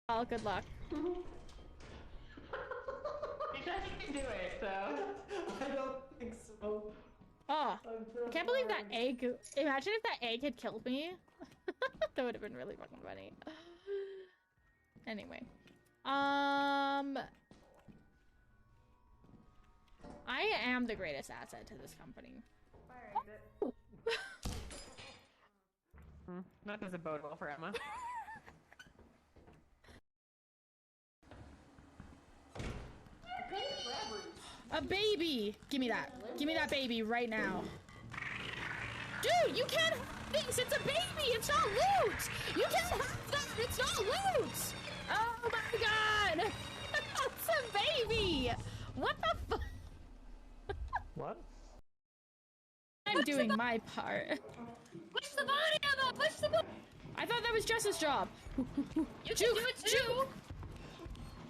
Well, good luck. You said you can do it, so... I don't think so. Oh, I can't believe that egg. Imagine if that egg had killed me. That would have been really fucking funny. Anyway. I am the greatest asset to this company. Oh. That doesn't bode well for Emma. A baby! Give me that. Give me that baby right now. Dude, you can't have things! It's a baby! It's not loot! You can't have that! It's not loot! Oh my god! That's a baby! What the fuck? What? I'm doing my part. Push the body, Emma! Push the body! I thought that was Jess's job. You can do it too!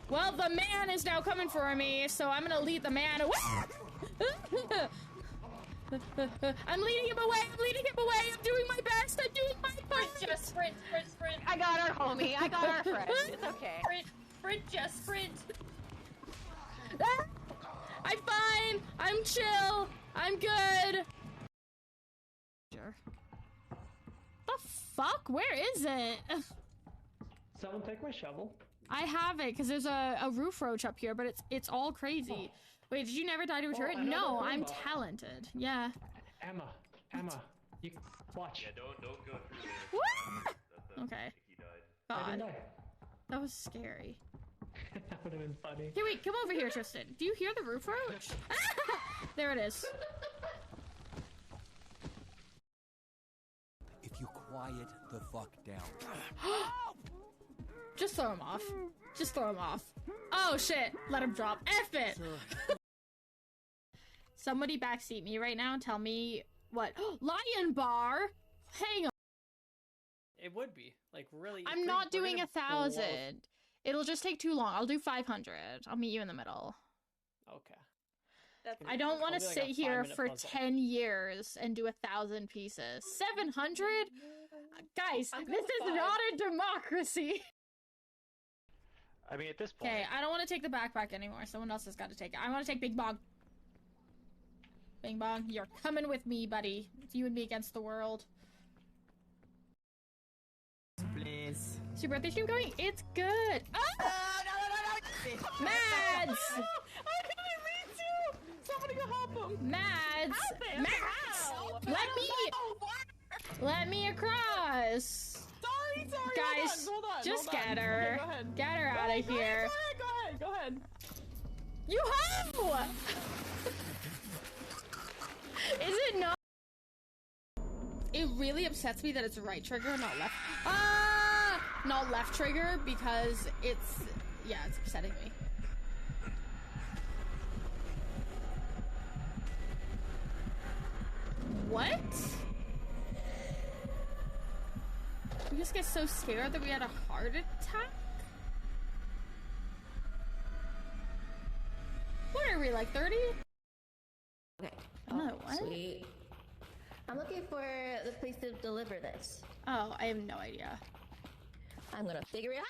Well, the man is now coming for me, so I'm gonna lead the man away. I'm leading him away. I'm leading him away. I'm doing my best. I'm doing my best. Just sprint, sprint, sprint. I got our homie. I got our friend. It's okay. Sprint, sprint, just sprint. I'm fine. I'm chill. I'm good. The fuck? Where is it? Someone take my shovel. I have it because there's a roof roach up here, but it's all crazy. Wait, did you never die to a turret? No, I'm talented. Yeah. Emma, you watch. Yeah, don't go through there. What? Okay. He died. I didn't God, die. that was scary. That would have been funny. Here, wait, come over here, Tristan. Do you hear the roof roach? There it is. If you quiet the fuck down. Just throw him off. Just throw him off. Oh shit! Let him drop. F it! Somebody backseat me right now and tell me what. Lion bar? Hang on. It would be like really. I'm not doing 1,000. It'll just take too long. I'll do 500. I'll meet you in the middle. Okay. I don't want to Probably like sit a here 5-minute for puzzle. 10 years and do 1,000 pieces. 700? Guys, I'm this good is with not a democracy. I mean, at this point. Okay, I don't want to take the backpack anymore. Someone else has got to take it. I want to take Bing Bong. Bing Bong, you're coming with me, buddy. It's you and me against the world. Please. Is your birthday stream going? It's good. Ah! No. Mads! I didn't mean to! Somebody go help him! Mads! Help him! Mads! How? Let me across! Sorry! Guys, hold on, just hold on. get her. Okay, go ahead. Get her out of here. Go ahead. You-ho! Is it not? It really upsets me that it's right trigger, not left. Not left trigger because it's, yeah, it's upsetting me. What? We just get so scared that we had a heart attack? What are we, like 30? Okay. Oh, what? Sweet. I'm looking for the place to deliver this. Oh, I have no idea. I'm gonna figure it out.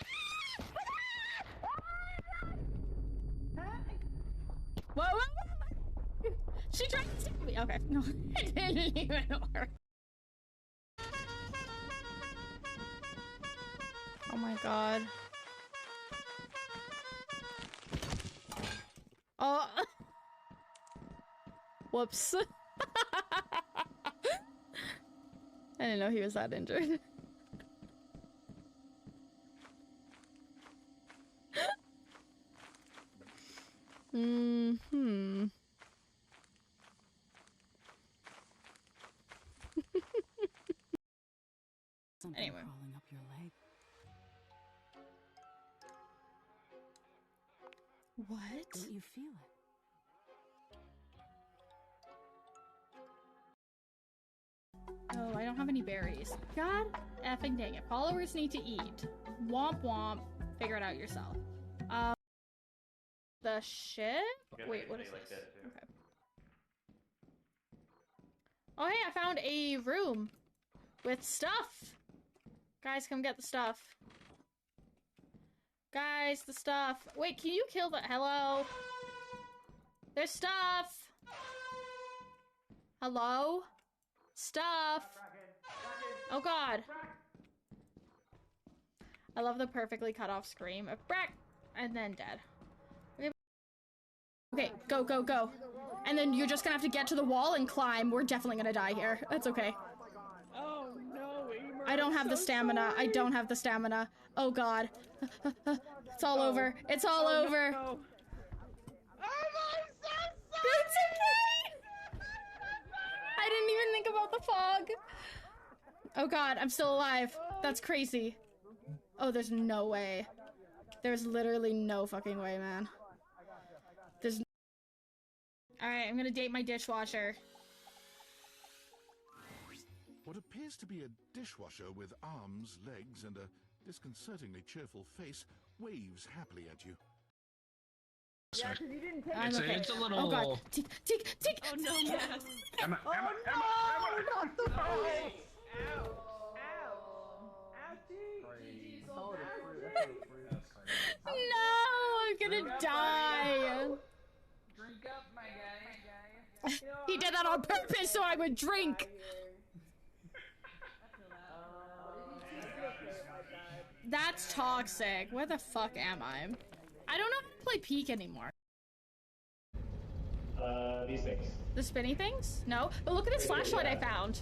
Whoa, whoa, whoa! She tried to save me. Okay, no, it didn't even work. Oh my god. Oh. Whoops. I didn't know he was that injured. Mm-hmm. Anyway. Crawling up your leg. What? Don't you feel it? Oh, I don't have any berries. God effing dang it. Followers need to eat. Womp womp. Figure it out yourself. The ship? Wait, what is this? Okay. Oh, hey, I found a room with stuff. Guys, come get the stuff. Guys, the stuff. Wait, can you kill the- hello? There's stuff! Hello? Stuff! Oh god. I love the perfectly cut off scream of Brack! And then dead. Okay, go, go, go. And then you're just gonna have to get to the wall and climb. We're definitely gonna die here. That's okay. Oh no, Emer, I don't have the stamina. I don't have the stamina. Oh god. It's all over. It's all over. No. It's okay! I didn't even think about the fog. Oh god, I'm still alive. That's crazy. Oh, there's no way. There's literally no fucking way, man. There's... Alright, I'm gonna date my dishwasher. What appears to be a dishwasher with arms, legs, and a disconcertingly cheerful face waves happily at you. Yeah, 'cause you didn't take I'm okay. It's a little... Oh god. Tick, tick, tick! Oh no, yes. Emma, Oh Emma, no! Emma, Not the Emma. face! Ow! Ow! Ouchie! No! I'm gonna die! Drink up, my guy. He did that on purpose so I would drink! That's toxic. Where the fuck am I? I don't know how to play Peek anymore. These things. The spinny things? No? But look at this flashlight I found.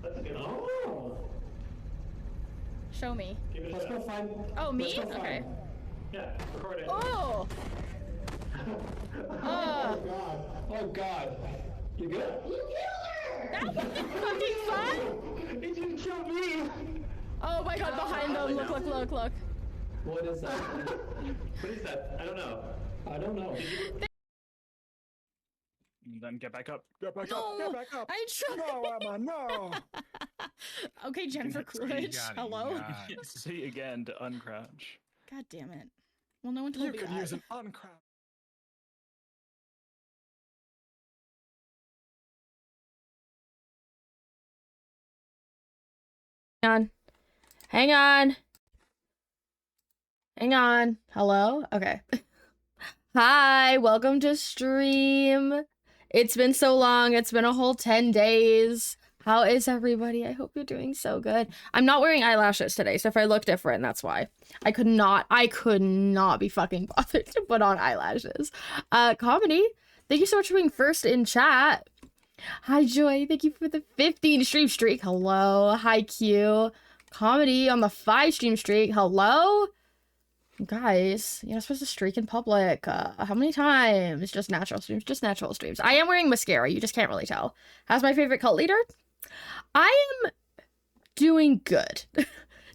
That's a good one. Oh! Show me. Let's go find... Oh, me? let's go find- Okay. Yeah, record it. Oh! Oh god. Oh god. You good? That was fucking fun! It didn't kill me! Oh my god, behind them. Look, look, look, look. What is that? What is that? I don't know. I don't know. Then get back up. Get back No! up! Get back up! I tried! No, Emma, no! Okay, Jennifer Coolidge. Hello? See again to uncrouch. God damn it. Well, no one told You me could that. use an uncrouch. Hang on. Hang on. Hang on. Hello? Okay. Hi, welcome to stream. It's been so long. It's been a whole 10 days. How is everybody? I hope you're doing so good. I'm not wearing eyelashes today, so if I look different, that's why. I could not be fucking bothered to put on eyelashes. Comedy, thank you so much for being first in chat. Hi, Joy. Thank you for the 15 stream streak. Hello. Hi, Q. Comedy on the 5 stream streak. Hello. Guys, you're not supposed to streak in public. How many times? Just natural streams. Just natural streams. I am wearing mascara. You just can't really tell. How's my favorite cult leader? I am doing good.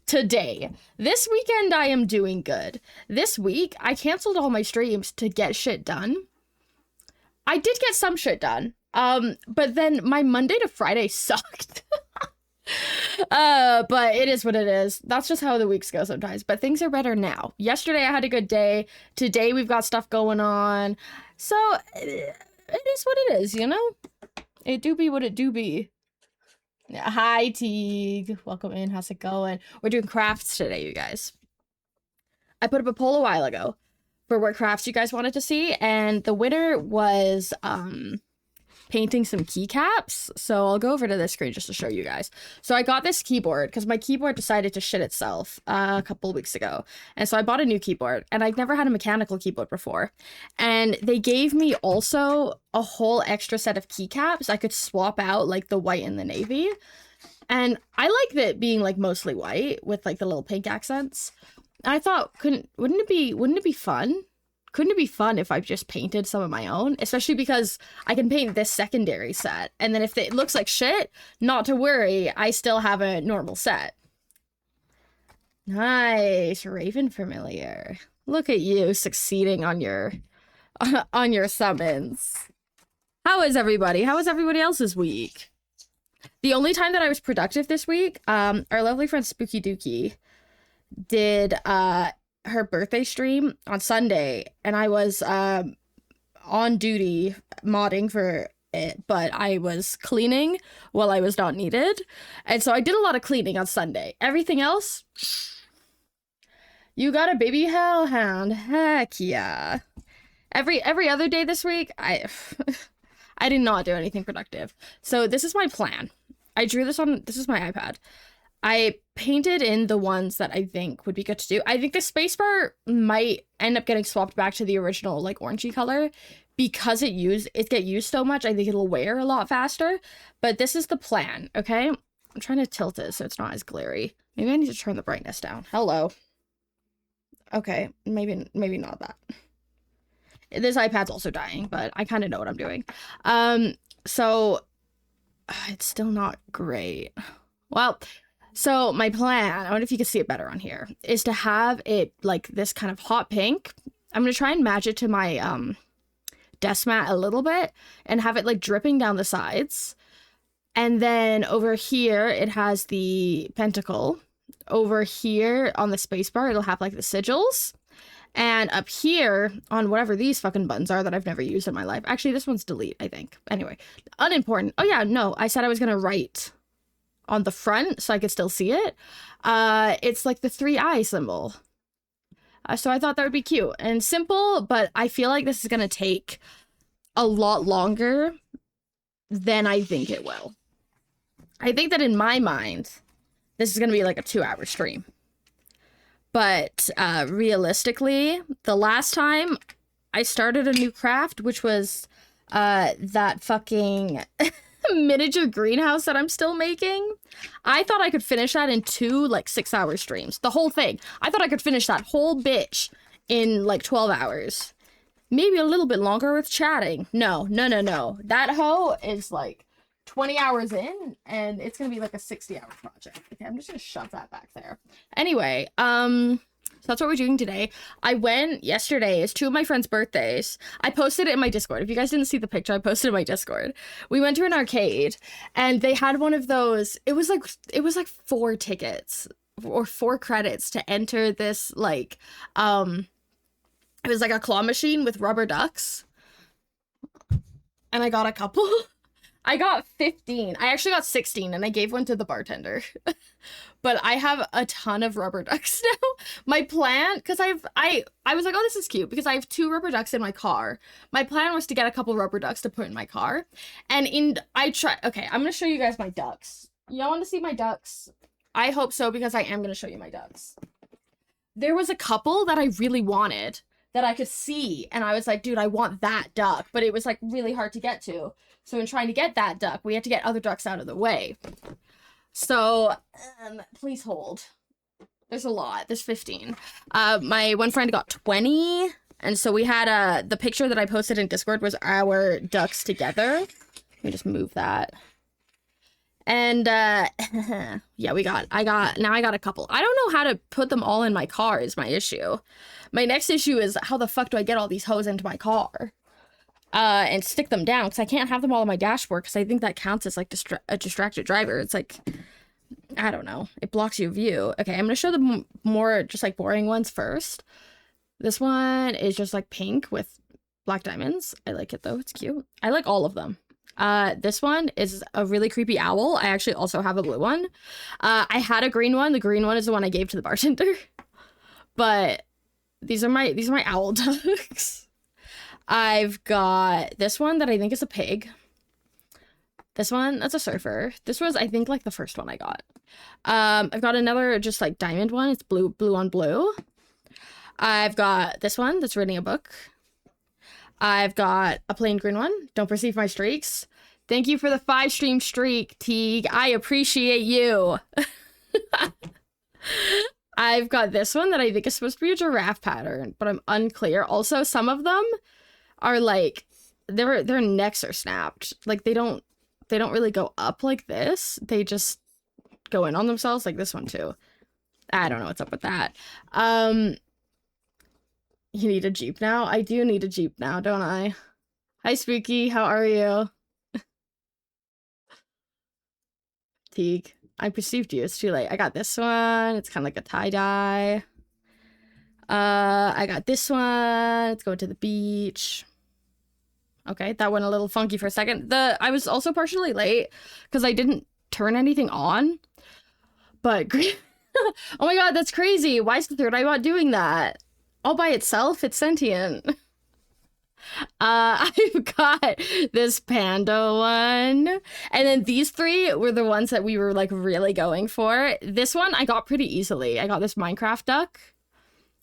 Today. This weekend, I am doing good. This week, I canceled all my streams to get shit done. I did get some shit done. But then my Monday to Friday sucked. But it is what it is. That's just how the weeks go sometimes. But things are better now. Yesterday I had a good day. Today we've got stuff going on. So it is what it is, you know? It do be what it do be. Hi, Teague. Welcome in. How's it going? We're doing crafts today, you guys. I put up a poll a while ago for what crafts you guys wanted to see, and the winner was painting some keycaps. So I'll go over to this screen just to show you guys. So I got this keyboard because my keyboard decided to shit itself a couple of weeks ago. And so I bought a new keyboard, and I've never had a mechanical keyboard before. And they gave me also a whole extra set of keycaps. I could swap out like the white and the navy. And I like that being like mostly white with like the little pink accents. And I thought, wouldn't it be fun? Couldn't it be fun if I just painted some of my own? Especially because I can paint this secondary set. And then if it looks like shit, not to worry, I still have a normal set. Nice, Raven familiar. Look at you succeeding on your summons. How is everybody? How was everybody else's week? The only time that I was productive this week, our lovely friend Spooky Dookie did her birthday stream on Sunday, and I was on duty modding for it, but I was cleaning while I was not needed, and so I did a lot of cleaning on Sunday. Everything else, You got a baby hellhound. Heck yeah. Every other day this week, I did not do anything productive. So this is my plan. I drew this on, this is my iPad. I painted in the ones that I think would be good to do. I think the spacebar might end up getting swapped back to the original, like, orangey color. Because it get used so much, I think it'll wear a lot faster. But this is the plan, okay? I'm trying to tilt it so it's not as glary. Maybe I need to turn the brightness down. Hello. Okay, maybe not that. This iPad's also dying, but I kind of know what I'm doing. So it's still not great. Well, so my plan, I wonder if you can see it better on here, is to have it like this kind of hot pink. I'm gonna try and match it to my desk mat a little bit and have it like dripping down the sides. And then over here, it has the pentacle. Over here on the spacebar, it'll have like the sigils. And up here on whatever these fucking buttons are that I've never used in my life. Actually, this one's delete, I think. Anyway, unimportant. Oh yeah, no, I said I was gonna write on the front so I could still see it. It's like the 3 eye symbol. So I thought that would be cute and simple, but I feel like this is gonna take a lot longer than I think it will. I think that in my mind, this is gonna be like a 2-hour stream. But realistically, the last time I started a new craft, which was that fucking miniature greenhouse that I'm still making, I thought I could finish that in 2 like 6-hour streams. The whole thing. I thought I could finish that whole bitch in like 12 hours. Maybe a little bit longer with chatting. No. That hoe is like 20 hours in, and it's gonna be like a 60-hour project. Okay, I'm just gonna shove that back there. Anyway, so that's what we're doing today. I went yesterday, it's 2 of my friends' birthdays. I posted it in my Discord. If you guys didn't see the picture, I posted it in my Discord. We went to an arcade, and they had one of those, it was like 4 tickets, or 4 credits to enter this, like, it was like a claw machine with rubber ducks. And I got a couple. I got 15. I actually got 16 and I gave one to the bartender. But I have a ton of rubber ducks now. My plan, because I was like, oh, this is cute because I have 2 rubber ducks in my car. My plan was to get a couple rubber ducks to put in my car. And okay, I'm going to show you guys my ducks. Y'all want to see my ducks? I hope so, because I am going to show you my ducks. There was a couple that I really wanted that I could see. And I was like, dude, I want that duck. But it was like really hard to get to. So in trying to get that duck, we had to get other ducks out of the way. So, please hold. There's a lot. There's 15. My one friend got 20. And so we had, the picture that I posted in Discord was our ducks together. Let me just move that. And, yeah, I got a couple. I don't know how to put them all in my car is my issue. My next issue is how the fuck do I get all these hoes into my car? And stick them down, because I can't have them all on my dashboard, because I think that counts as like a distracted driver. It's like, I don't know, it blocks your view. Okay, I'm gonna show the more just like boring ones first. This one is just like pink with black diamonds. I like it though, it's cute. I like all of them. This one is a really creepy owl. I actually also have a blue one. I had a green one. The green one is the one I gave to the bartender. But these are my owl ducks. I've got this one that I think is a pig. This one, that's a surfer. This was, I think, like the first one I got. I've got another just like diamond one. It's blue on blue. I've got this one that's reading a book. I've got a plain green one. Don't perceive my streaks. Thank you for the 5-stream streak, Teague. I appreciate you. I've got this one that I think is supposed to be a giraffe pattern, but I'm unclear. Also, some of them are like, their necks are snapped. Like they don't really go up like this. They just go in on themselves, like this one too. I don't know what's up with that. You need a Jeep now? I do need a Jeep now, don't I? Hi Spooky, how are you? Teague, I perceived you, it's too late. I got this one, it's kind of like a tie-dye. I got this one. Let's go to the beach. Okay, that went a little funky for a second. I was also partially late because I didn't turn anything on. But Oh my god, that's crazy. Why is the third iBot doing that? All by itself? It's sentient. I've got this panda one. And then these three were the ones that we were like really going for. This one I got pretty easily. I got this Minecraft duck.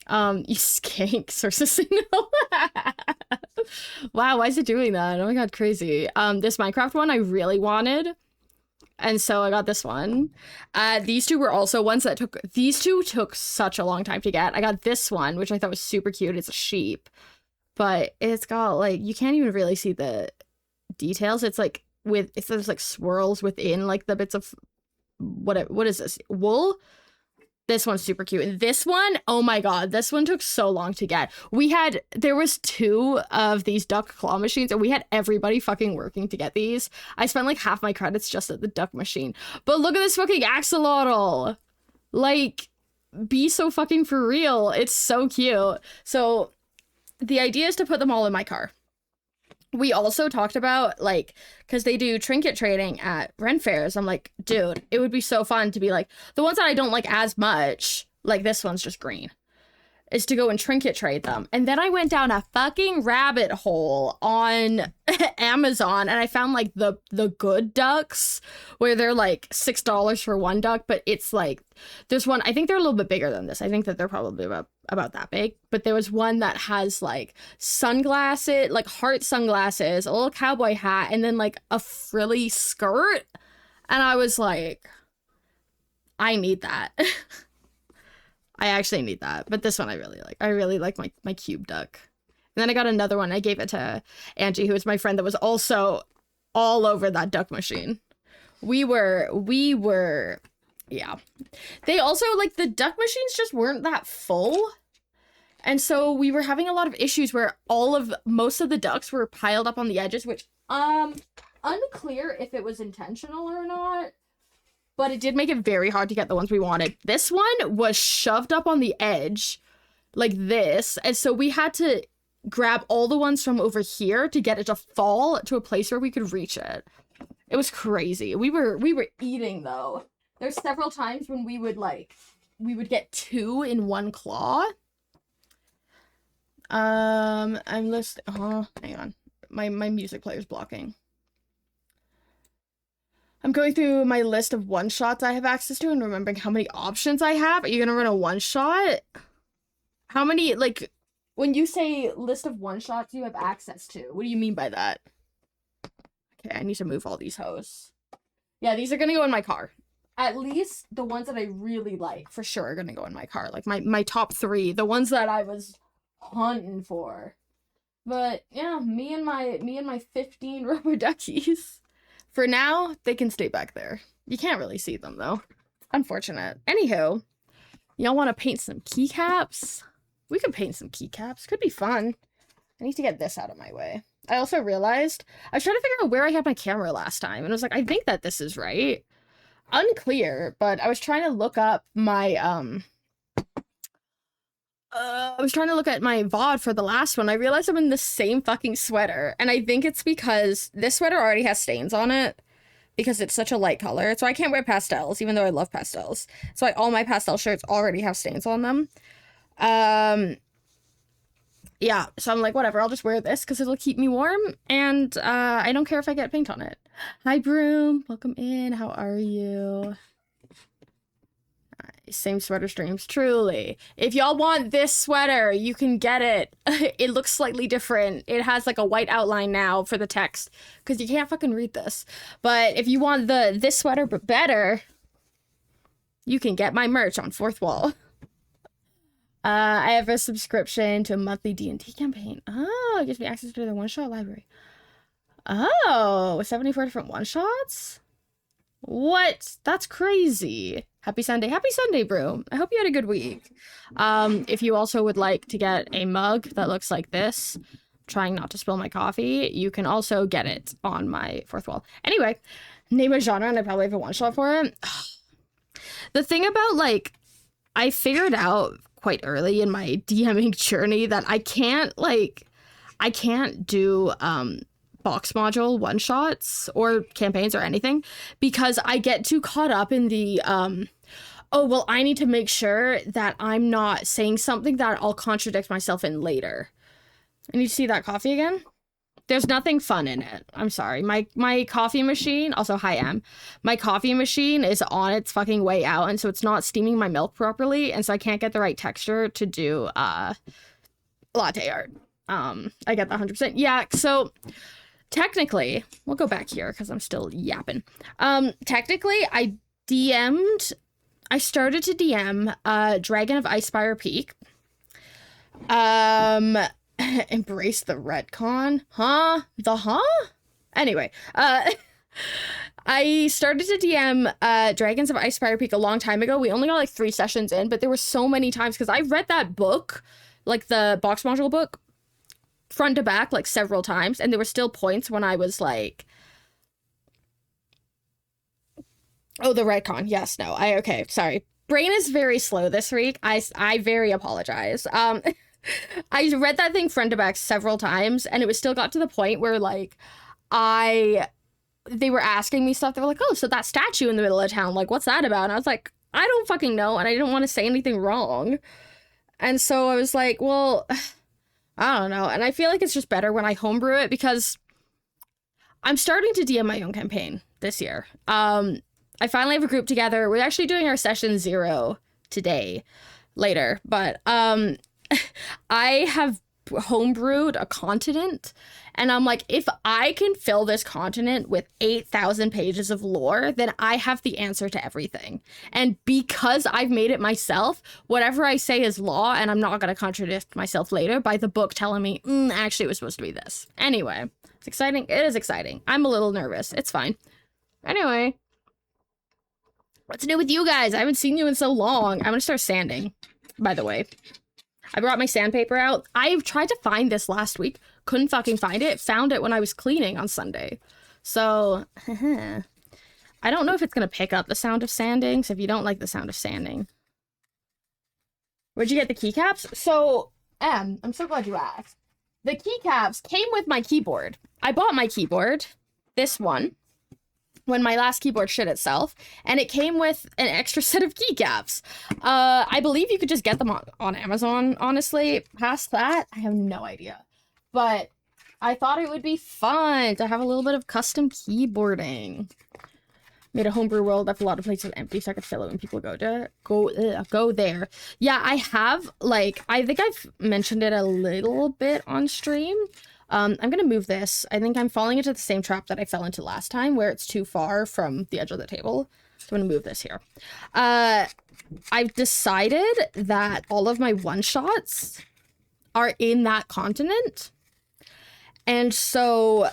You skank sources signal. Wow, why is it doing that? Oh my god, crazy. This Minecraft one I really wanted. And so I got this one. These two were also ones that these two took such a long time to get. I got this one, which I thought was super cute. It's a sheep. But it's got like, you can't even really see the details. It's like there's like swirls within like the bits of what is this? Wool? This one's super cute. And this one, oh my god, this one took so long to get. There was 2 of these duck claw machines and we had everybody fucking working to get these. I spent like half my credits just at the duck machine. But look at this fucking axolotl. Like, be so fucking for real. It's so cute. So the idea is to put them all in my car. We also talked about, like, because they do trinket trading at Ren fairs. I'm like, dude, it would be so fun to be like, the ones that I don't like as much, like this one's just green, is to go and trinket trade them. And then I went down a fucking rabbit hole on Amazon and I found like the good ducks where they're like $6 for one duck, but it's like, there's one, I think they're a little bit bigger than this. I think that they're probably about that big, but there was one that has like sunglasses, like heart sunglasses, a little cowboy hat, and then like a frilly skirt. And I was like, I need that. I actually need that, but this one I really like. I really like my cube duck. And then I got another one. I gave it to Angie, who was my friend that was also all over that duck machine. We were, yeah. They also, like, the duck machines just weren't that full. And so we were having a lot of issues where most of the ducks were piled up on the edges, which, unclear if it was intentional or not. But it did make it very hard to get the ones we wanted. This one was shoved up on the edge like this. And so we had to grab all the ones from over here to get it to fall to a place where we could reach it. It was crazy. We were eating though. There's several times when we would get 2 in one claw. I'm listening. Oh, hang on. My music player's blocking. I'm going through my list of one-shots I have access to and remembering how many options I have. Are you gonna run a one-shot? How many, like, when you say list of one-shots you have access to, what do you mean by that? Okay, I need to move all these hoes. Yeah, these are gonna go in my car. At least the ones that I really like, for sure, are gonna go in my car. Like, my top 3, the ones that I was hunting for. But, yeah, me and my 15 rubber duckies. For now, they can stay back there. You can't really see them, though. Unfortunate. Anywho, y'all want to paint some keycaps? We could paint some keycaps. Could be fun. I need to get this out of my way. I also realized, I was trying to figure out where I had my camera last time, and I was like, I think that this is right. Unclear, but I was trying to look up my, I was trying to look at my VOD for the last one. I realized I'm in the same fucking sweater. And I think it's because this sweater already has stains on it because it's such a light color. So I can't wear pastels, even though I love pastels. So all my pastel shirts already have stains on them. Yeah, so I'm like, whatever, I'll just wear this because it'll keep me warm. And I don't care if I get paint on it. Hi, Broom. Welcome in. How are you? Same sweater streams, truly. If y'all want this sweater, you can get it. It looks slightly different. It has like a white outline now for the text because you can't fucking read this. But if you want this sweater but better, you can get my merch on Fourth Wall. I have a subscription to a monthly D&D campaign. Oh, it gives me access to the one-shot library. Oh, 74 different one-shots? What? That's crazy. Happy Sunday, Broom. I hope you had a good week. If you also would like to get a mug that looks like this, trying not to spill my coffee, you can also get it on my Fourth Wall. Anyway, name a genre and I probably have a one-shot for it. The thing about, like, I figured out quite early in my DMing journey that I can't do, box module one-shots or campaigns or anything because I get too caught up in the oh, well, I need to make sure that I'm not saying something that I'll contradict myself in later. I need to see that coffee again. There's nothing fun in it. I'm sorry. My coffee machine, also hi Em. My coffee machine is on its fucking way out, and so it's not steaming my milk properly, and so I can't get the right texture to do latte art. I get that 100%. Yeah, so technically, we'll go back here because I'm still yapping. Technically, I started to DM Dragon of Icespire Peak. Embrace the retcon? Huh? Anyway, I started to DM Dragons of Icespire Peak a long time ago. We only got like 3 sessions in, but there were so many times because I read that book, like the box module book, front to back like several times, and there were still points when I was like, oh, the retcon. Yes, no. Okay, sorry. Brain is very slow this week. I very apologize. I read that thing front to back several times, and it was still got to the point where, like, they were asking me stuff. They were like, oh, so that statue in the middle of town, like, what's that about? And I was like, I don't fucking know, and I didn't want to say anything wrong. And so I was like, well, I don't know. And I feel like it's just better when I homebrew it, because I'm starting to DM my own campaign this year. I finally have a group together. We're actually doing our session 0 today, later, but, I have homebrewed a continent, and I'm like, if I can fill this continent with 8,000 pages of lore, then I have the answer to everything. And because I've made it myself, whatever I say is law, and I'm not going to contradict myself later by the book telling me, actually it was supposed to be this. Anyway, it's exciting. It is exciting. I'm a little nervous. It's fine. Anyway, what's new with you guys? I haven't seen you in so long. I'm going to start sanding, by the way. I brought my sandpaper out. I've tried to find this last week. Couldn't fucking find it. Found it when I was cleaning on Sunday. So, I don't know if it's going to pick up the sound of sanding. So if you don't like the sound of sanding. Where'd you get the keycaps? So, I'm so glad you asked. The keycaps came with my keyboard. I bought my keyboard, this one, when my last keyboard shit itself, and it came with an extra set of keycaps. I believe you could just get them on Amazon, honestly. Past that, I have no idea. But I thought it would be fun to have a little bit of custom keyboarding. Made a homebrew world left a lot of places empty so I could fill it when people go there. Yeah, I have, like, I think I've mentioned it a little bit on stream. I'm gonna move this. I think I'm falling into the same trap that I fell into last time, where it's too far from the edge of the table. So I'm gonna move this here. I've decided that all of my one-shots are in that continent. And so,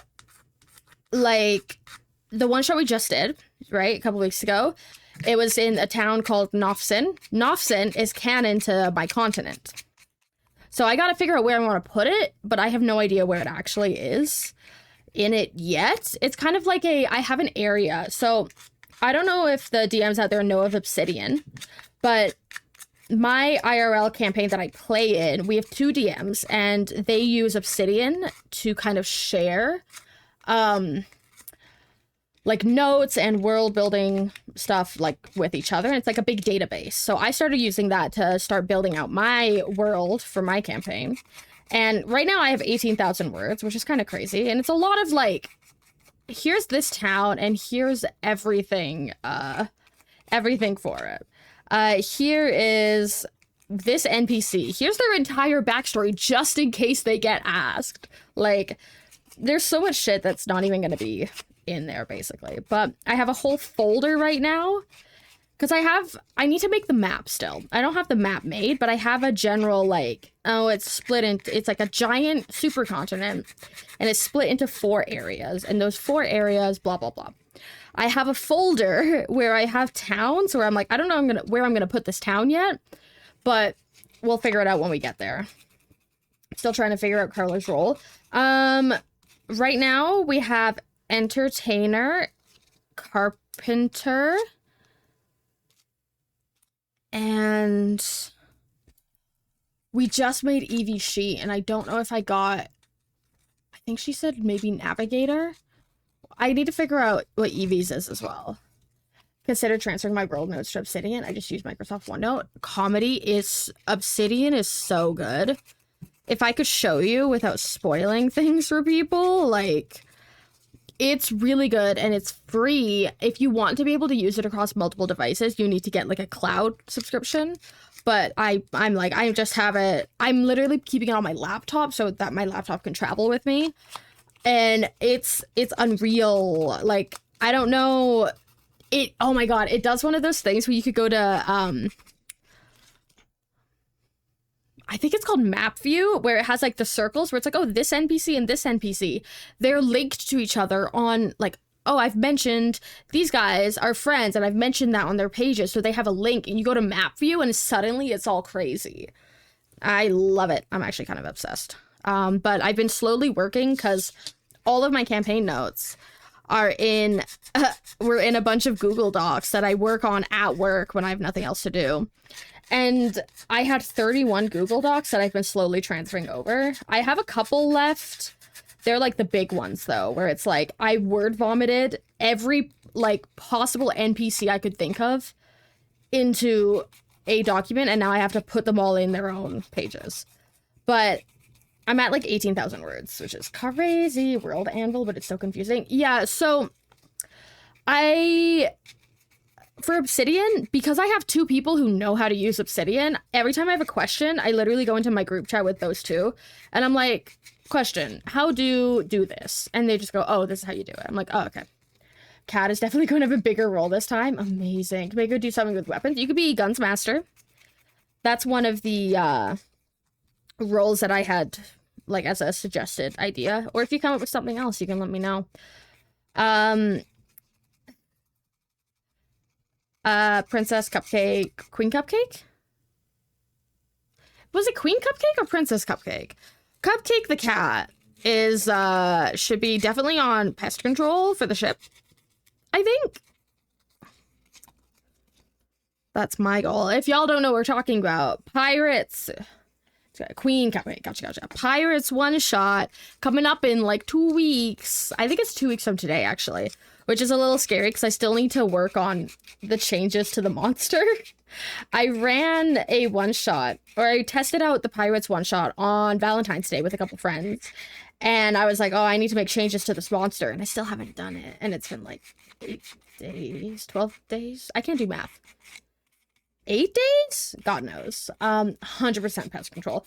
like, the one-shot we just did, right, a couple weeks ago, it was in a town called Nofsin. Nofsin is canon to my continent. So I gotta figure out where I want to put it, but I have no idea where it actually is in it yet. It's kind of like I have an area. So I don't know if the DMs out there know of Obsidian, but my IRL campaign that I play in, we have 2 DMs, and they use Obsidian to kind of share, like, notes and world building stuff, like, with each other. And it's like a big database. So I started using that to start building out my world for my campaign. And right now I have 18,000 words, which is kind of crazy. And it's a lot of, like, here's this town and here's everything, everything for it. Here is this NPC. Here's their entire backstory just in case they get asked. Like, there's so much shit that's not even going to be in there, basically. But I have a whole folder right now because I need to make the map still. I don't have the map made, but I have a general, like, oh, it's split into, it's like a giant supercontinent, and it's split into 4 areas, and those 4 areas, blah, blah, blah. I have a folder where I have towns where I'm like, I don't know where I'm gonna put this town yet, but we'll figure it out when we get there. Still trying to figure out Carla's role. Right now we have entertainer, carpenter, and we just made Evie she, and I don't know if I think she said maybe navigator. I need to figure out what Evie's is as well. consider transferring my world notes to Obsidian. I just use Microsoft OneNote. Obsidian is so good. If I could show you without spoiling things for people, like, it's really good and it's free. If you want to be able to use it across multiple devices, you need to get like a cloud subscription. But I just have it. I'm literally keeping it on my laptop so that my laptop can travel with me. And it's unreal. Like, I don't know. Oh my god, it does one of those things where you could go to, I think it's called map view, where it has like the circles where it's like, oh, this NPC and this NPC, they're linked to each other on like, oh, I've mentioned these guys are friends and I've mentioned that on their pages. So they have a link and you go to map view and suddenly it's all crazy. I love it. I'm actually kind of obsessed. But I've been slowly working because all of my campaign notes are we're in a bunch of Google Docs that I work on at work when I have nothing else to do. And I had 31 Google Docs that I've been slowly transferring over. I have a couple left. They're like the big ones though, where it's like I word vomited every like possible NPC I could think of into a document, and now I have to put them all in their own pages. But I'm at like 18,000 words, which is crazy. World Anvil, but it's so confusing. Yeah, so for Obsidian, because I have two people who know how to use Obsidian, every time I have a question, I literally go into my group chat with those two, and I'm like, question, how do this? And they just go, oh, this is how you do it. I'm like, oh, okay. Cat is definitely going to have a bigger role this time. Amazing. Can make her do something with weapons. You could be Guns Master. That's one of the roles that I had, like, as a suggested idea. Or if you come up with something else, you can let me know. Princess Cupcake, Queen Cupcake? Was it Queen Cupcake or Princess Cupcake? Cupcake the cat is, should be definitely on pest control for the ship, I think. That's my goal. If y'all don't know what we're talking about, Pirates, Queen Cupcake, gotcha. Pirates one shot coming up in like 2 weeks. I think it's 2 weeks from today, actually. Which is a little scary because I still need to work on the changes to the monster. I ran a one-shot, or I tested out the Pirates one-shot on Valentine's Day with a couple friends. And I was like, oh, I need to make changes to this monster. And I still haven't done it. And it's been like 8 days, 12 days. I can't do math. 8 days? God knows. 100% pest control.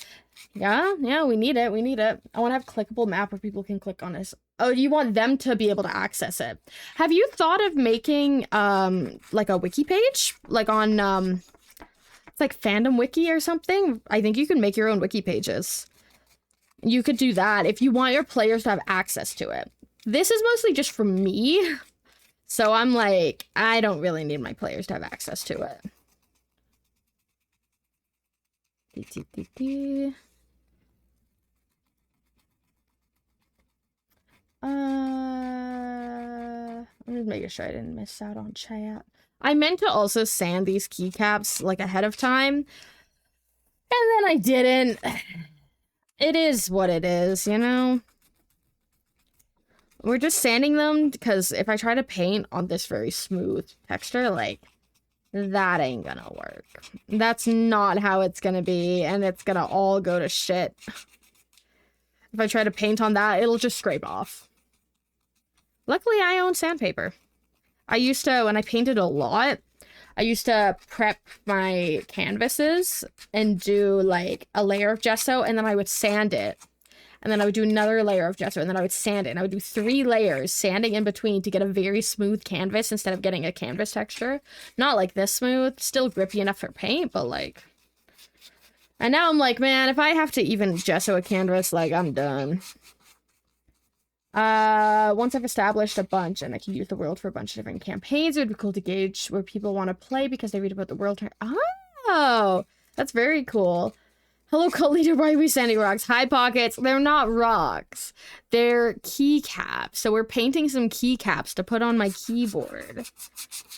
Yeah, we need it. I want to have a clickable map where people can click on this. Oh, you want them to be able to access it. Have you thought of making, like a wiki page? Like on, it's like Fandom Wiki or something? I think you can make your own wiki pages. You could do that if you want your players to have access to it. This is mostly just for me. So I'm like, I don't really need my players to have access to it. I'm just making sure I didn't miss out on chat. I meant to also sand these keycaps like ahead of time, and then I didn't. It is what it is, you know? We're just sanding them because if I try to paint on this very smooth texture, like, that ain't gonna work. That's not how it's gonna be, and it's gonna all go to shit. If I try to paint on that, it'll just scrape off. Luckily, I own sandpaper. I used to, when I painted a lot, I used to prep my canvases and do, like, a layer of gesso, and then I would sand it. And then I would do another layer of gesso, and then I would sand it. And I would do 3 layers, sanding in between to get a very smooth canvas instead of getting a canvas texture. Not like this smooth, still grippy enough for paint, but like... And now I'm like, man, if I have to even gesso a canvas, like, I'm done. Once I've established a bunch and I can use the world for a bunch of different campaigns, it would be cool to gauge where people want to play because they read about the world. Oh, that's very cool. Hello, cult leader, why are we sanding rocks? Hi, Pockets. They're not rocks. They're keycaps. So we're painting some keycaps to put on my keyboard.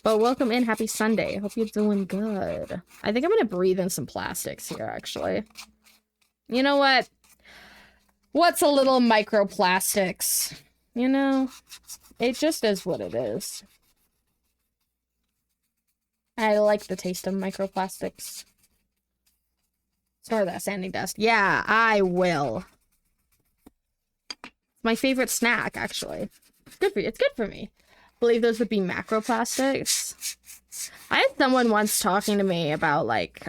But welcome in. Happy Sunday. Hope you're doing good. I think I'm going to breathe in some plastics here, actually. You know what? What's a little microplastics? You know? It just is what it is. I like the taste of microplastics. Store that sanding dust. Yeah, I will. My favorite snack, actually. Good for you. It's good for me. I believe those would be macroplastics. I had someone once talking to me about, like,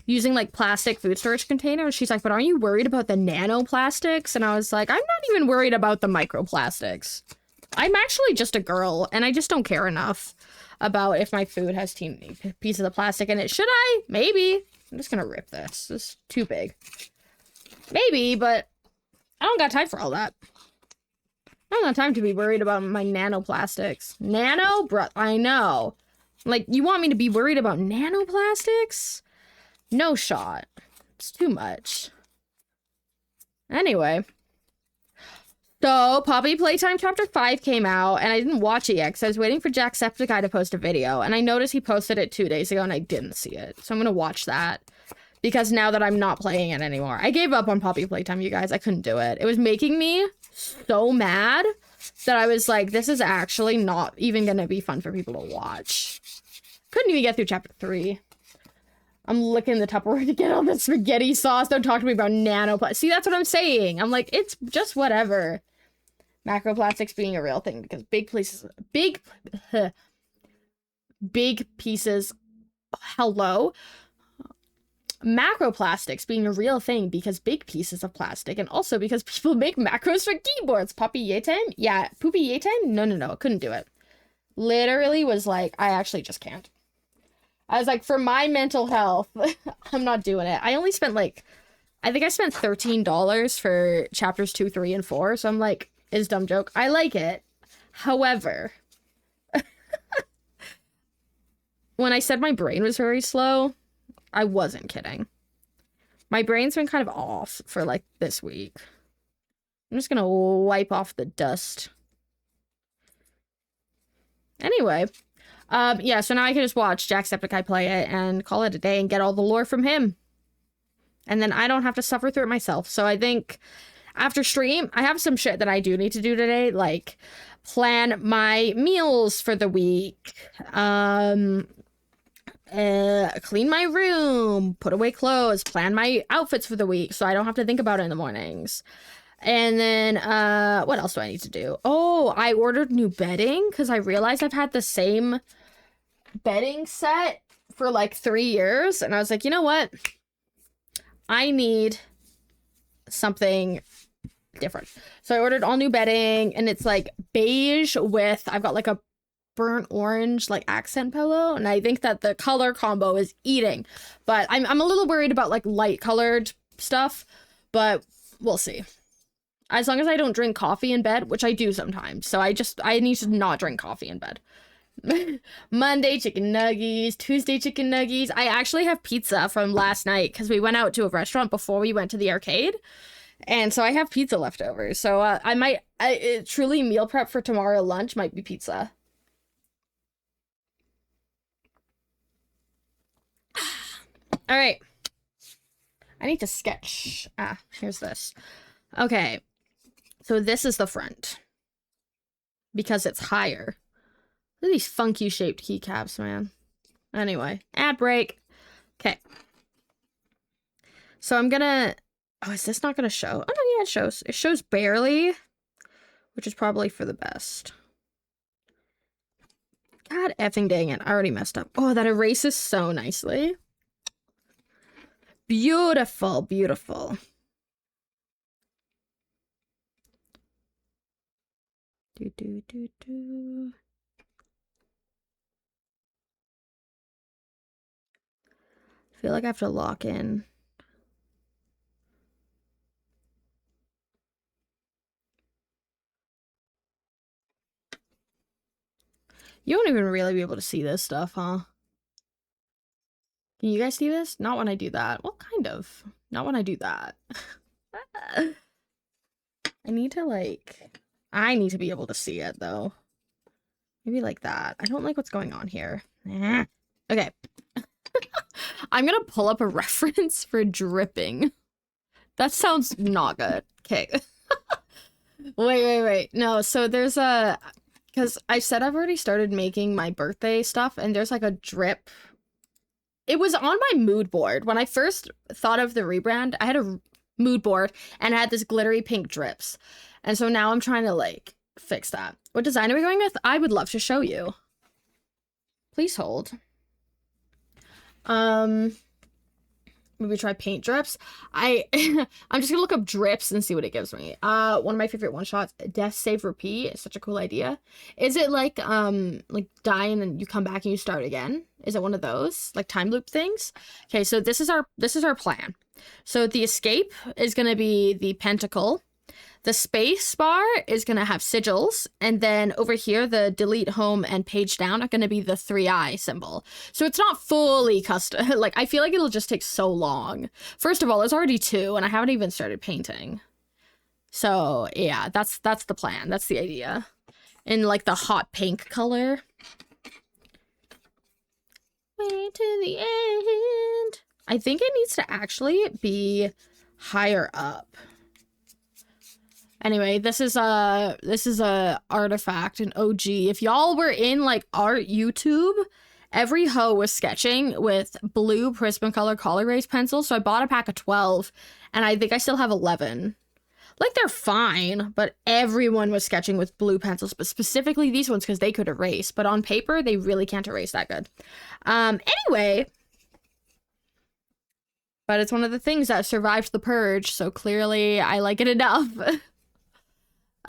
using, like, plastic food storage containers. She's like, but aren't you worried about the nanoplastics? And I was like, I'm not even worried about the microplastics. I'm actually just a girl, and I just don't care enough about if my food has teeny pieces of plastic in it. Should I? Maybe. I'm just gonna rip this. This is too big. Maybe, but I don't got time for all that. I don't got time to be worried about my nanoplastics. Nano? Bruh, I know. Like, you want me to be worried about nanoplastics? No shot. It's too much. Anyway. So, Poppy Playtime Chapter 5 came out, and I didn't watch it yet, because I was waiting for Jacksepticeye to post a video, and I noticed he posted it 2 days ago, and I didn't see it. So I'm gonna watch that, because now that I'm not playing it anymore. I gave up on Poppy Playtime, you guys. I couldn't do it. It was making me so mad that I was like, this is actually not even gonna be fun for people to watch. Couldn't even get through Chapter 3. I'm licking the Tupperware to get all the spaghetti sauce. Don't talk to me about nanoplastics. See, that's what I'm saying. I'm like, it's just whatever. Macroplastics being a real thing because big pieces, hello. Macroplastics being a real thing because big pieces of plastic and also because people make macros for keyboards. Poppy yay time? Yeah. Poopy yay time? No. Couldn't do it. Literally was like, I actually just can't. I was like, for my mental health, I'm not doing it. I only spent like, I think I spent $13 for chapters 2, 3, and 4. So I'm like, it's a dumb joke. I like it. However, when I said my brain was very slow, I wasn't kidding. My brain's been kind of off for like this week. I'm just gonna wipe off the dust. Anyway, yeah, so now I can just watch Jacksepticeye play it and call it a day and get all the lore from him. And then I don't have to suffer through it myself. So I think after stream, I have some shit that I do need to do today, like plan my meals for the week, clean my room, put away clothes, plan my outfits for the week so I don't have to think about it in the mornings. And then, what else do I need to do? Oh, I ordered new bedding because I realized I've had the same bedding set for like 3 years. And I was like, you know what? I need something different. So I ordered all new bedding and it's like beige with, I've got like a burnt orange like accent pillow, and I think that the color combo is eating, but I'm a little worried about like light colored stuff, but we'll see. As long as I don't drink coffee in bed, which I do sometimes, so I need to not drink coffee in bed. Monday chicken nuggies, Tuesday chicken nuggies. I actually have pizza from last night because we went out to a restaurant before we went to the arcade, and so I have pizza left over. So I might truly meal prep for tomorrow lunch might be pizza. All right. I need to sketch. Here's this. Okay. So this is the front. Because it's higher. Look at these funky shaped keycaps, man. Anyway, ad break. Okay. So I'm gonna... Oh, is this not gonna show? Oh, no, yeah, it shows. It shows barely, which is probably for the best. God effing dang it. I already messed up. Oh, that erases so nicely. Beautiful, beautiful. Do. I feel like I have to lock in. You won't even really be able to see this stuff, huh? Can you guys see this? Not when I do that. Well, kind of. Not when I do that. I need to be able to see it, though. Maybe like that. I don't like what's going on here. Okay. I'm gonna pull up a reference for dripping. That sounds not good. Okay. Wait. No, so there's a... because I said I've already started making my birthday stuff, and there's like a drip. It was on my mood board. When I first thought of the rebrand, I had a mood board, and I had this glittery pink drips. And so now I'm trying to, like, fix that. What design are we going with? I would love to show you. Please hold. Maybe try paint drips. I'm just gonna look up drips and see what it gives me. One of my favorite one shots, Death Save Repeat, is such a cool idea. Is it like die and then you come back and you start again? Is it one of those like time loop things? Okay, so this is our plan. So the escape is gonna be the pentacle. The space bar is going to have sigils, and then over here, the delete, home, and page down are going to be the 3-eye symbol. So it's not fully custom. Like, I feel like it'll just take so long. First of all, there's already 2, and I haven't even started painting. So, yeah, that's the plan. That's the idea. In, like, the hot pink color. Way to the end. I think it needs to actually be higher up. Anyway, this is a artifact, an OG. If y'all were in like art YouTube, every hoe was sketching with blue Prismacolor color erase pencils. So I bought a pack of 12, and I think I still have 11. Like, they're fine, but everyone was sketching with blue pencils, but specifically these ones because they could erase. But on paper, they really can't erase that good. Anyway, but it's one of the things that survived the purge, so clearly I like it enough.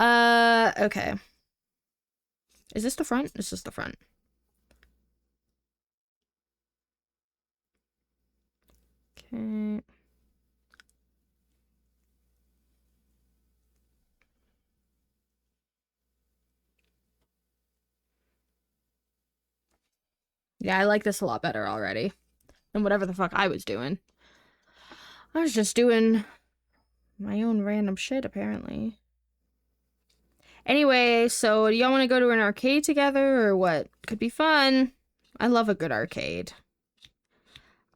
Okay. Is this the front? This is the front. Okay. Yeah, I like this a lot better already than whatever the fuck I was doing. I was just doing my own random shit, apparently. Anyway, so do y'all want to go to an arcade together or what? Could be fun. I love a good arcade.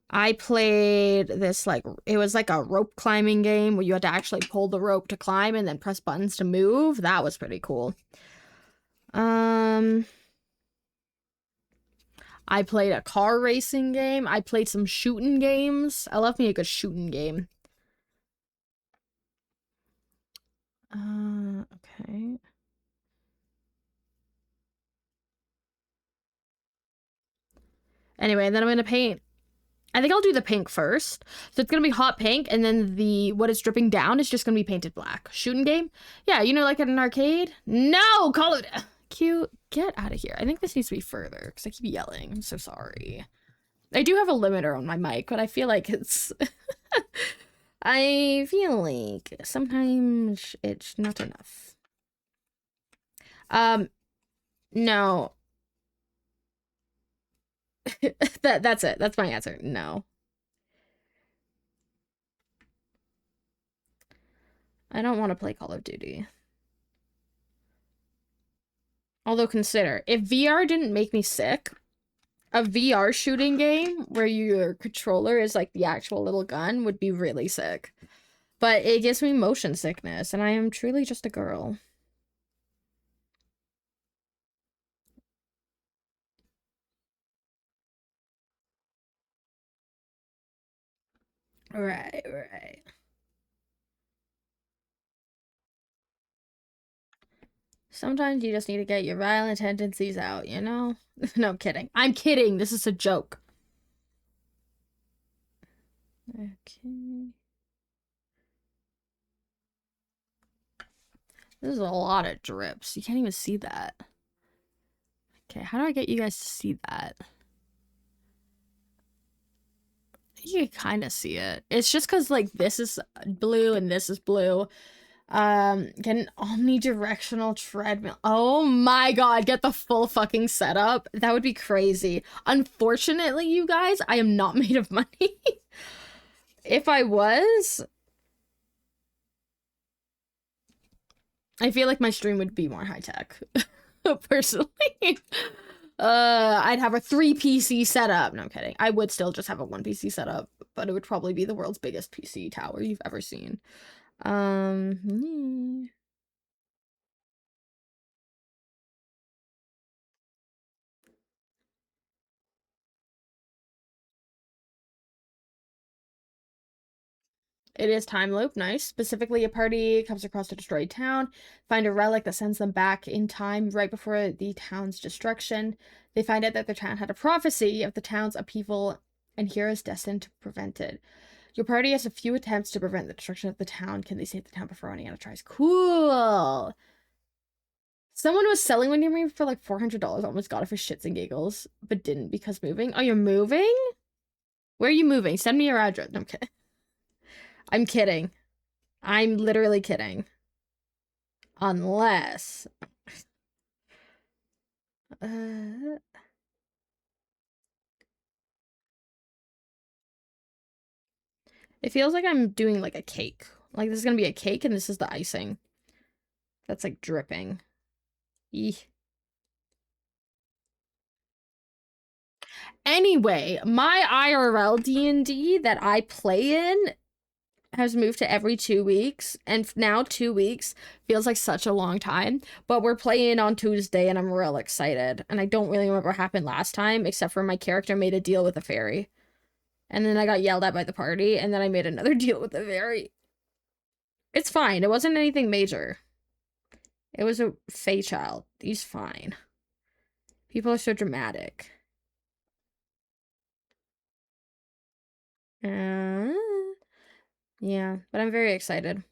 I played this, like, it was like a rope climbing game where you had to actually pull the rope to climb and then press buttons to move. That was pretty cool. I played a car racing game. I played some shooting games. I love me a good shooting game. Okay. Anyway, then I'm gonna paint. I think I'll do the pink first. So it's gonna be hot pink, and then what is dripping down is just gonna be painted black. Shooting game? Yeah, you know, like at an arcade? No! Call it cute. Get out of here. I think this needs to be further, because I keep yelling. I'm so sorry. I do have a limiter on my mic, but I feel like it's... I feel like sometimes it's not enough. No. That's it. That's my answer. No. I don't want to play Call of Duty. Although consider, if VR didn't make me sick, a VR shooting game where your controller is like the actual little gun would be really sick. But it gives me motion sickness, and I am truly just a girl. Right, right. Sometimes you just need to get your violent tendencies out, you know? No, kidding. I'm kidding. This is a joke. Okay. This is a lot of drips. You can't even see that. Okay, how do I get you guys to see that? You can kind of see it. It's just because, like, this is blue and this is blue. Get an omnidirectional treadmill. Oh my god, get the full fucking setup. That would be crazy. Unfortunately, you guys, I am not made of money. If I was, I feel like my stream would be more high-tech. Personally. I'd have a 3 PC setup. No, I'm kidding. I would still just have a 1 PC setup, but it would probably be the world's biggest PC tower you've ever seen. It is time loop, nice. Specifically, a party comes across a destroyed town, find a relic that sends them back in time right before the town's destruction. They find out that the town had a prophecy of the town's upheaval and heroes destined to prevent it. Your party has a few attempts to prevent the destruction of the town. Can they save the town before running out of tries? Cool! Someone was selling one near me for like $400. Almost got it for shits and giggles, but didn't because moving. Oh, you're moving? Where are you moving? Send me your address. No, I'm kidding. I'm kidding. I'm literally kidding. Unless... It feels like I'm doing like a cake. Like this is gonna be a cake and this is the icing. That's like dripping. Eeh. Anyway, my IRL D&D that I play in has moved to every 2 weeks, and now 2 weeks feels like such a long time, but we're playing on Tuesday and I'm real excited, and I don't really remember what happened last time, except for my character made a deal with a fairy, and then I got yelled at by the party, and then I made another deal with the fairy. It's fine, it wasn't anything major. It was a Fae child. He's fine. People are so dramatic. Yeah, but I'm very excited.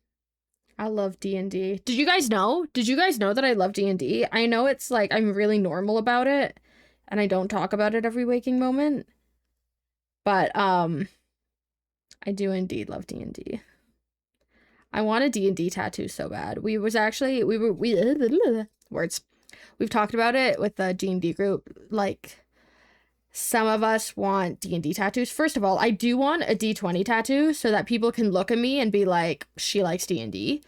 I love D&D. Did you guys know? Did you guys know that I love D&D? I know it's like I'm really normal about it and I don't talk about it every waking moment. But I do indeed love D&D. I want a D&D tattoo so bad. Words. We've talked about it with the D&D group, like some of us want D&D tattoos. First of all, I do want a D20 tattoo so that people can look at me and be like, she likes D&D.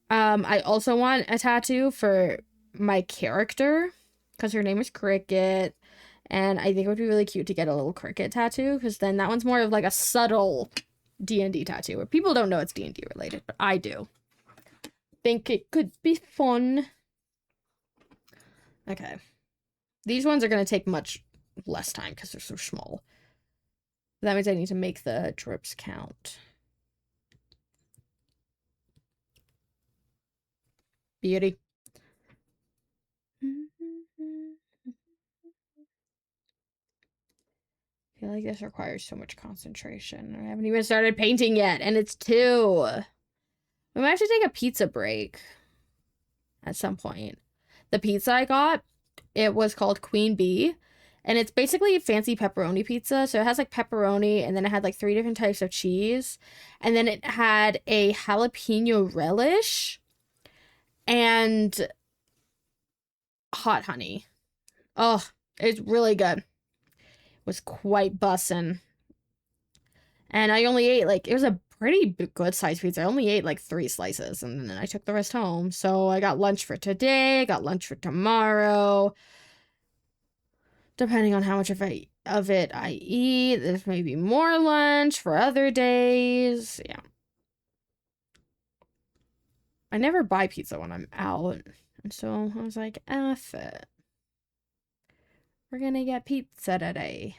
I also want a tattoo for my character because her name is Cricket. And I think it would be really cute to get a little cricket tattoo because then that one's more of like a subtle D&D tattoo where people don't know it's D&D related, but I do. Think it could be fun. Okay. These ones are going to take much less time because they're so small. That means I need to make the drips count. Beauty. I feel like this requires so much concentration. I haven't even started painting yet, and it's 2. We might have to take a pizza break at some point. The pizza I got, it was called Queen Bee, and it's basically a fancy pepperoni pizza. So it has like pepperoni, and then it had like 3 different types of cheese, and then it had a jalapeno relish and hot honey. Oh, it's really good. It was quite bussin'. And I only ate like, it was a pretty good sized pizza. I only ate like 3 slices and then I took the rest home. So I got lunch for today, I got lunch for tomorrow. Depending on how much of it I eat, there's maybe more lunch for other days. Yeah. I never buy pizza when I'm out. And so I was like, F it. We're gonna get pizza today.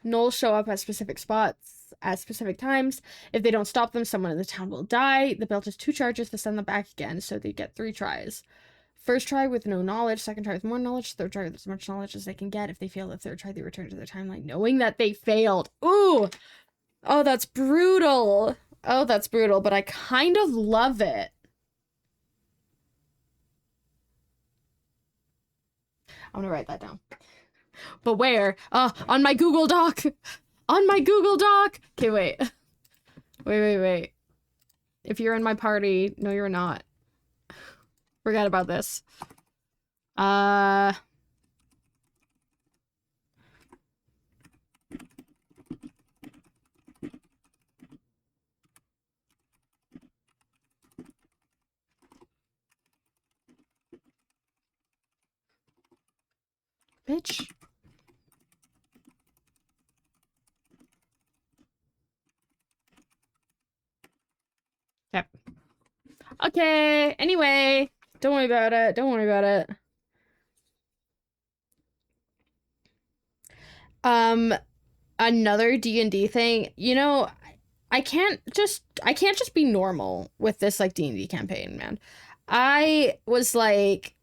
Gnolls show up at specific spots at specific times. If they don't stop them, someone in the town will die. The belt has 2 charges to send them back again, so they get 3 tries. First try with no knowledge, second try with more knowledge, third try with as much knowledge as they can get. If they fail the 3rd try, they return to their timeline knowing that they failed. Ooh! Oh, that's brutal. Oh, that's brutal, but I kind of love it. I'm gonna write that down. But where? On my Google Doc! On my Google Doc! Okay, wait. Wait. If you're in my party, no, you're not. Forget about this. Bitch. Yep. Okay, anyway. Don't worry about it. Don't worry about it. another D&D thing, you know, I can't just be normal with this like D&D campaign, man. I was like,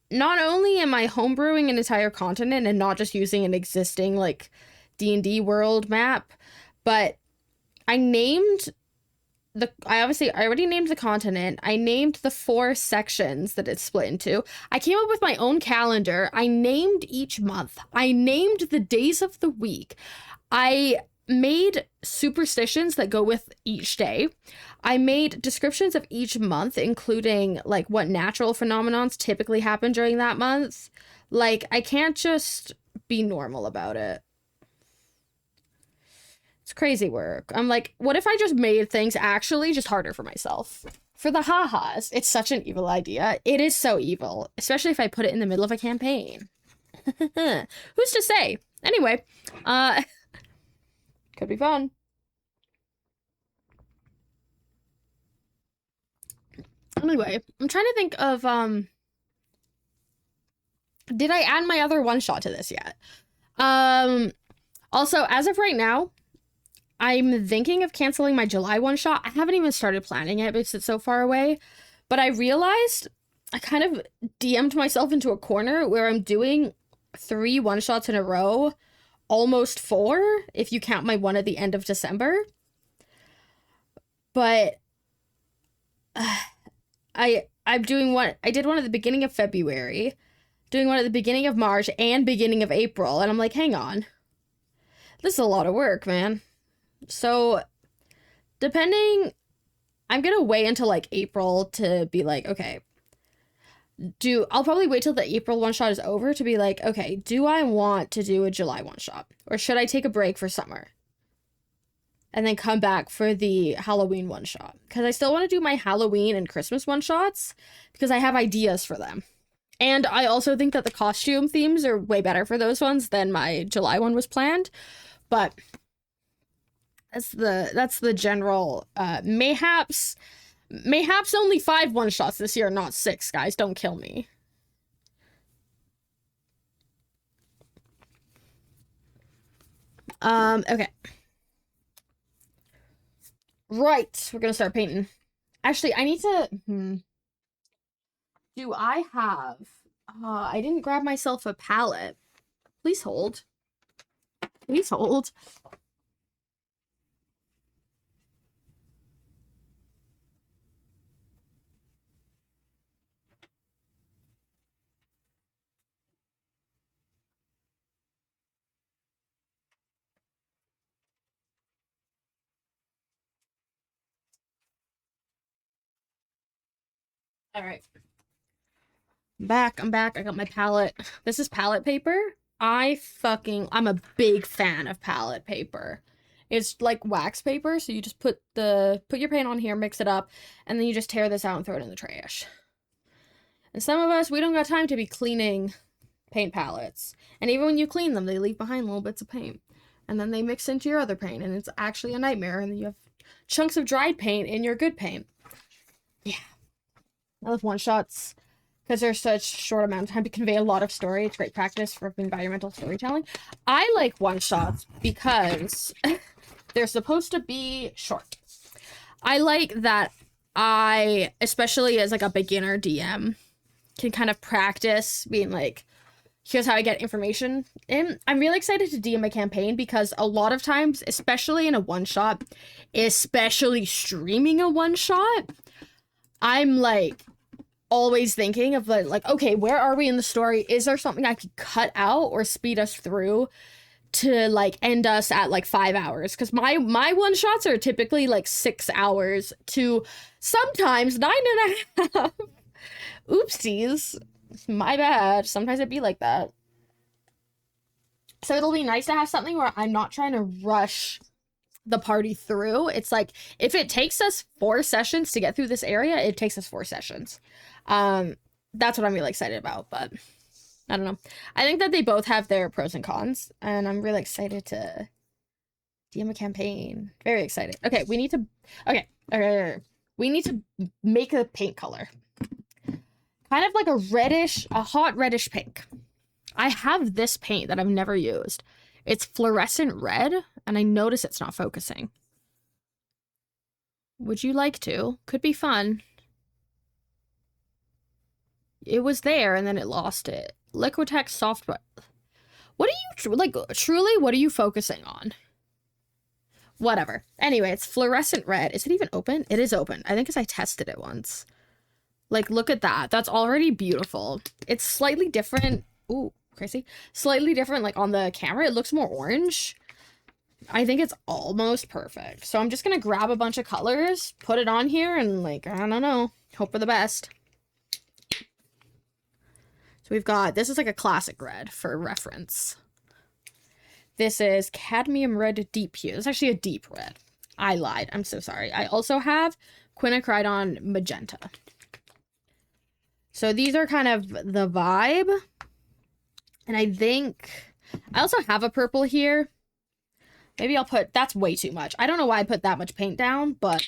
not only am I homebrewing an entire continent and not just using an existing like D&D world map, but I already named the continent. I named the 4 sections that it's split into. I came up with my own calendar. I named each month. I named the days of the week. I made superstitions that go with each day. I made descriptions of each month, including like what natural phenomenons typically happen during that month. Like, I can't just be normal about it. It's crazy work. I'm like, what if I just made things actually just harder for myself? For the ha-has. It's such an evil idea. It is so evil, especially if I put it in the middle of a campaign. Who's to say? Anyway, could be fun. Anyway, I'm trying to think of, did I add my other one-shot to this yet? Also, as of right now, I'm thinking of canceling my July one-shot. I haven't even started planning it because it's so far away, but I realized I kind of DM'd myself into a corner where I'm doing 3 one-shots in a row, almost 4, if you count my one at the end of December. But I'm doing one. I did one at the beginning of February, doing one at the beginning of March and beginning of April, and I'm like, hang on, this is a lot of work, man. So depending, I'm gonna wait until like April to be like, okay, I'll probably wait till the April one shot is over to be like, okay, do I want to do a July one shot, or should I take a break for summer and then come back for the Halloween one shot? Because I still want to do my Halloween and Christmas one shots because I have ideas for them. And I also think that the costume themes are way better for those ones than my July one was planned. But that's the general, mayhaps only 5 one-shots this year, not 6, guys. Don't kill me. Okay. Right, we're gonna start painting. Actually, I need to, do I have, I didn't grab myself a palette. Please hold. Please hold. All right. I'm back. I got my palette. This is palette paper. I'm a big fan of palette paper. It's like wax paper, so you just put your paint on here, mix it up, and then you just tear this out and throw it in the trash. And some of us, we don't got time to be cleaning paint palettes. And even when you clean them, they leave behind little bits of paint. And then they mix into your other paint, and it's actually a nightmare, and then you have chunks of dried paint in your good paint. Yeah. I love one-shots because there's such short amount of time to convey a lot of story. It's great practice for environmental storytelling. I like one-shots because they're supposed to be short. I like that I, especially as like a beginner DM, can kind of practice being like, here's how I get information in. I'm really excited to DM a campaign because a lot of times, especially in a one-shot, especially streaming a one-shot, I'm like always thinking of like, okay, where are we in the story? Is there something I could cut out or speed us through to like end us at like 5 hours? Because my one shots are typically like 6 hours to sometimes 9.5. Oopsies, my bad. Sometimes it'd be like that. So it'll be nice to have something where I'm not trying to rush the party through. It's like, if it takes us 4 sessions to get through this area, it takes us 4 sessions. That's what I'm really excited about, but I don't know. I think that they both have their pros and cons, and I'm really excited to DM a campaign. Very excited. Okay, we need to make a paint color. Kind of like a hot reddish pink. I have this paint that I've never used. It's fluorescent red, and I notice it's not focusing. Would you like to? Could be fun. It was there, and then it lost it. Liquitex soft... What are you... Like, truly, what are you focusing on? Whatever. Anyway, it's fluorescent red. Is it even open? It is open. I think because I tested it once. Like, look at that. That's already beautiful. It's slightly different. Ooh, crazy. Slightly different, like, on the camera. It looks more orange. I think it's almost perfect. So I'm just going to grab a bunch of colors, put it on here, and, like, I don't know. Hope for the best. So we've got, this is like a classic red for reference. This is cadmium red deep hue. It's actually a deep red. I lied. I'm so sorry. I also have quinacridone magenta. So these are kind of the vibe. And I think I also have a purple here. Maybe I'll put, that's way too much. I don't know why I put that much paint down, but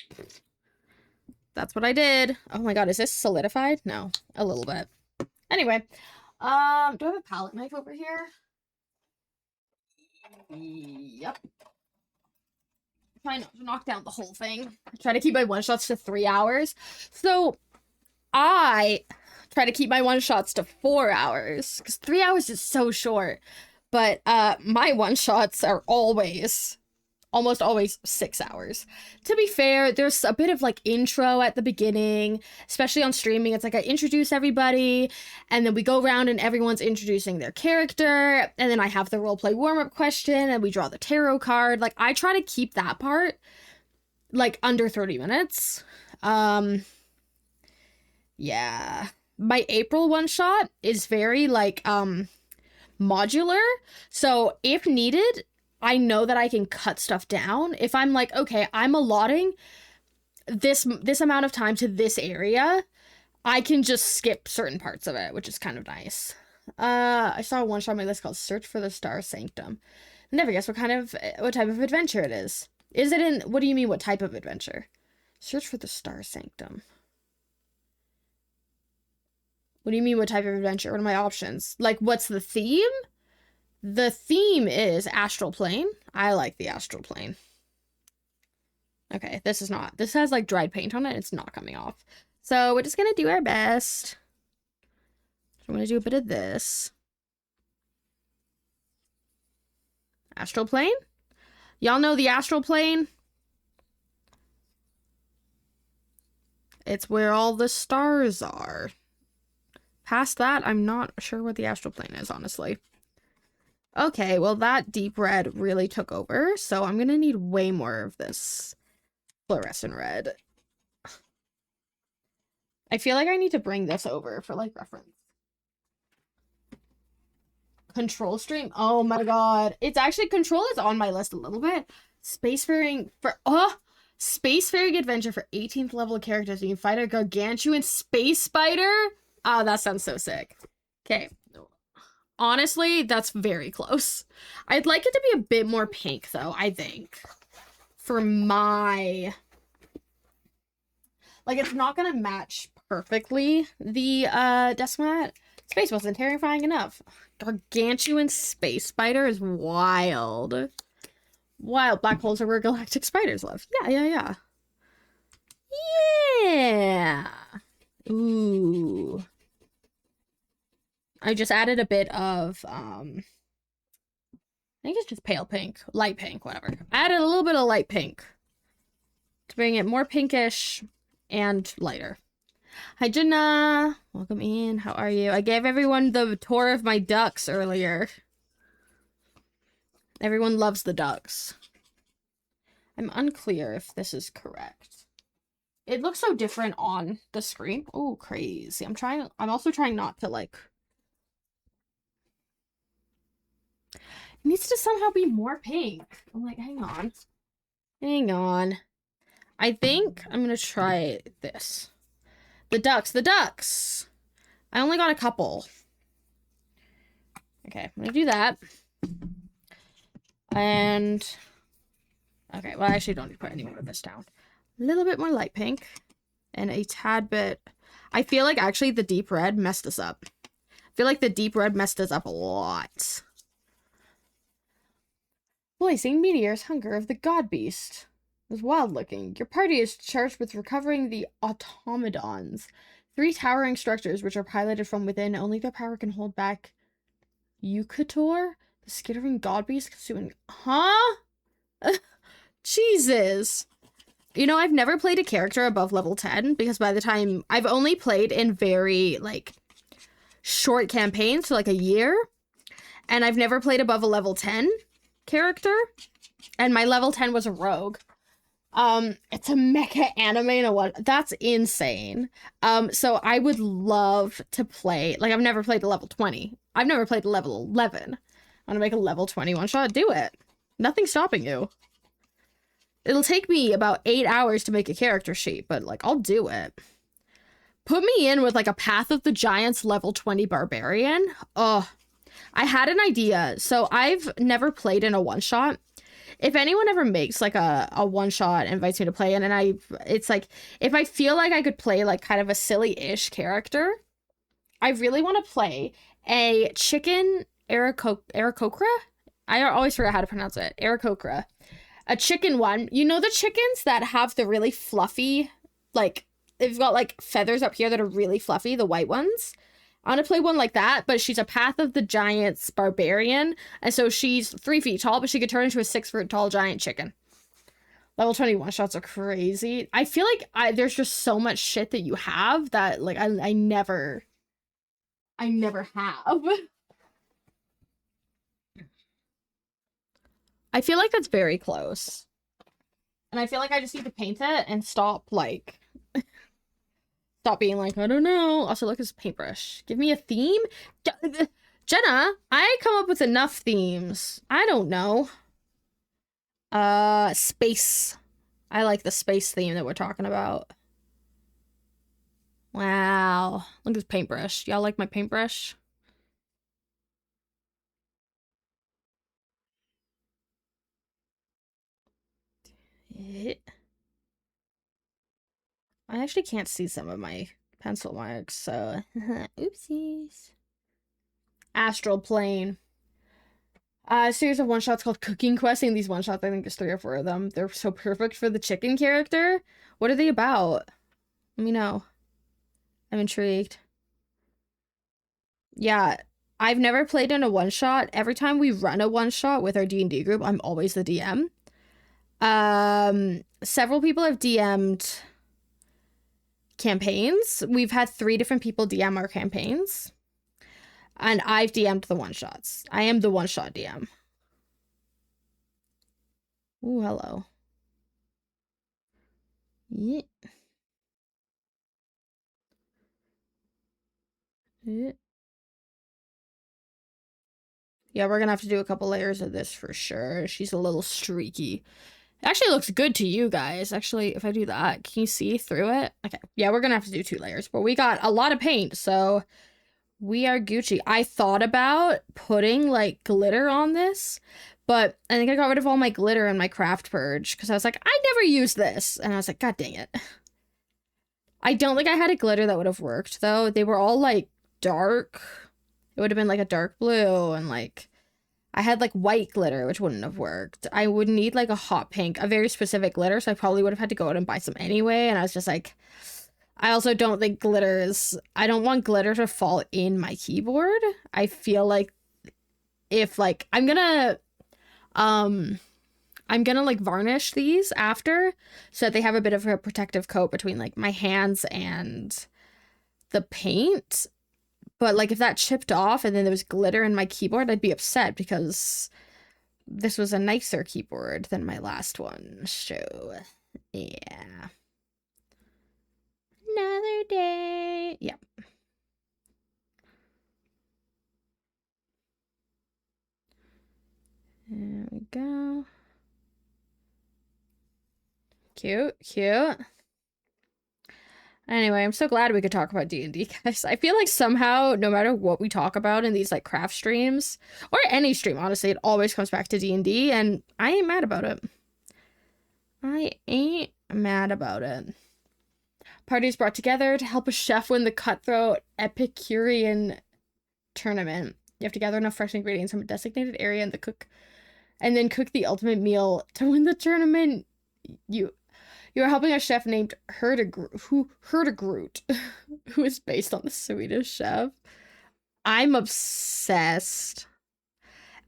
that's what I did. Oh my God, is this solidified? No, a little bit. Anyway, do I have a palette knife over here? Yep. Try not to knock down the whole thing. I try to keep my one-shots to 3 hours. So I try to keep my one-shots to 4 hours because 3 hours is so short. But my one-shots are almost always 6 hours. To be fair, there's a bit of like intro at the beginning, especially on streaming. It's like I introduce everybody and then we go around and everyone's introducing their character. And then I have the roleplay warm-up question and we draw the tarot card. Like I try to keep that part like under 30 minutes. Yeah. My April one-shot is very like modular. So if needed, I know that I can cut stuff down. If I'm like, okay, I'm allotting this amount of time to this area, I can just skip certain parts of it, which is kind of nice. I saw one shot on my list called Search for the Star Sanctum. Never guess what type of adventure it is. Is it in, what do you mean, what type of adventure? Search for the Star Sanctum. What do you mean, what type of adventure? What are my options? Like, what's the theme? The theme is astral plane. I like the astral plane. Okay, this has like dried paint on it. It's not coming off. So we're just gonna do our best. I'm gonna do a bit of this. Astral plane? Y'all know the astral plane? It's where all the stars are. Past that, I'm not sure what the astral plane is, honestly. Okay, well that deep red really took over, so I'm gonna need way more of this fluorescent red. I feel like I need to bring this over for like reference. Control stream? Oh my god. It's actually, Control is on my list a little bit. Spacefaring adventure for 18th level characters. You can fight a gargantuan space spider. Oh, that sounds so sick. Okay. Honestly, that's very close. I'd like it to be a bit more pink, though, I think. For my... Like, it's not gonna match perfectly the, Decimat. Space wasn't terrifying enough. Gargantuan space spider is wild. Wild. Black holes are where galactic spiders live. Yeah. Yeah! Ooh. I just added a bit of, I think it's just pale pink, light pink, whatever. I added a little bit of light pink to bring it more pinkish and lighter. Hi, Jenna. Welcome in. How are you? I gave everyone the tour of my ducks earlier. Everyone loves the ducks. I'm unclear if this is correct. It looks so different on the screen. Oh, crazy. I'm also trying not to, like... It needs to somehow be more pink. I'm like, hang on. Hang on. I think I'm gonna try this. The ducks! I only got a couple. Okay, I'm gonna do that. And... Okay, well, I actually don't need to put any more of this down. A little bit more light pink. And a tad bit... I feel like, actually, the deep red messed us up. I feel like the deep red messed us up a lot. Voicing Meteor's hunger of the god beast. It was wild looking. Your party is charged with recovering the automatons. 3 towering structures which are piloted from within. Only their power can hold back Eukator, the skittering god beast consuming. Huh? Jesus. You know, I've never played a character above level 10 because by the time I've only played in very like short campaigns for like a year, and I've never played above a level 10 character, and my level 10 was a rogue. It's a mecha anime and a what? That's insane. So I would love to play, like I've never played a level 20. I've never played a level 11. I want to make a level 20 one shot. Do it. Nothing's stopping you. It'll take me about 8 hours to make a character sheet, but like I'll do it. Put me in with like a Path of the Giants level 20 barbarian. Oh, I had an idea. So I've never played in a one shot. If anyone ever makes like a one shot, invites me to play in, and it's like, if I feel like I could play like kind of a silly-ish character, I really want to play a chicken Aarakocra? I always forget how to pronounce it. Aarakocra. A chicken one. You know the chickens that have the really fluffy, like, they've got like feathers up here that are really fluffy, the white ones? I want to play one like that, but she's a Path of the Giants barbarian, and so she's 3 feet tall, but she could turn into a 6-foot tall giant chicken. Level 21 shots are crazy. I feel like there's just so much shit that you have that like I never have. I feel like that's very close. And I feel like I just need to paint it and stop like stop being like, I don't know. Also, look at this paintbrush. Give me a theme? Jenna, I come up with enough themes. I don't know. Space. I like the space theme that we're talking about. Wow. Look at this paintbrush. Y'all like my paintbrush? I actually can't see some of my pencil marks, so oopsies. Astral Plane. A series of one-shots called Cooking Quest, and these one-shots, I think there's 3 or 4 of them. They're so perfect for the chicken character. What are they about? Let me know. I'm intrigued. Yeah, I've never played in a one-shot. Every time we run a one-shot with our D&D group, I'm always the DM. Several people have DM'd campaigns. We've had 3 different people DM our campaigns. And I've DM'd the one-shots. I am the one-shot DM. Ooh, hello. Yeah. Yeah, we're gonna have to do a couple layers of this for sure. She's a little streaky. It actually looks good to you guys. Actually, if I do that, can you see through it? Okay. Yeah, we're gonna have to do 2 layers, but we got a lot of paint, so we are Gucci. I thought about putting like glitter on this, but I think I got rid of all my glitter in my craft purge because I was like, I never use this. And I was like, God dang it. I don't think I had a glitter that would have worked though. They were all like dark. It would have been like a dark blue, and like I had like white glitter, which wouldn't have worked. I would need like a hot pink, a very specific glitter, so I probably would have had to go out and buy some anyway. And I was just like, I also don't think glitter is, I don't want glitter to fall in my keyboard. I feel like if like, I'm gonna like varnish these after so that they have a bit of a protective coat between like my hands and the paint. But like if that chipped off and then there was glitter in my keyboard, I'd be upset because this was a nicer keyboard than my last one. So yeah. Another day. Yep. There we go. Cute, cute. Anyway, I'm so glad we could talk about D&D, guys. I feel like somehow, no matter what we talk about in these like craft streams, or any stream, honestly, it always comes back to D&D, and I ain't mad about it. I ain't mad about it. Parties brought together to help a chef win the Cutthroat Epicurean tournament. You have to gather enough fresh ingredients from a designated area, and the cook and then cook the ultimate meal to win the tournament. You're helping a chef named Herdegroot, who is based on the Swedish chef. I'm obsessed.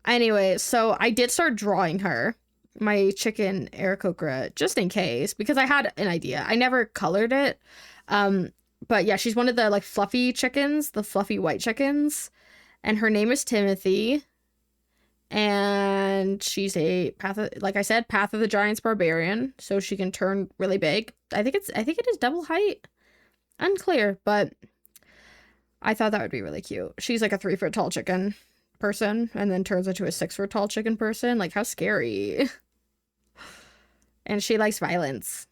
Anyway, so I did start drawing her, my chicken Aarakocra, just in case, because I had an idea. I never colored it. But yeah, she's one of the like fluffy chickens, the fluffy white chickens, and her name is Timothy. And she's a like I said, Path of the Giants barbarian, so she can turn really big. I think it is double height. Unclear, but I thought that would be really cute. She's like a 3-foot tall chicken person and then turns into a 6-foot tall chicken person. Like, how scary. And she likes violence.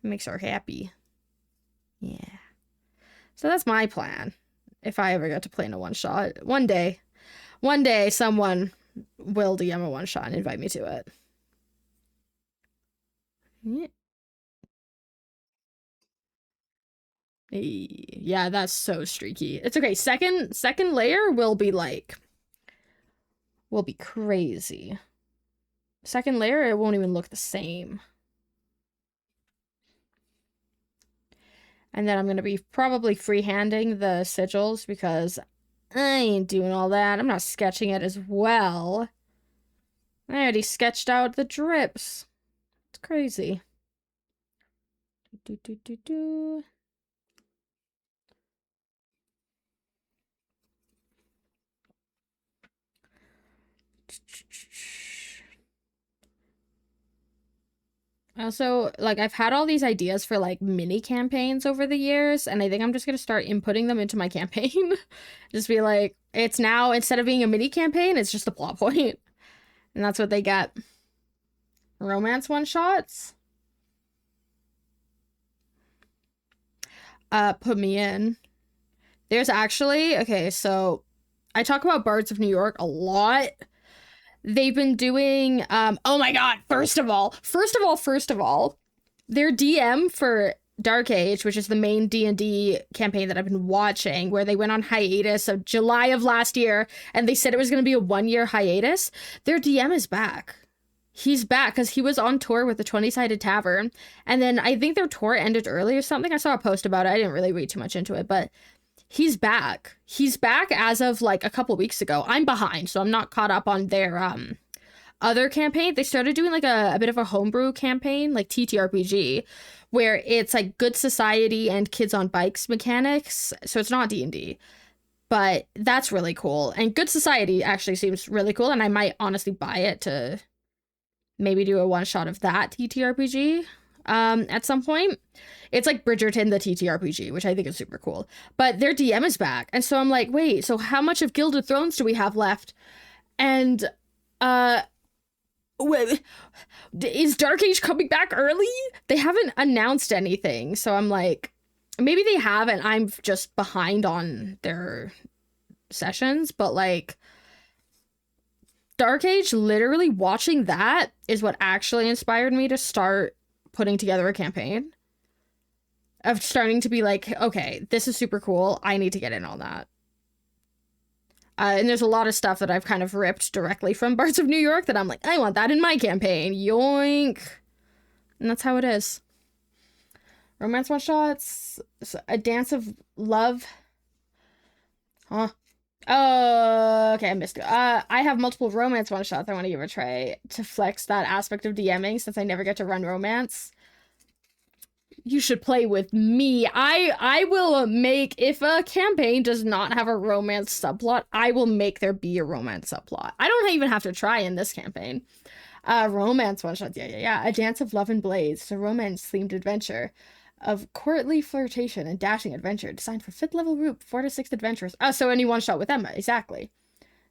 It makes her happy. Yeah. So that's my plan. If I ever get to play in a one-shot. One day someone will DM a one-shot and invite me to it. Yeah. Yeah, that's so streaky. It's okay. Second layer will be crazy. Second layer, it won't even look the same. And then I'm gonna be probably freehanding the sigils because I ain't doing all that. I'm not sketching it as well. I already sketched out the drips. It's crazy. Also, like, I've had all these ideas for, like, mini campaigns over the years, and I think I'm just gonna start inputting them into my campaign. Just be like, it's now, instead of being a mini campaign, it's just a plot point. And that's what they get. Romance one-shots? Put me in. There's actually, okay, so I talk about Bards of New York a lot. They've been doing, oh my god, first of all, their DM for Dark Age, which is the main D&D campaign that I've been watching, where they went on hiatus of July of last year, and they said it was going to be a 1-year hiatus. Their DM is back. He's back because he was on tour with the 20-Sided Tavern, and then I think their tour ended early or something. I saw a post about it. I didn't really read too much into it, but he's back. He's back as of like a couple weeks ago. I'm behind, so I'm not caught up on their other campaign. They started doing like a bit of a homebrew campaign, like TTRPG, where it's like Good Society and Kids on Bikes mechanics. So it's not D&D, but that's really cool. And Good Society actually seems really cool, and I might honestly buy it to maybe do a one-shot of that TTRPG at some point. It's like Bridgerton, the TTRPG, which I think is super cool. But their DM is back. And so I'm like, wait, so how much of Guild of Thrones do we have left? And, is Dark Age coming back early? They haven't announced anything. So I'm like, maybe they have and I'm just behind on their sessions. But like, Dark Age, literally watching that is what actually inspired me to start putting together a campaign. Of starting to be like, okay, this is super cool. I need to get in on that. And there's a lot of stuff that I've kind of ripped directly from Bards of New York that I'm like, I want that in my campaign. Yoink. And that's how it is. Romance one-shots. A Dance of Love. Huh. Oh, okay, I missed it. I have multiple romance one-shots I want to give a try to flex that aspect of DMing since I never get to run romance. You should play with me. I will make, if a campaign does not have a romance subplot, I will make there be a romance subplot. I don't even have to try in this campaign. Romance one-shots, yeah. A Dance of Love and Blades. It's a romance-themed adventure of courtly flirtation and dashing adventure designed for 5th level group, 4 to 6 adventurers. Oh, so any one-shot with Emma, exactly.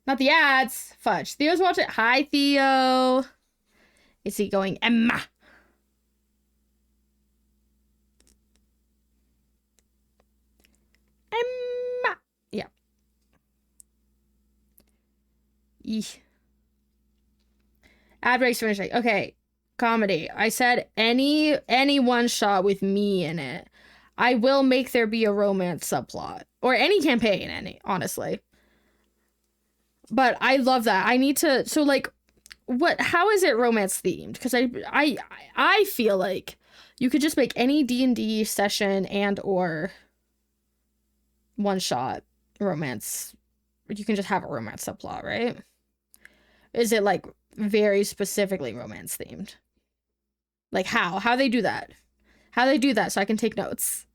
Not the ads. Fudge. Theo's watching. Hi, Theo. Is he going Emma? Emma. Yeah. Eesh. Ad breaks finishing. Okay. Comedy. I said any one shot with me in it. I will make there be a romance subplot. Or any campaign, honestly. But I love that. I need to, so like, how is it romance themed? Because I feel like you could just make any D&D session and or one shot romance. You can just have a romance subplot, right? Is it like very specifically romance themed? Like how they do that? How they do that so I can take notes.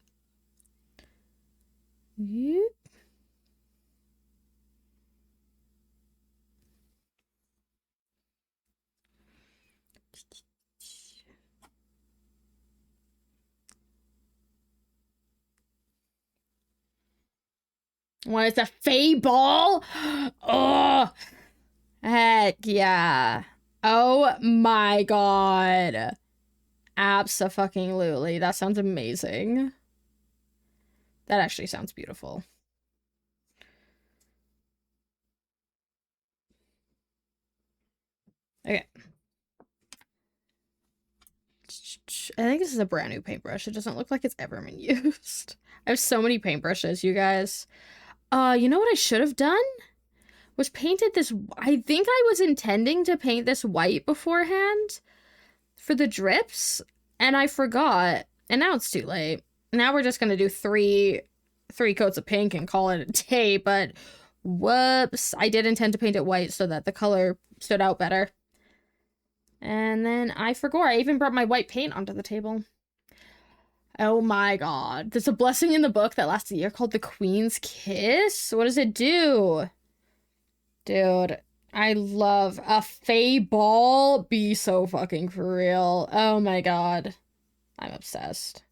Yep. What is a Fey ball? Oh, heck yeah. Oh my god. Abso-fucking-lutely. That sounds amazing. That actually sounds beautiful. Okay. I think this is a brand new paintbrush. It doesn't look like it's ever been used. I have so many paintbrushes, you guys. You know what I should have done? Was painted this... I think I was intending to paint this white beforehand for the drips, and I forgot. And now it's too late. Now we're just gonna do three coats of pink and call it a day, but whoops. I did intend to paint it white so that the color stood out better. And then I forgot. I even brought my white paint onto the table. Oh my god. There's a blessing in the book that lasts a year called the Queen's Kiss. What does it do? Dude, I love a Fey ball. Be so fucking for real. Oh my god. I'm obsessed.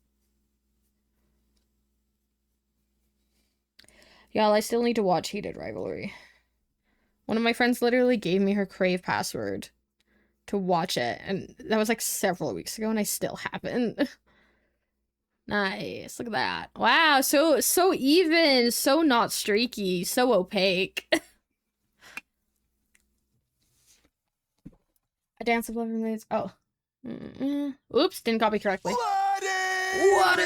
Y'all, I still need to watch Heated Rivalry. One of my friends literally gave me her Crave password to watch it, and that was like several weeks ago, and I still haven't. Nice, look at that. Wow, so even, so not streaky, so opaque. A Dance of Love Remains. Oh. Oops, didn't copy correctly. Water!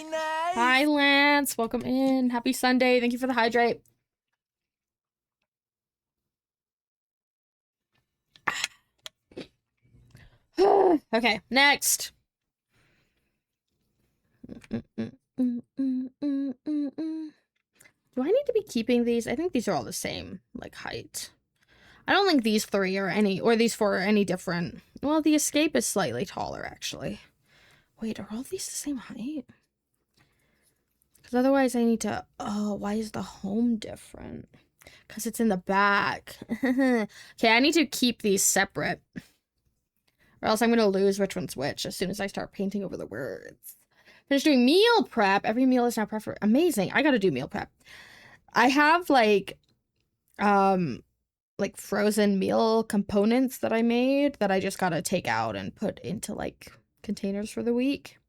Nice. Hi, Lance. Welcome in. Happy Sunday. Thank you for the hydrate. Okay, next. Do I need to be keeping these? I think these are all the same, like, height. I don't think these three are any, or these four are any different. Well, the Escape is slightly taller, actually. Wait, are all these the same height? Because otherwise I need to... Oh, why is the Home different? Because it's in the back. Okay, I need to keep these separate. Or else I'm going to lose which one's which as soon as I start painting over the words. Finish doing meal prep. Every meal is now preferred. Amazing. I got to do meal prep. I have, like frozen meal components that I made that I just got to take out and put into, like, containers for the week.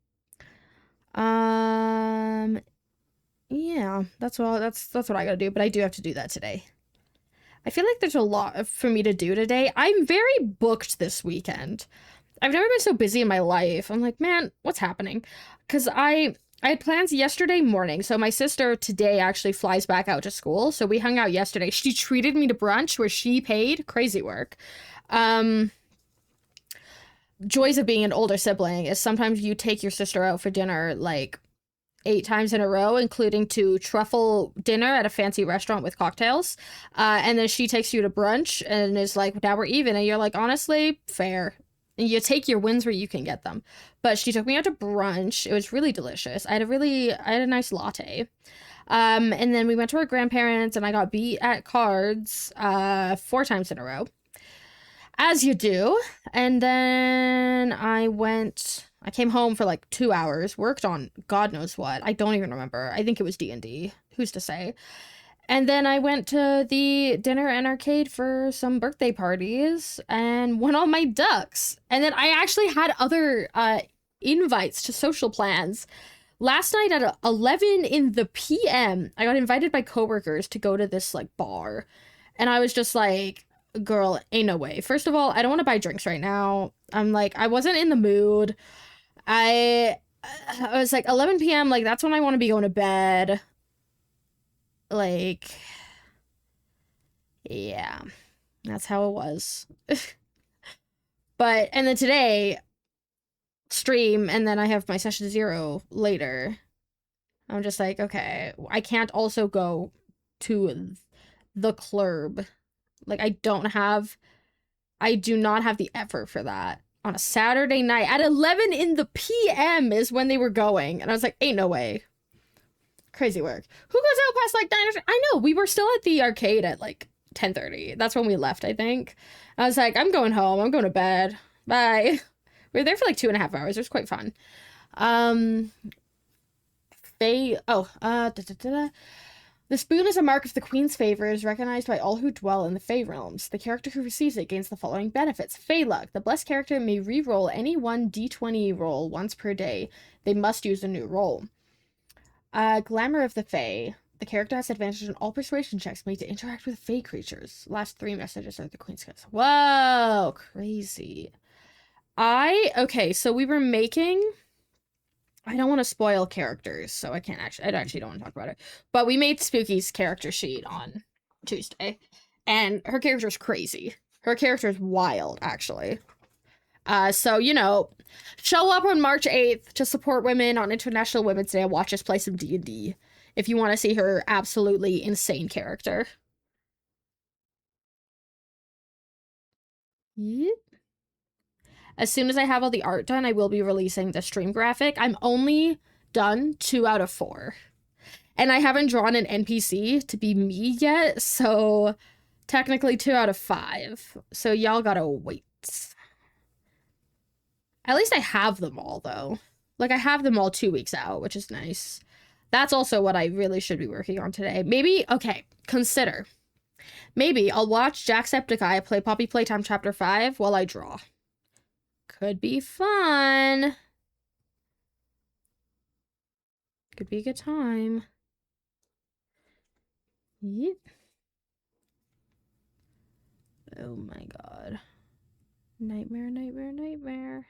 Yeah, that's what I gotta do, but I do have to do that today. I feel like there's a lot for me to do today. I'm very booked this weekend. I've never been so busy in my life. I'm like, man, what's happening? Because I had plans yesterday morning. So my sister today actually flies back out to school. So we hung out yesterday. She treated me to brunch where she paid. Crazy work. Joys of being an older sibling is sometimes you take your sister out for dinner like 8 times in a row, including to truffle dinner at a fancy restaurant with cocktails. And then she takes you to brunch and is like, now we're even. And you're like, honestly, fair. And you take your wins where you can get them. But she took me out to brunch. It was really delicious. I had a nice latte. And then we went to her grandparents and I got beat at cards 4 times in a row. As you do. And then I came home for like 2 hours, worked on God knows what. I don't even remember. I think it was D&D. Who's to say? And then I went to the dinner and arcade for some birthday parties and won all my ducks. And then I actually had other invites to social plans. Last night at 11 in the PM, I got invited by coworkers to go to this like bar. And I was just like, girl, ain't no way. First of all, I don't want to buy drinks right now. I'm like, I wasn't in the mood. I was like, 11 p.m., like, that's when I want to be going to bed. Like, Yeah, that's how it was. But, and then today, stream, and then I have my session 0 later. I'm just like, okay, I can't also go to the club. Like, I do not have the effort for that. On a Saturday night at 11 in the PM is when they were going. And I was like, ain't no way. Crazy work. Who goes out past like 9 or... I know, we were still at the arcade at like 10:30. That's when we left, I think. I was like, I'm going home. I'm going to bed. Bye. We were there for like 2.5 hours. It was quite fun. The spoon is a mark of the Queen's favor. It is recognized by all who dwell in the Fey realms. The character who receives it gains the following benefits. Fey luck. The blessed character may re-roll any one d20 roll once per day. They must use a new roll. Glamour of the Fey. The character has advantage on all persuasion checks made to interact with Fey creatures. Last 3 messages are the Queen's kiss. Whoa, crazy. Okay, so we were making... I don't want to spoil characters, so I actually don't want to talk about it. But we made Spooky's character sheet on Tuesday, and her character is crazy. Her character is wild, actually. So, you know, show up on March 8th to support women on International Women's Day and watch us play some D&D if you want to see her absolutely insane character. Yep. As soon as I have all the art done, I will be releasing the stream graphic. I'm only done 2 out of 4. And I haven't drawn an NPC to be me yet, so technically 2 out of 5. So y'all gotta wait. At least I have them all, though. Like, I have them all 2 weeks out, which is nice. That's also what I really should be working on today. Maybe, okay, consider. Maybe I'll watch Jacksepticeye play Poppy Playtime Chapter 5 while I draw. Could be fun. Could be a good time. Yep. Oh my god. Nightmare, nightmare, nightmare.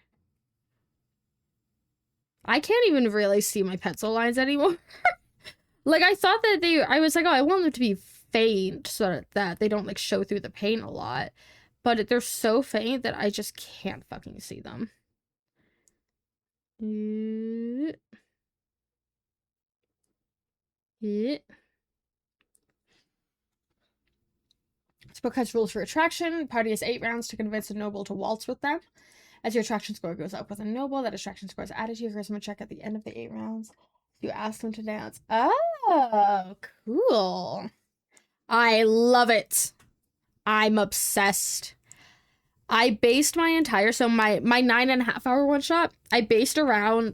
I can't even really see my pencil lines anymore. Like, I thought that I was like, oh, I want them to be faint so that they don't, like, show through the paint a lot. But they're so faint that I just can't fucking see them. This book has rules for attraction. The party has 8 rounds to convince a noble to waltz with them. As your attraction score goes up with a noble, that attraction score is added to your charisma check at the end of the 8 rounds. You ask them to dance. Oh, cool. I love it. I'm obsessed. I based my entire, so my 9.5 hour one shot, I based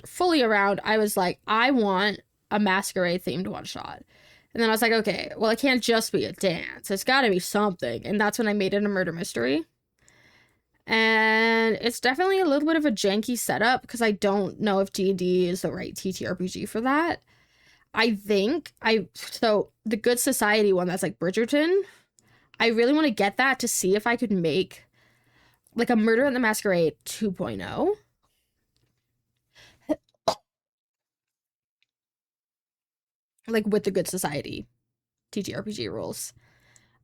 fully around, I was like, I want a masquerade themed one shot. And then I was like, okay, well, it can't just be a dance. It's gotta be something. And that's when I made it a murder mystery. And it's definitely a little bit of a janky setup because I don't know if D&D is the right TTRPG for that. I think so the Good Society one that's like Bridgerton, I really want to get that to see if I could make like a Murder at the Masquerade 2.0. Like with the Good Society TTRPG rules.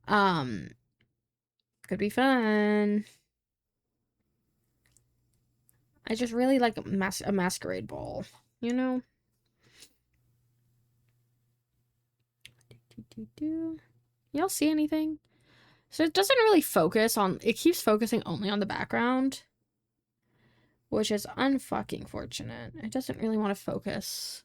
Could be fun. I just really like a masquerade ball, you know? Y'all see anything? So it doesn't really focus on, it keeps focusing only on the background, which is unfucking fortunate. It doesn't really want to focus.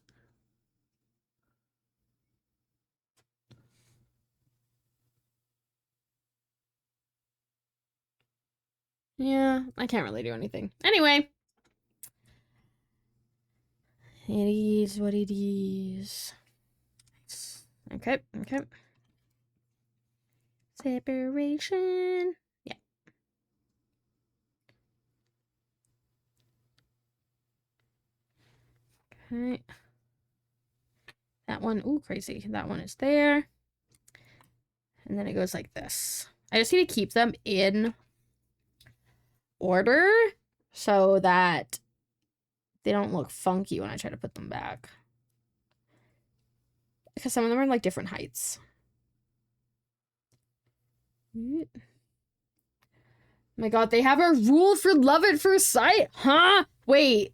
Yeah, I can't really do anything. Anyway. It is what it is. Okay, okay. Separation. Yeah. Okay. That one, ooh, crazy. That one is there. And then it goes like this. I just need to keep them in order so that they don't look funky when I try to put them back. Because some of them are like different heights. My god, they have a rule for love at first sight? Huh? Wait.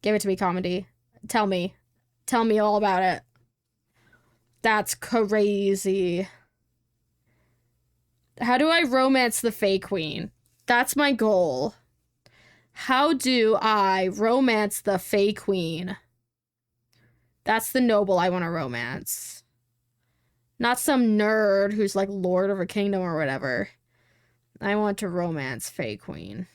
Give it to me, comedy. Tell me. Tell me all about it. That's crazy. How do I romance the Fae Queen? That's my goal. How do I romance the Fae Queen? That's the noble I want to romance. Not some nerd who's like lord of a kingdom or whatever. I want to romance Fae Queen.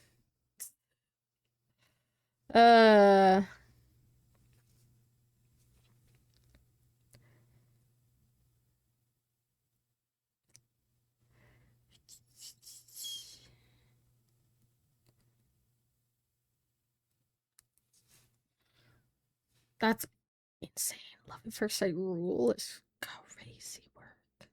That's insane. Love at first sight rule is crazy work.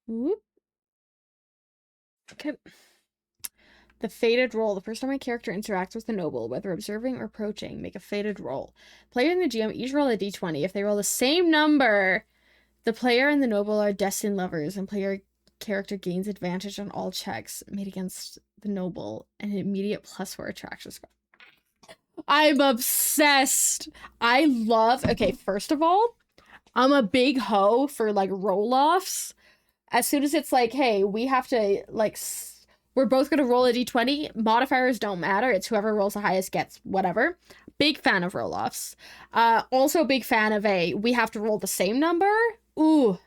Whoop. Okay. The fated roll. The first time my character interacts with the noble, whether observing or approaching, make a fated roll. Player and the GM each roll a d20. If they roll the same number, the player and the noble are destined lovers, and player character gains advantage on all checks made against the noble and an immediate +4 attraction score. I'm obsessed. I love... Okay, first of all, I'm a big hoe for, like, roll-offs. As soon as it's like, hey, we have to, like... We're both going to roll a d20. Modifiers don't matter. It's whoever rolls the highest gets whatever. Big fan of roll-offs. Also big fan of we have to roll the same number. Ooh.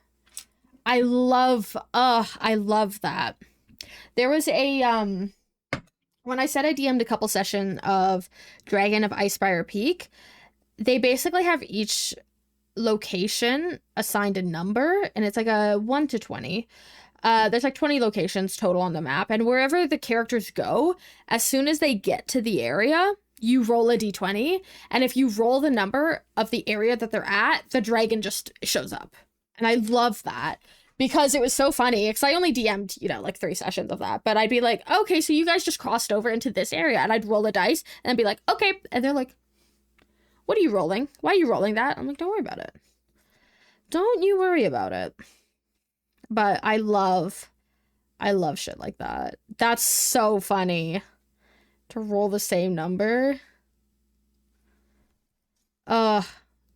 I love that. There was a, when I said I DM'd a couple session of Dragon of Icespire Peak, they basically have each location assigned a number, and it's like a 1 to 20. There's like 20 locations total on the map, and wherever the characters go, as soon as they get to the area, you roll a d20, and if you roll the number of the area that they're at, the dragon just shows up. And I love that, because it was so funny, because I only DM'd, you know, like 3 sessions of that, but I'd be like, okay, so you guys just crossed over into this area, and I'd roll a dice, and I'd be like, okay, and they're like, what are you rolling? Why are you rolling that? I'm like, don't worry about it. Don't you worry about it. But I love shit like that. That's so funny. To roll the same number.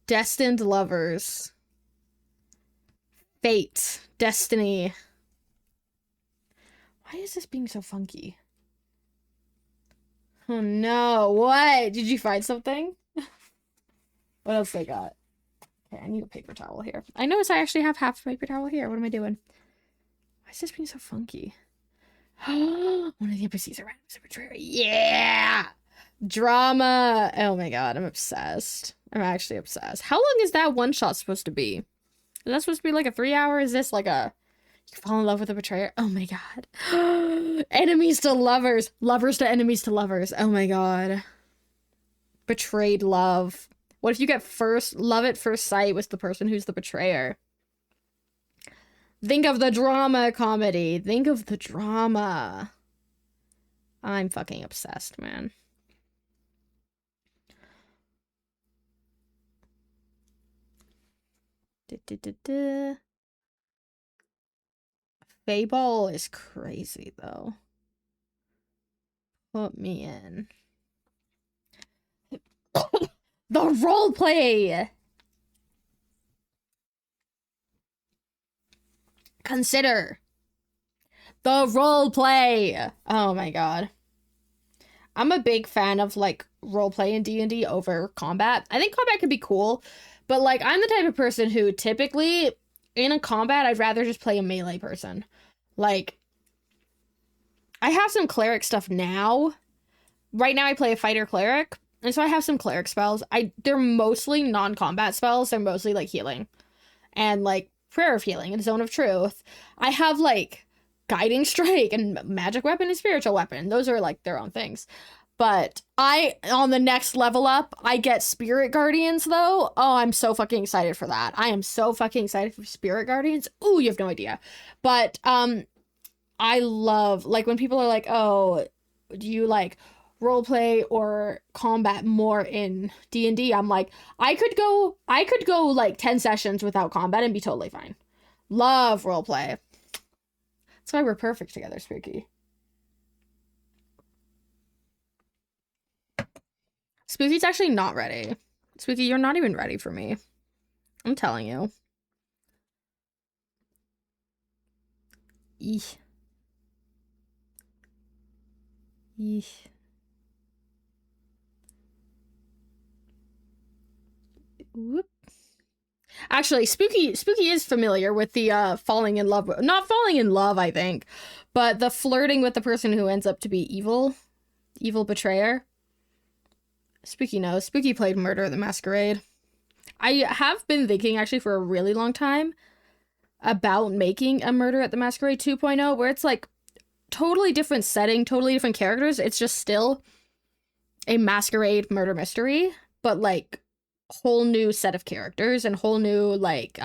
Destined lovers. Fate. Destiny. Why is this being so funky? Oh no, what? Did you find something? What else they got? Okay, I need a paper towel here. I notice I actually have half a paper towel here. What am I doing? Why is this being so funky? One of the NPCs around is a betrayer. Yeah! Drama! Oh my god, I'm obsessed. I'm actually obsessed. How long is that one shot supposed to be? Is that supposed to be like a 3-hour? Is this like a... You fall in love with a betrayer? Oh my god. Enemies to lovers. Lovers to enemies to lovers. Oh my god. Betrayed love. What if you get love at first sight with the person who's the betrayer? Think of the drama, comedy. Think of the drama. I'm fucking obsessed, man. Fable is crazy, though. Put me in. The roleplay! Consider. The roleplay! Oh my god. I'm a big fan of, like, roleplay in D&D over combat. I think combat can be cool, but, like, I'm the type of person who typically, in a combat, I'd rather just play a melee person. Like, I have some cleric stuff now. Right now I play a fighter cleric. And so I have some cleric spells. They're mostly non-combat spells. They're mostly like healing and like prayer of healing and zone of truth. I have like guiding strike and magic weapon and spiritual weapon. Those are like their own things. But on the next level up, I get spirit guardians though. Oh, I'm so fucking excited for that. I am so fucking excited for spirit guardians. Ooh, you have no idea. But I love like when people are like, "Oh, do you like roleplay or combat more in D&D?" I'm like, I could go like 10 sessions without combat and be totally fine. Love roleplay. That's why we're perfect together, Spooky. Spooky's actually not ready. Spooky, you're not even ready for me. I'm telling you. Eesh. Eesh. Whoop. Actually, Spooky is familiar with the falling in love, not falling in love, I think, but the flirting with the person who ends up to be evil betrayer. Spooky knows. Spooky played Murder at the Masquerade. I have been thinking actually for a really long time about making a Murder at the Masquerade 2.0 where it's like totally different setting, totally different characters. It's just still a masquerade murder mystery, but like whole new set of characters and whole new like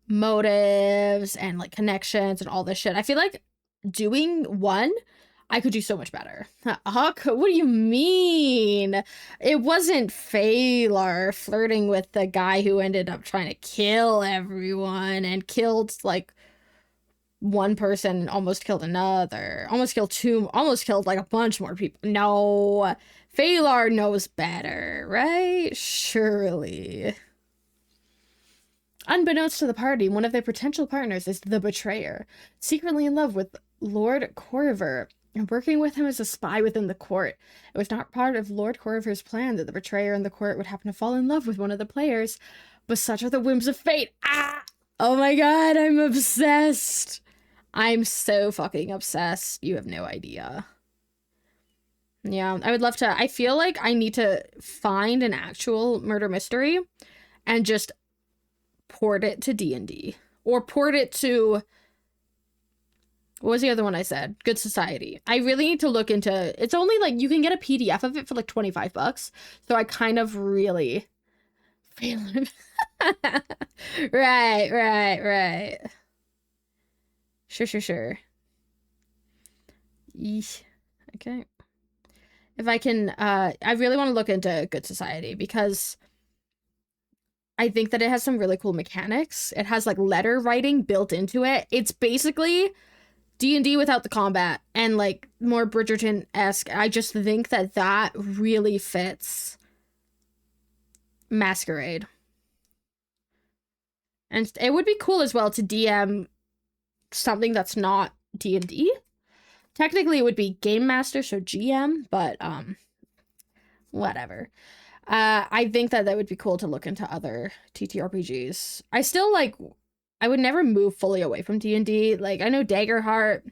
motives and like connections and all this shit. I feel like doing one, I could do so much better. Huck, what do you mean? It wasn't Phalar flirting with the guy who ended up trying to kill everyone and killed like one person and almost killed another. Almost killed two, almost killed like a bunch more people. No, Phalar knows better, right? Surely. Unbeknownst to the party, one of their potential partners is the betrayer, secretly in love with Lord Corriver and working with him as a spy within the court. It was not part of Lord Corriver's plan that the betrayer and the court would happen to fall in love with one of the players, but such are the whims of fate. Ah! Oh my god, I'm obsessed. I'm so fucking obsessed. You have no idea. Yeah, I would love to. I feel like I need to find an actual murder mystery and just port it to D&D. Or port it to... What was the other one I said? Good Society. I really need to look into... It's only like... You can get a PDF of it for like $25. So I kind of really... feel it. Right. Sure. Yeesh. Okay. If I can... I really want to look into Good Society because... I think that it has some really cool mechanics. It has like letter writing built into it. It's basically... D&D without the combat and like more Bridgerton-esque. I just think that that really fits Masquerade. And it would be cool as well to DM something that's not D&D. Technically it would be Game Master, so GM, but whatever. I think that would be cool to look into other TTRPGs. I would never move fully away from D&D. Like, I know Daggerheart,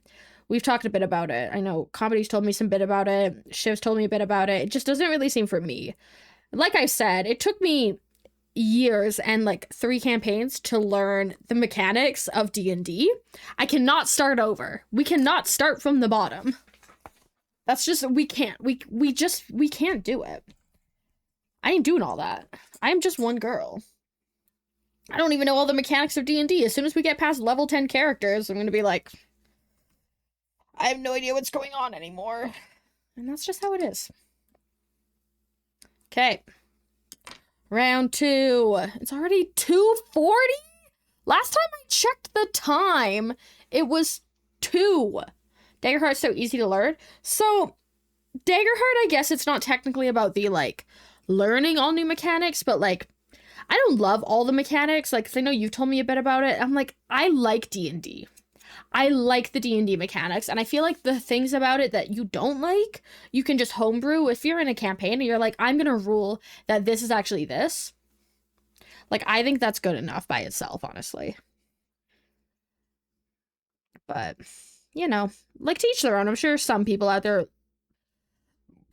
we've talked a bit about it. I know Comedy's told me some bit about it. Shiv's told me a bit about it. It just doesn't really seem for me. Like I said, it took me years and like 3 campaigns to learn the mechanics of D&D. I cannot start over. We cannot start from the bottom. That's just, we can't. We can't do it. I ain't doing all that. I'm just one girl. I don't even know all the mechanics of D&D. As soon as we get past level 10 characters, I'm going to be like, I have no idea what's going on anymore. And that's just how it is. Okay. Round 2. It's already 2:40? Last time I checked the time, it was 2. Daggerheart's so easy to learn. So, Daggerheart, I guess it's not technically about the, like, learning all new mechanics, but, like, I don't love all the mechanics, like, 'cause I know you've told me a bit about it. I'm like, I like D&D. I like the D&D mechanics, and I feel like the things about it that you don't like, you can just homebrew. If you're in a campaign and you're like, I'm gonna rule that this is actually this, like, I think that's good enough by itself, honestly. But, you know, like, to each their own. I'm sure some people out there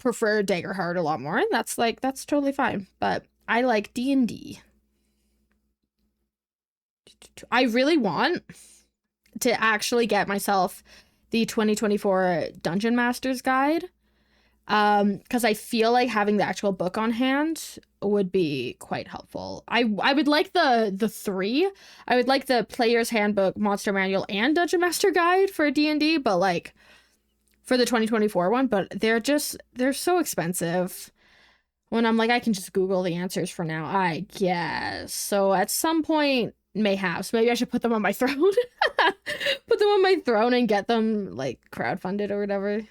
prefer Daggerheart a lot more, and that's totally fine. But I like D&D. I really want to actually get myself the 2024 Dungeon Master's Guide, because I feel like having the actual book on hand would be quite helpful. I would like the three. I would like the Player's Handbook, Monster Manual, and Dungeon Master Guide for D&D, but like for the 2024 one, but they're so expensive. When I'm like, I can just Google the answers for now, I guess. So at some point, maybe I should put them on my throne. Put them on my throne and get them like crowdfunded or whatever.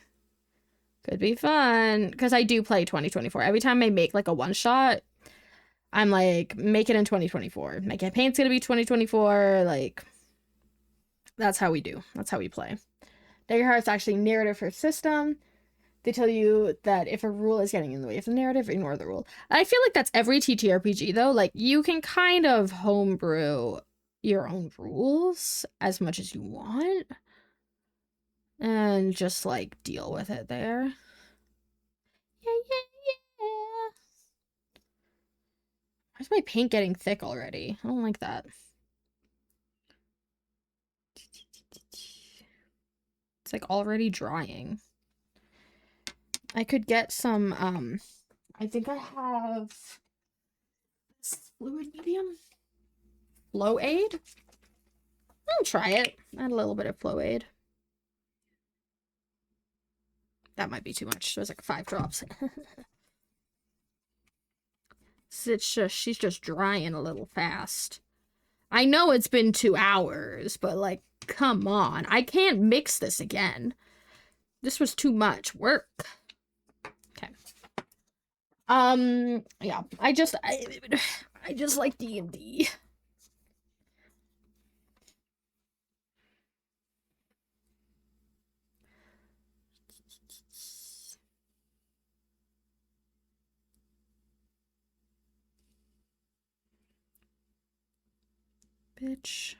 Could be fun, because I do play 2024. Every time I make like a one shot, I'm like, make it in 2024. My campaign's gonna be 2024. Like, that's how we do. That's how we play. Daggerheart's actually narrative first system. They tell you that if a rule is getting in the way of the narrative, ignore the rule. I feel like that's every TTRPG though. Like, you can kind of homebrew your own rules as much as you want and just like deal with it there. Yeah. Why's my paint getting thick already? I don't like that. It's like already drying. I could get some, I think I have this fluid medium. Flow Aid? I'll try it. Add a little bit of Flow Aid. That might be too much. It was like 5 drops. She's just drying a little fast. I know it's been 2 hours, but like, come on. I can't mix this again. This was too much work. Okay. Yeah. I just like D&D. Bitch.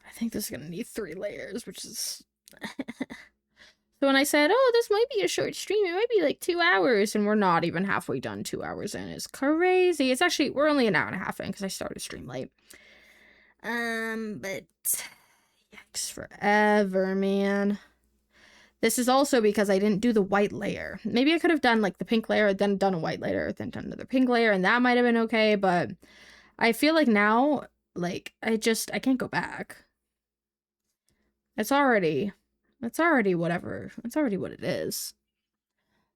I think this is gonna need 3 layers, which is... So when I said, oh, this might be a short stream, it might be like 2 hours, and we're not even halfway done 2 hours in. It's crazy. It's actually, we're only an hour and a half in, because I started stream late. But... Yikes, forever, man. This is also because I didn't do the white layer. Maybe I could have done like the pink layer, then done a white layer, then done another pink layer, and that might have been okay, but I feel like now, like, I can't go back. It's already whatever. It's already what it is.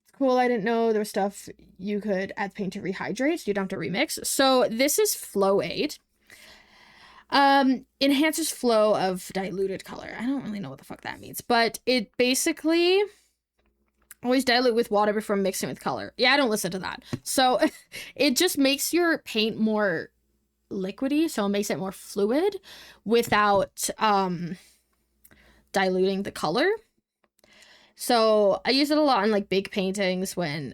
It's cool, I didn't know there was stuff you could add paint to rehydrate, so you don't have to remix. So this is Flow Aid. Enhances flow of diluted color. I don't really know what the fuck that means, but it basically always dilute with water before mixing with color. Yeah, I don't listen to that. So it just makes your paint more liquidy, so it makes it more fluid without diluting the color. So I use it a lot in like big paintings when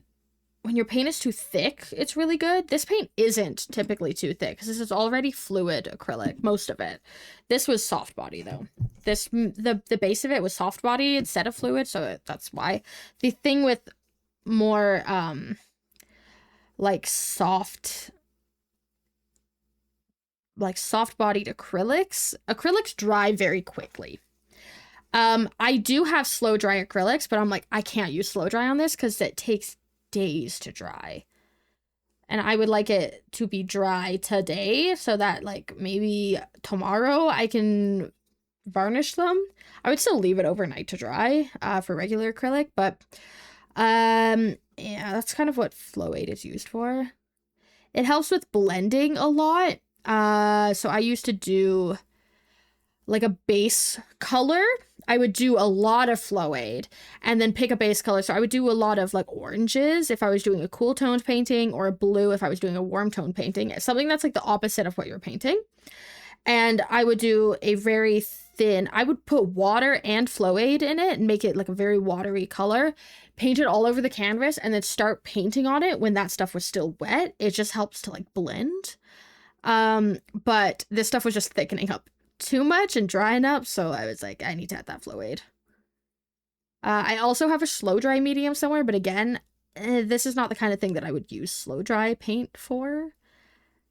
your paint is too thick, it's really good. This paint isn't typically too thick because this is already fluid acrylic, most of it. This was soft body though. The base of it was soft body instead of fluid, so that's why. The thing with more like soft bodied acrylics dry very quickly. I do have slow dry acrylics, but I'm like, I can't use slow dry on this because it takes days to dry, and I would like it to be dry today so that like maybe tomorrow I can varnish them. I would still leave it overnight to dry for regular acrylic, but yeah, that's kind of what Flow Aid is used for. It helps with blending a lot. So I used to do like a base color. I would do a lot of Flow Aid and then pick a base color. So I would do a lot of like oranges if I was doing a cool toned painting, or a blue if I was doing a warm toned painting, something that's like the opposite of what you're painting. And I would do a very thin, I would put water and Flow Aid in it and make it like a very watery color, paint it all over the canvas, and then start painting on it when that stuff was still wet. It just helps to like blend. But this stuff was just thickening up too much and drying up, so I was like, I need to add that flow aid. I also have a slow dry medium somewhere, but again, this is not the kind of thing that I would use slow dry paint for.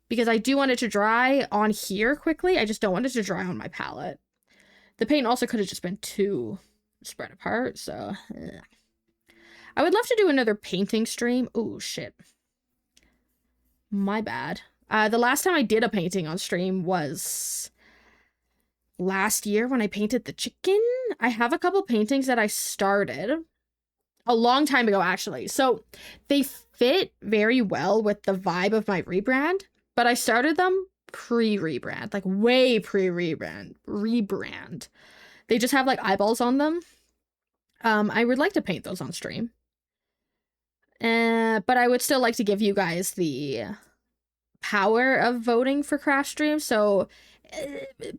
Because I do want it to dry on here quickly, I just don't want it to dry on my palette. The paint also could have just been too spread apart, so... I would love to do another painting stream. Oh, shit. My bad. The last time I did a painting on stream was last year when I painted the chicken. I have a couple paintings that I started a long time ago, actually. So they fit very well with the vibe of my rebrand, but I started them pre-rebrand, like way rebrand. They just have like eyeballs on them. I would like to paint those on stream. But I would still like to give you guys the power of voting for craft streams. So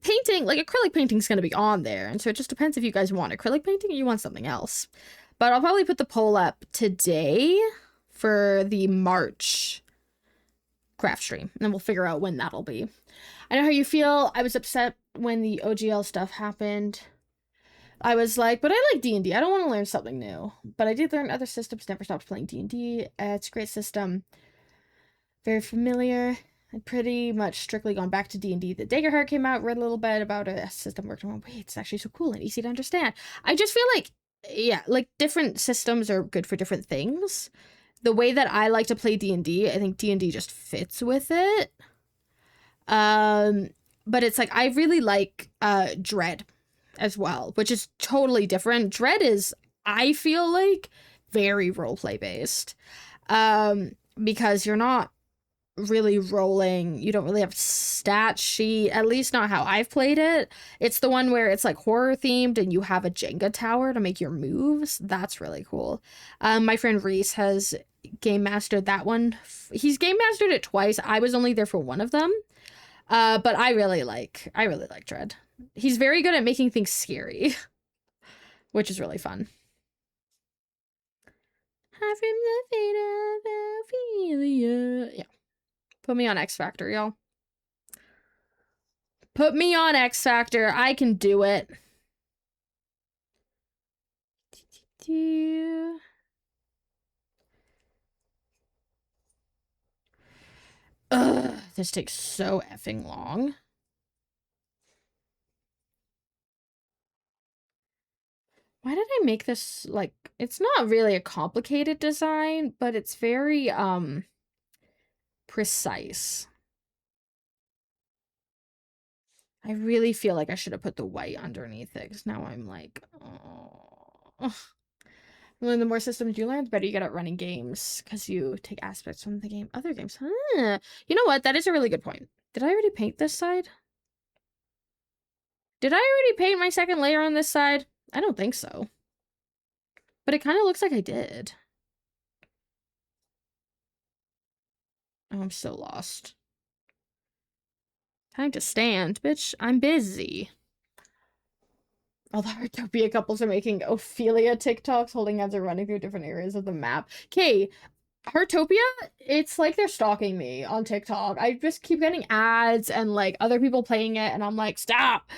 painting, like acrylic painting is going to be on there. And so it just depends if you guys want acrylic painting or you want something else. But I'll probably put the poll up today for the March craft stream. And then we'll figure out when that'll be. I know how you feel. I was upset when the OGL stuff happened. I was like, but I like D&D. I don't want to learn something new. But I did learn other systems. Never stopped playing D&D. It's a great system. Very familiar. I'd pretty much strictly gone back to D&D. The Daggerheart came out, read a little bit about it. A system worked. Wait, it's actually so cool and easy to understand. I just feel like, yeah, like different systems are good for different things. The way that I like to play D&D, I think D&D just fits with it. But it's like, I really like Dread as well, which is totally different. Dread is, I feel like, very roleplay based. Because you're not really rolling, you don't really have stat sheet, at least not how I've played it. It's the one where it's like horror themed and you have a Jenga tower to make your moves. That's really cool. My friend Reese has game mastered that one. He's game mastered it twice. I was only there for one of them. But I really like Dread. He's very good at making things scary, which is really fun. From the fate of Ophelia. Yeah. Put me on X Factor, y'all. Put me on X Factor. I can do it. Ugh, this takes so effing long. Why did I make this, like, it's not really a complicated design, but it's very, precise. I really feel like I should have put the white underneath it, because now I'm like, oh. Well, the more systems you learn, the better you get at running games, because you take aspects from the game, other games. Huh. You know what? That is a really good point. Did I already paint this side? Did I already paint my second layer on this side? I don't think so. But it kind of looks like I did. Oh, I'm so lost. Time to stand, bitch. I'm busy. All the Heartopia couples are making Ophelia TikToks holding hands or running through different areas of the map. Okay, Heartopia, it's like they're stalking me on TikTok. I just keep getting ads and like other people playing it and I'm like, stop!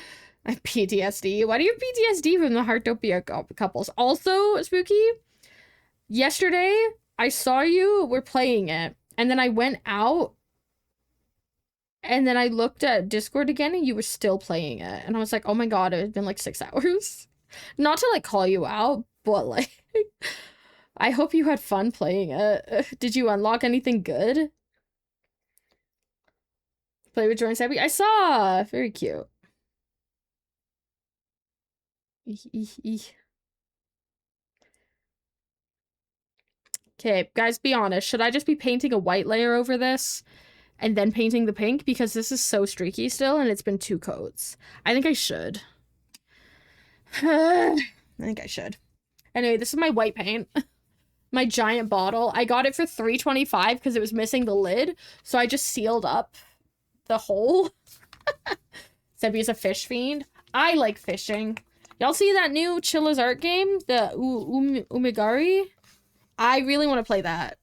I have PTSD. Why do you have PTSD from the Heartopia couples? Also, Spooky, yesterday I saw you were playing it and then I went out and then I looked at Discord again and you were still playing it. And I was like, oh my god, it had been like 6 hours. Not to like call you out, but like, I hope you had fun playing it. Did you unlock anything good? Play with Jordan Sabby? I saw! Very cute. Okay, guys, be honest. Should I just be painting a white layer over this and then painting the pink? Because this is so streaky still and it's been 2 coats. I think I should. I think I should. Anyway, this is my white paint. My giant bottle. I got it for $3.25 because it was missing the lid. So I just sealed up the hole. Sebby is a fish fiend. I like fishing. Y'all see that new Chilla's art game? The Umigari? I really want to play that.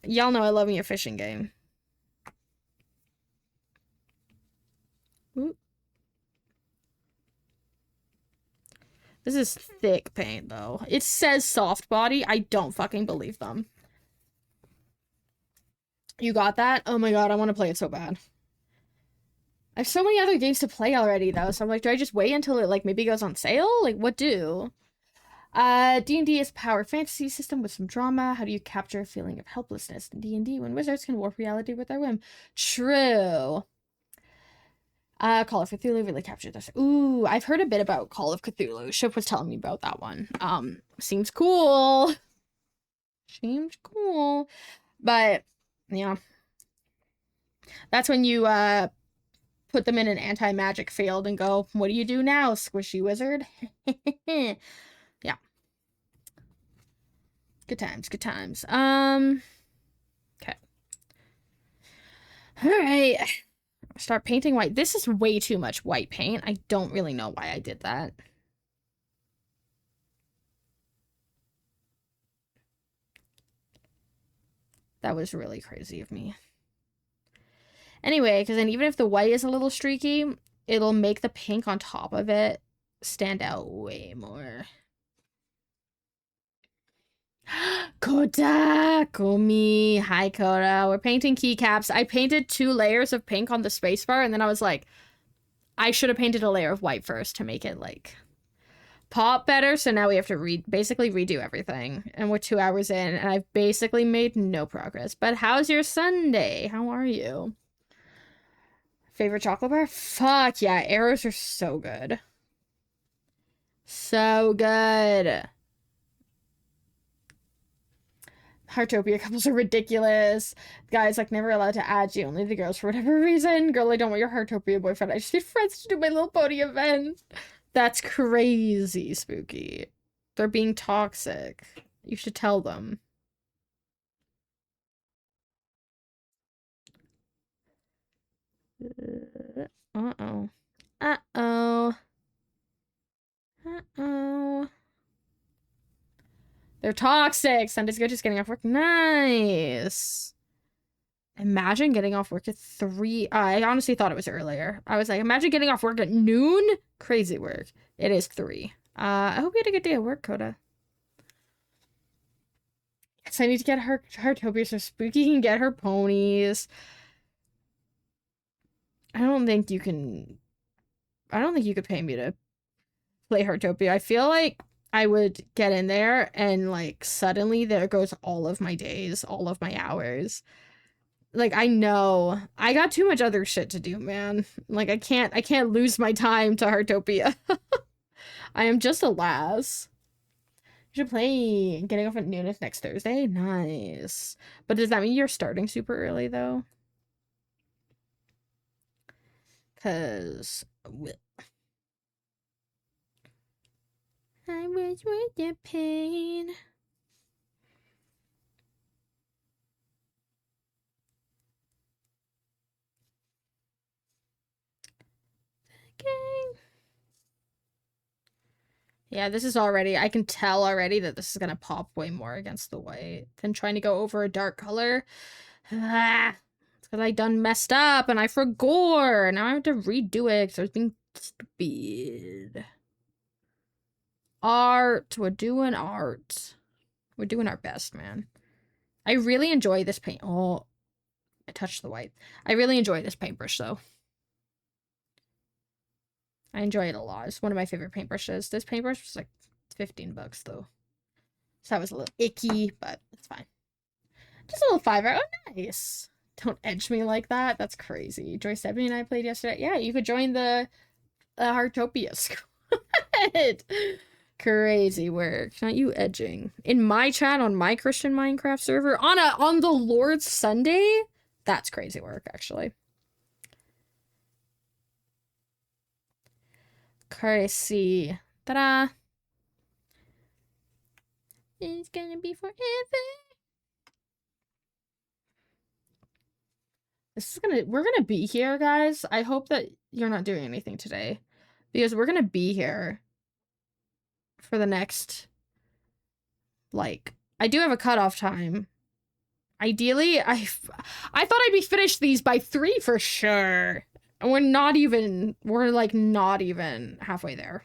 Y'all know I love me a fishing game. This is thick paint, though. It says soft body. I don't fucking believe them. You got that? Oh my god, I want to play it so bad. I have so many other games to play already, though, so I'm like, do I just wait until it, like, maybe goes on sale? Like, what do? D&D is a power fantasy system with some drama. How do you capture a feeling of helplessness in D&D when wizards can warp reality with their whim? True. Call of Cthulhu really captured this. Ooh, I've heard a bit about Call of Cthulhu. Ship was telling me about that one. Seems cool. Seems cool. But, yeah. That's when you, put them in an anti-magic field and go, what do you do now, squishy wizard? Yeah. Good times, good times. Okay. Alright. Start painting white. This is way too much white paint. I don't really know why I did that. That was really crazy of me. Anyway, because then even if the white is a little streaky, it'll make the pink on top of it stand out way more. Koda! Komi! Hi, Koda. We're painting keycaps. I painted 2 layers of pink on the spacebar, and then I was like, I should have painted a layer of white first to make it, like, pop better. So now we have to basically redo everything. And we're 2 hours in, and I've basically made no progress. But how's your Sunday? How are you? Favorite chocolate bar? Fuck yeah, arrows are so good. So good. Heartopia couples are ridiculous. Guys, like, never allowed to add you, only the girls for whatever reason. Girl, I don't want your Heartopia boyfriend. I just need friends to do My Little Pony event. That's crazy, Spooky. They're being toxic. You should tell them. Uh-oh. Uh-oh. Uh-oh. They're toxic. Sunday's good, just getting off work. Nice. Imagine getting off work at 3. I honestly thought it was earlier. I was like, imagine getting off work at noon? Crazy work. It is 3. I hope you had a good day at work, Coda. So I need to get her Heartopia so Spooky can get her ponies. I don't think you could pay me to play Heartopia. I feel like I would get in there and, like, suddenly there goes all of my days, all of my hours. Like, I know. I got too much other shit to do, man. Like, I can't lose my time to Heartopia. I am just a lass. You should play getting off at noon is next Thursday. Nice. But does that mean you're starting super early, though? Because... I wish with your pain. Okay. Yeah, this is already, I can tell already that this is gonna pop way more against the white than trying to go over a dark color. Ah, it's because I done messed up and I forgot. Now I have to redo it because I was being stupid. Art. We're doing art. We're doing our best, man. I really enjoy this paint. Oh, I touched the white. I really enjoy this paintbrush, though. I enjoy it a lot. It's one of my favorite paintbrushes. This paintbrush was like $15, though. So that was a little icky, but it's fine. Just a little $5. Oh, nice. Don't edge me like that. That's crazy. Joy 70 and I played yesterday. Yeah, you could join the Heartopia squad. Crazy work. Not you edging. In my chat on my Christian Minecraft server on the Lord's Sunday? That's crazy work, actually. Crazy. Ta-da. It's gonna be forever. We're gonna be here, guys. I hope that you're not doing anything today. Because we're gonna be here for the next, like, I do have a cutoff time. Ideally, I thought I'd be finished these by 3 for sure. And we're like not even halfway there.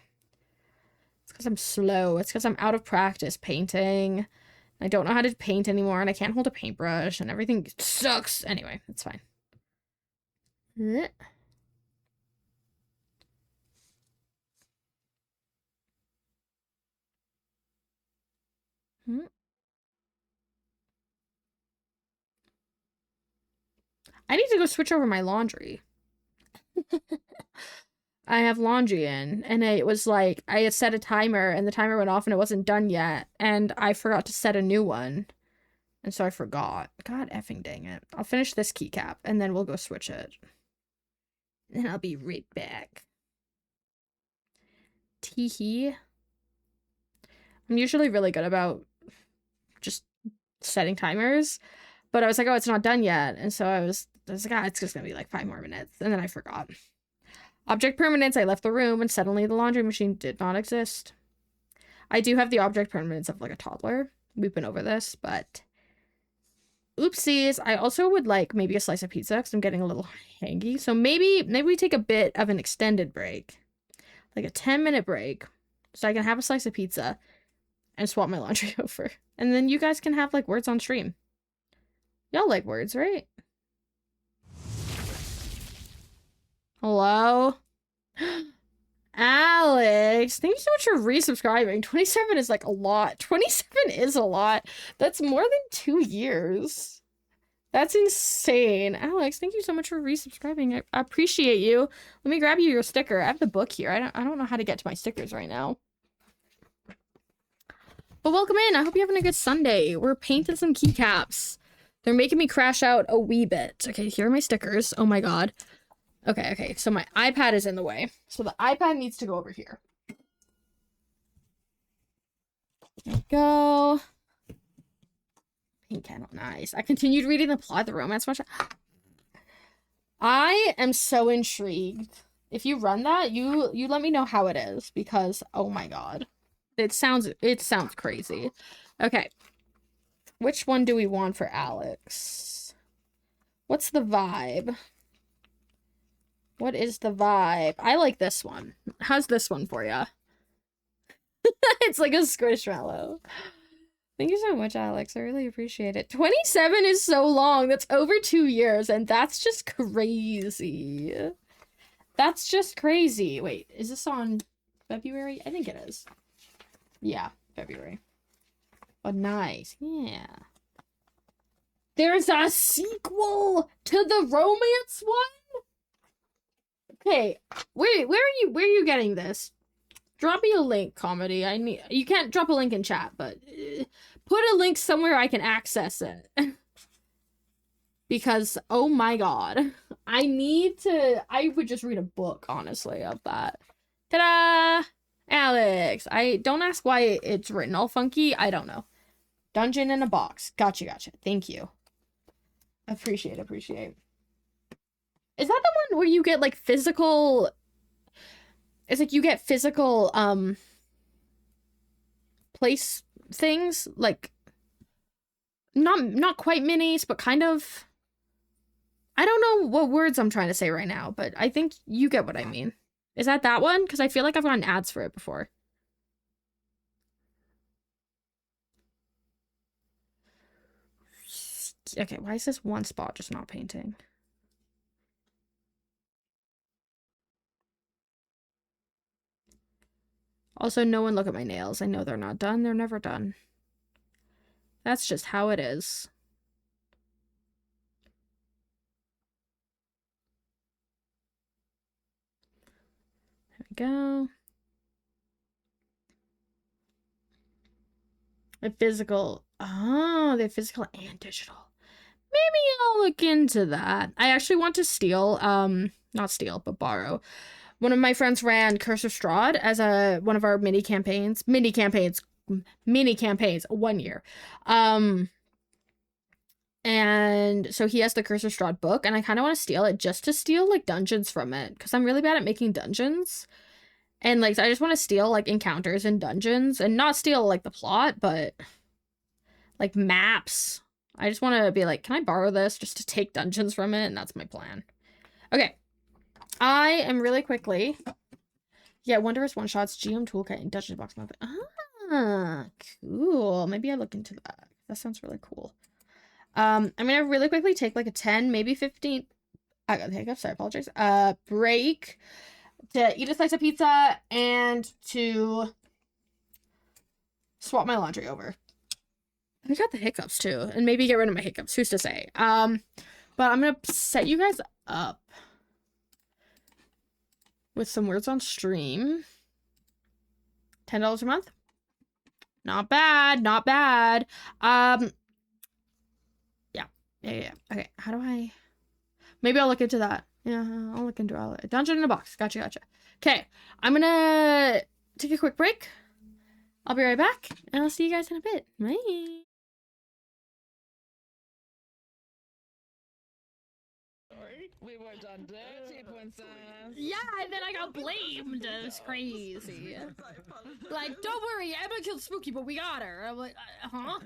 It's because I'm slow. It's because I'm out of practice painting. I don't know how to paint anymore, and I can't hold a paintbrush, and everything sucks. Anyway, it's fine. I need to go switch over my laundry. I have laundry in, and it was like, I had set a timer, and the timer went off, and it wasn't done yet, and I forgot to set a new one. And so I forgot. God effing dang it. I'll finish this keycap, and then we'll go switch it. And I'll be right back. Teehee. I'm usually really good about just setting timers, but I was like, oh, it's not done yet. And so I was like, ah, it's just gonna be like 5 more minutes. And then I forgot. Object permanence, I left the room, and suddenly the laundry machine did not exist. I do have the object permanence of like a toddler. We've been over this, but oopsies. I also would like maybe a slice of pizza because I'm getting a little hangy. So maybe we take a bit of an extended break, like a 10-minute break, so I can have a slice of pizza and swap my laundry over. And then you guys can have like words on stream. Y'all like words, right? Hello? Alex, thank you so much for resubscribing. 27 is like a lot. 27 is a lot. That's more than 2 years. That's insane. Alex, thank you so much for resubscribing. I appreciate you. Let me grab you your sticker. I have the book here. I don't know how to get to my stickers right now. But welcome in. I hope you're having a good Sunday. We're painting some keycaps. They're making me crash out a wee bit. Okay, here are my stickers. Oh my god. Okay, so my iPad is in the way. So the iPad needs to go over here. There we go. Pink candle, nice. I continued reading the plot of the romance much. I am so intrigued. If you run that, you let me know how it is, because oh my god. It sounds crazy. Okay. Which one do we want for Alex? What's the vibe? What is the vibe? I like this one. How's this one for ya? It's like a squishmallow. Thank you so much, Alex. I really appreciate it. 27 is so long. That's over 2 years, and that's just crazy. That's just crazy. Wait, is this on February? I think it is. Yeah, February. Oh, nice. Yeah. There's a sequel to the romance one? Okay, where are you getting this? Drop me a link, comedy. You can't drop a link in chat, but put a link somewhere I can access it. Because oh my god, I would just read a book, honestly, of that. Ta-da! Alex, I don't ask why it's written all funky. I don't know. Dungeon in a box. Gotcha. Thank you. Appreciate. Is that the one where you get like physical? It's like you get physical place things, like not quite minis, but kind of. I don't know what words I'm trying to say right now, but I think you get what I mean. Is that one? Because I feel like I've gotten ads for it before. Okay, why is this one spot just not painting? Also, no one look at my nails. I know they're not done. They're never done. That's just how it is. There we go. The physical. Oh, they're physical and digital. Maybe I'll look into that. I actually want to steal, not steal, but borrow. One of my friends ran Curse of Strahd as one of our mini campaigns, 1 year. And so he has the Curse of Strahd book, and I kind of want to steal it just to steal like dungeons from it, because I'm really bad at making dungeons. And like, I just want to steal like encounters in dungeons, and not steal like the plot, but like maps. I just want to be like, can I borrow this just to take dungeons from it? And that's my plan. Okay. I am really quickly Yeah, Wondrous One Shots, GM Toolkit, and Dungeon Box Method. Ah, cool. Maybe I look into that. That sounds really cool. I'm gonna really quickly take like a 10, maybe 15. I got the hiccups, I apologize. Break to eat a slice of pizza and to swap my laundry over. I got the hiccups too, and maybe get rid of my hiccups. Who's to say? But I'm gonna set you guys up with some words on stream. $10 a month. Not bad, not bad. Yeah. Okay, how do I... Maybe I'll look into that. Yeah, I'll look into it. Dungeon in a box. Gotcha. Okay, I'm gonna take a quick break. I'll be right back, and I'll see you guys in a bit. Bye. We were done dirty, princess. Yeah, and then I got blamed. It's crazy. Like, don't worry, Emma killed Spooky, but we got her. I'm like, huh?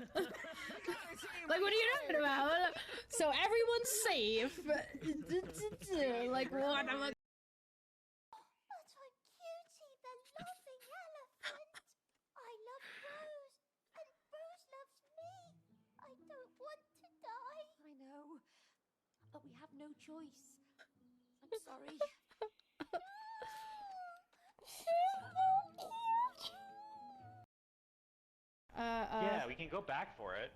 Like, what are you talking about? So everyone's safe. Like, what? I'm like, That's my cutie, the laughing elephant. I love Rose, and Rose loves me. I don't want to die. I know, but we have no choice. I'm sorry. Yeah, we can go back for it.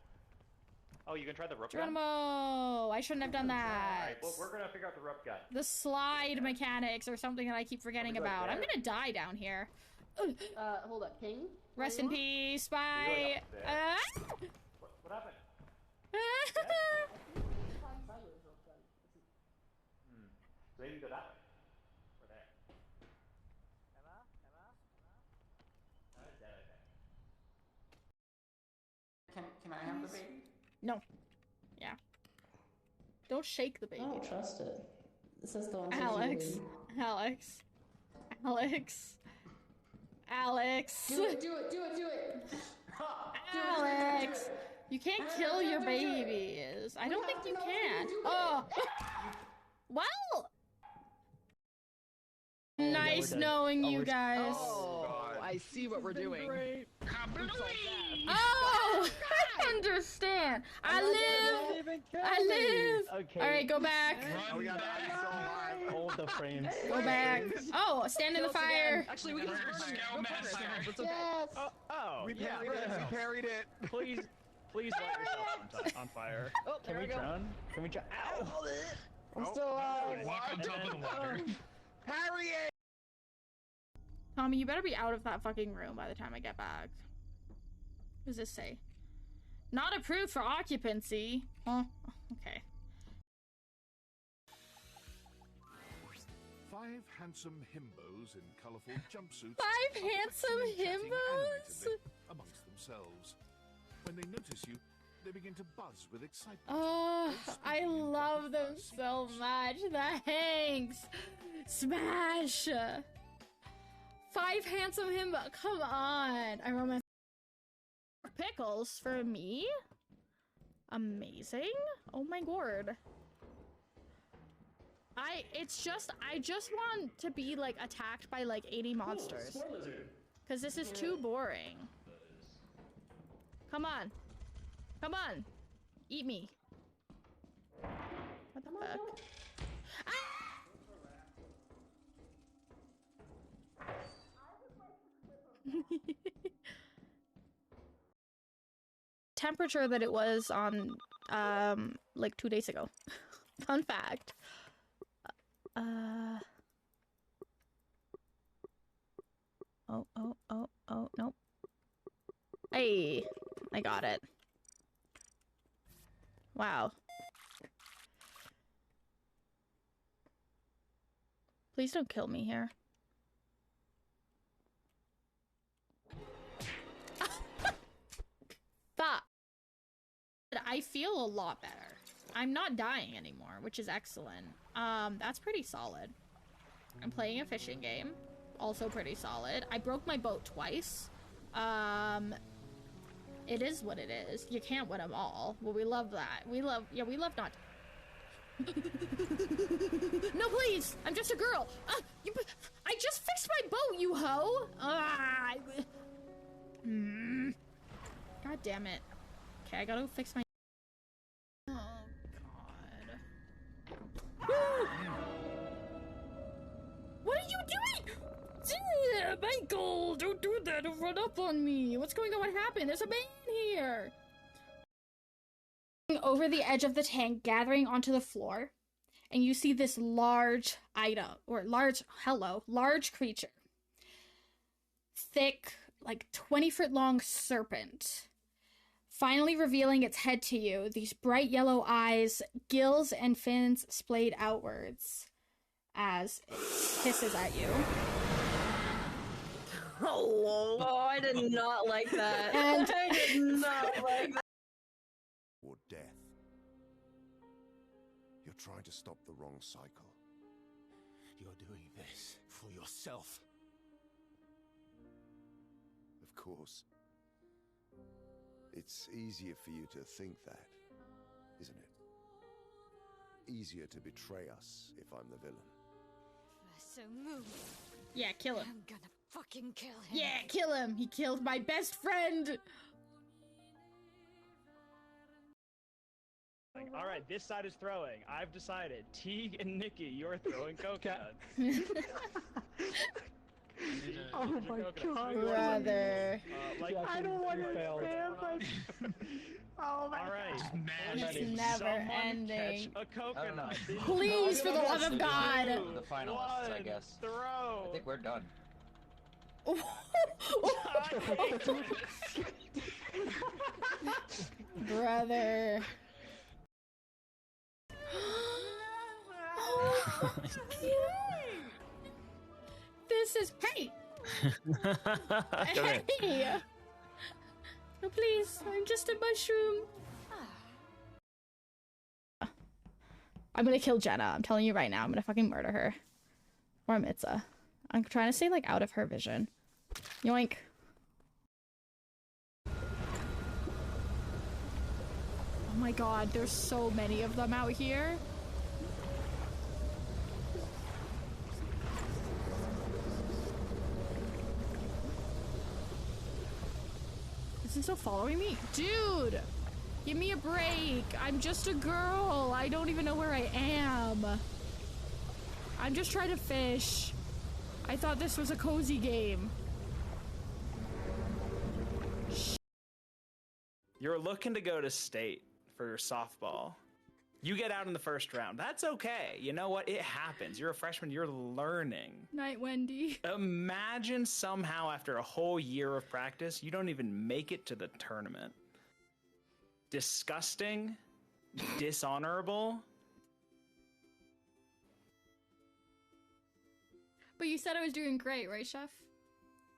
Oh, you can try the rope gun? Geronimo! I shouldn't have done that. Alright, well, we're gonna figure out the rope gun. The slide mechanics or something that I keep forgetting about. I'm gonna die down here. Hold up, King? Rest in peace, bye. What happened? So maybe go that way. Or there. Emma? Oh, it's dead, okay. Can I have the baby? No. Yeah. Don't shake the baby. I don't trust it. This is the one. Alex. Do it. Alex. You can't kill your babies. I don't think you can. Oh. Well. Nice knowing you guys. Oh, I see what we're doing. Oh, I understand. I live. Okay. All right, go back. Hold the frames. Go back. Oh, stand in the fire. Actually, we can just Oh, We yeah. parried it. Please light yourself on fire. Oh, Can we drown? Can we drown? Ow! I'm still alive. Walk on top of the water. Harry it! Tommy, you better be out of that fucking room by the time I get back. What does this say? Not approved for occupancy. Huh? Okay. 5 handsome himbos in colourful jumpsuits. 5 handsome himbos? Animatedly amongst themselves. When they notice you, they begin to buzz with excitement. Oh, I love them so much. Thanks. Smash. 5 handsome himbo. Come on. I romance pickles for me. Amazing. Oh my god. I just want to be like attacked by like 80 monsters. Cause this is too boring. Come on. Come on. Eat me. What the fuck? Temperature that it was on like 2 days ago. Fun fact. Oh, nope. Hey, I got it. Wow. Please don't kill me here. Fuck. I feel a lot better. I'm not dying anymore, which is excellent. That's pretty solid. I'm playing a fishing game. Also pretty solid. I broke my boat twice. It is what it is. You can't win them all. Well, we love that. We love not... No, please! I'm just a girl! I just fixed my boat, you hoe! God damn it. Okay, I gotta go fix my... Oh, God. What are you doing? Michael, don't do that. Don't run up on me. What's going on? What happened? There's a man here. Over the edge of the tank, gathering onto the floor, and you see this large large creature. Thick, like 20-foot long serpent. Finally revealing its head to you, these bright yellow eyes, gills and fins splayed outwards as it hisses at you. Oh, I did not like that. And I did not like that. Or death. You're trying to stop the wrong cycle. You're doing this for yourself. Of course. It's easier for you to think that, isn't it? Easier to betray us if I'm the villain. So move. Yeah, kill him. I'm gonna fucking kill him. Yeah, kill him. He killed my best friend. All right, this side is throwing. I've decided. Teague and Nikki, you're throwing coconuts. Oh my god. Brother. I don't understand, but... Oh my All right. It's Someone never ending. Catch a coconut. Please, for the love of God. The finalists, I guess. Throw. I think we're done. Brother. This is hey. Hey. No, please. I'm just a mushroom. I'm gonna kill Jenna. I'm telling you right now. I'm gonna fucking murder her. Or Mitza. I'm trying to stay like out of her vision. Yoink. Oh my god, there's so many of them out here. Is he still following me? Dude! Give me a break. I'm just a girl. I don't even know where I am. I'm just trying to fish. I thought this was a cozy game. You're looking to go to state for your softball. You get out in the first round. That's okay. You know what? It happens. You're a freshman. You're learning. Night, Wendy. Imagine somehow after a whole year of practice, you don't even make it to the tournament. Disgusting. Dishonorable. But you said I was doing great, right, Chef?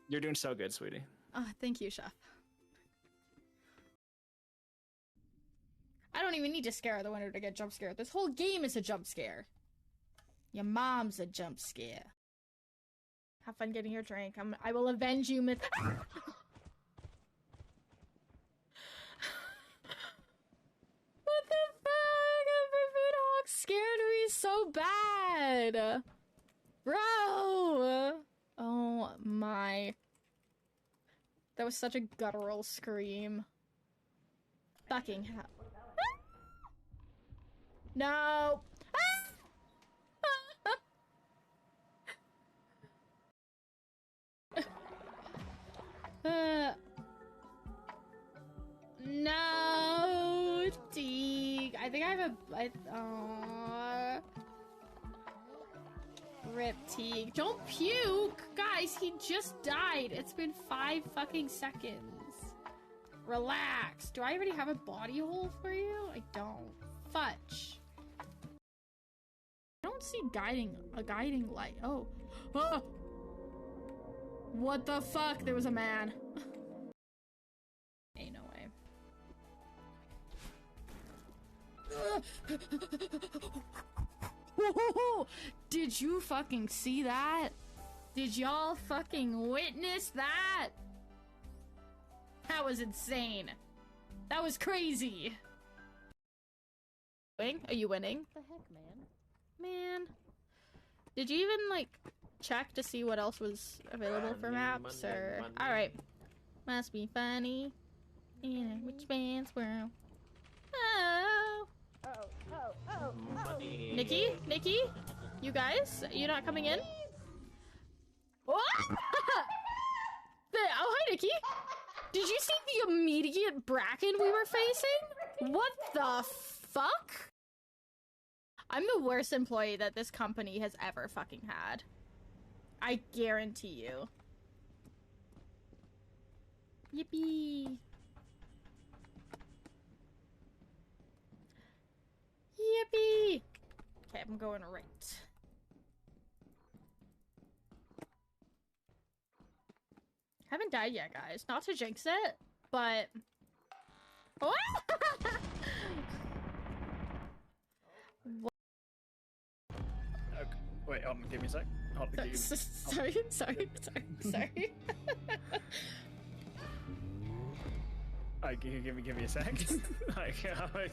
You're doing so good, sweetie. Oh, thank you, Chef. I don't even need to scare the winner to get jump scared. This whole game is a jump scare. Your mom's a jump scare. Have fun getting your drink. I will avenge you, Myth. What the fuck? Food Hawk scared me so bad. Bro! Oh my. That was such a guttural scream. Fucking hell. No! No! Teague. I think I have a... Rip Teague. Don't puke! Guys, he just died. It's been 5 fucking seconds. Relax. Do I already have a body hole for you? I don't. Fudge. I don't see a guiding light. Oh. Ah! What the fuck? There was a man. Ain't no way. Did you fucking see that? Did y'all fucking witness that? That was insane. That was crazy. Are you winning? What the heck, man? Man. Did you even, like, check to see what else was available for maps, or... Alright. Must be funny. In a rich man's world. Oh! Nikki? Nikki? You guys? Are you not coming in? What? Oh, hi, Nikki! Did you see the immediate bracken we were facing? What the fuck? I'm the worst employee that this company has ever fucking had. I guarantee you. Yippee! Yippee! Okay, I'm going right. Haven't died yet, guys. Not to jinx it, but... Oh! Okay. Wait, hold on, give me a sec. Hold on, Sorry. Can you give me a sec?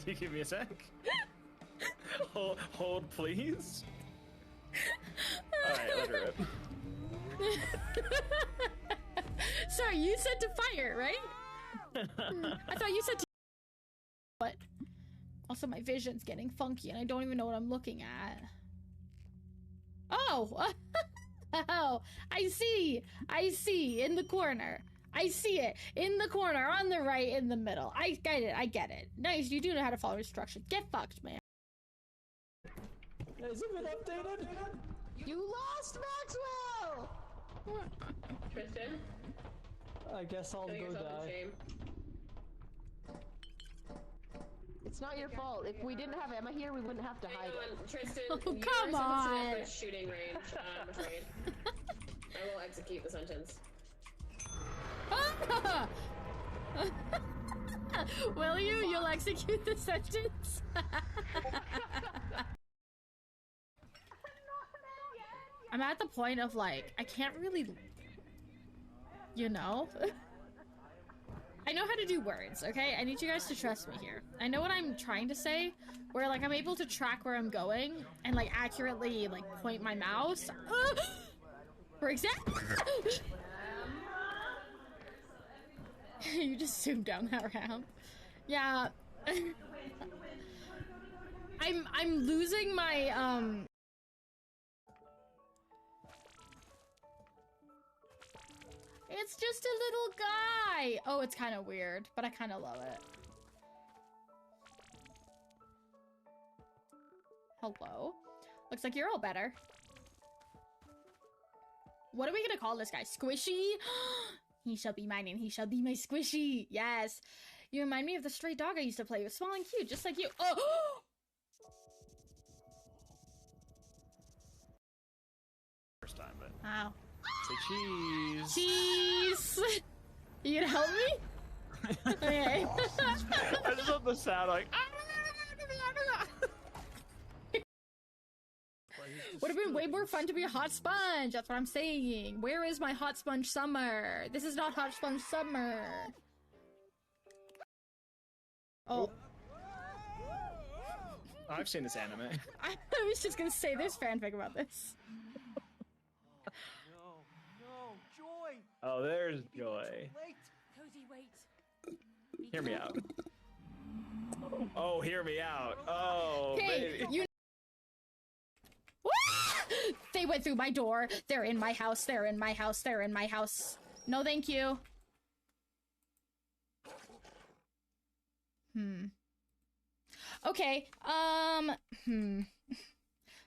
You give me a sec? Hold, please. Alright, let her rip. Sorry, you said to fire, right? I thought you said to... What? Also, my vision's getting funky and I don't even know what I'm looking at. Oh! Oh, I see! In the corner. I see it! In the corner, on the right, in the middle. I get it. Nice, you do know how to follow instructions. Get fucked, man. Has it been updated? You lost, Maxwell! Tristan? I guess I'll go die. It's not your fault. If we didn't have Emma here, we wouldn't have to hide it. Tristan, Oh, you're come on! at shooting range, I'm afraid. I will execute the sentence. Will you? You'll execute the sentence? I'm at the point of, like, I can't really... You know? I know how to do words, okay? I need you guys to trust me here. I know what I'm trying to say, where, like, I'm able to track where I'm going and, like, accurately, like, point my mouse. For example... You just zoomed down that ramp. Yeah. I'm losing my, It's just a little guy! Oh, it's kind of weird, but I kind of love it. Hello? Looks like you're all better. What are we gonna call this guy? Squishy? He shall be mine and he shall be my squishy. Yes. You remind me of the stray dog I used to play with. Small and cute, just like you. Oh! First time, but... Wow. Say cheese. Cheese! You gonna help me? Okay. I just love the sound, like... Would have been way more fun to be a hot sponge. That's what I'm saying. Where is my hot sponge summer? This is not hot sponge summer. Oh. I've seen this anime. I was just gonna say there's fanfic about this. No, Joy! Oh, there's Joy. Cozy, wait. Hear me out. Oh, hear me out. Oh, Hey, baby. you... They went through my door. They're in my house. They're in my house. They're in my house. No, thank you. Okay,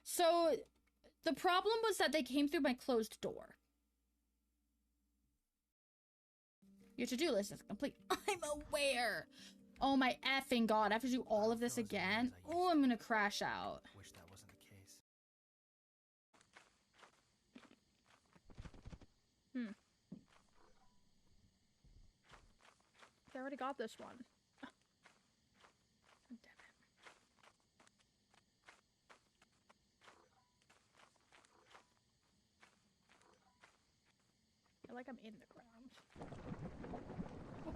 So, the problem was that they came through my closed door. Your to-do list is complete. I'm aware. Oh my effing god, I have to do all of this again? Oh, I'm gonna crash out. Wish that wasn't the case. I already got this one. Oh. Damn it. I feel like I'm in the ground.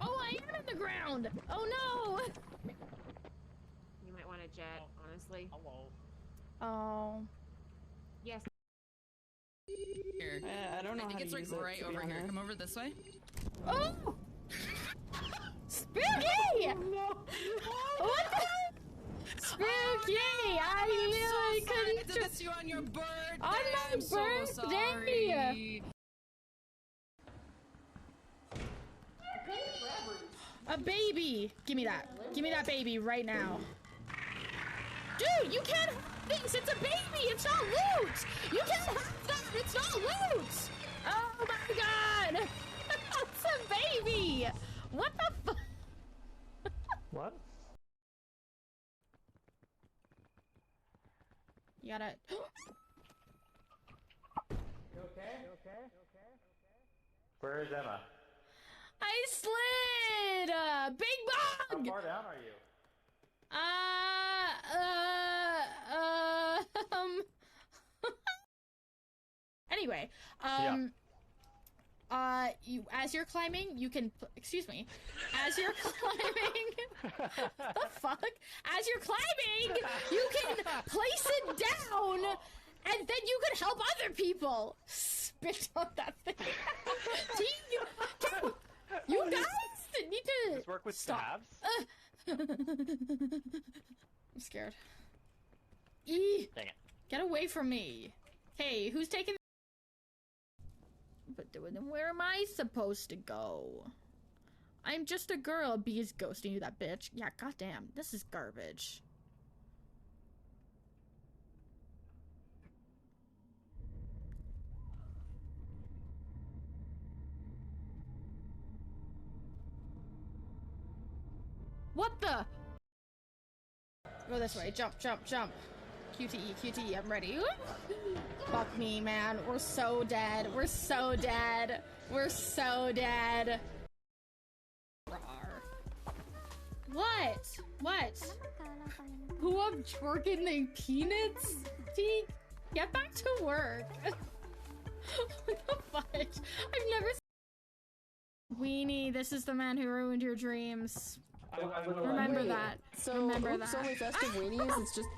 Oh, I am in the ground! Oh no! You might want to chit chat, honestly. Hello. Oh. Yes. I don't know I think how it's to like use it, right to be over here. honest. Come over this way. Oh! Spooky! What the? Spooky! I really couldn't. I did this to you on your birthday. On my I'm so birthday! sorry. A baby! Give me that. Give me that baby right now. Dude, you can't have things! It's a baby! It's not loot! You can't have that! It's not loot! Oh my god! It's a baby! What the fuck? What? You gotta... You okay? Where is Emma? I slid! Big bug! How far down are you? Anyway, you, as you're climbing, you can, excuse me, as you're climbing, the fuck? As you're climbing, you can place it down, and then you can help other people. Spit on that thing. You guys need to Just work with stop. tabs. I'm scared. Dang it. Get away from me. Hey, who's taking... But then where am I supposed to go? I'm just a girl. B is ghosting you, that bitch. Yeah, goddamn. This is garbage. What the? Go this way. Jump, jump, jump. QTE, QTE, I'm ready. Fuck me, man. We're so dead. We're so dead. We're so dead. What? What? Who I'm twerking the peanuts? T, get back to work. What the fudge? I've never seen... Weenie, this is the man who ruined your dreams. Remember that. So, remember oops, that. only festive weenies, it's just...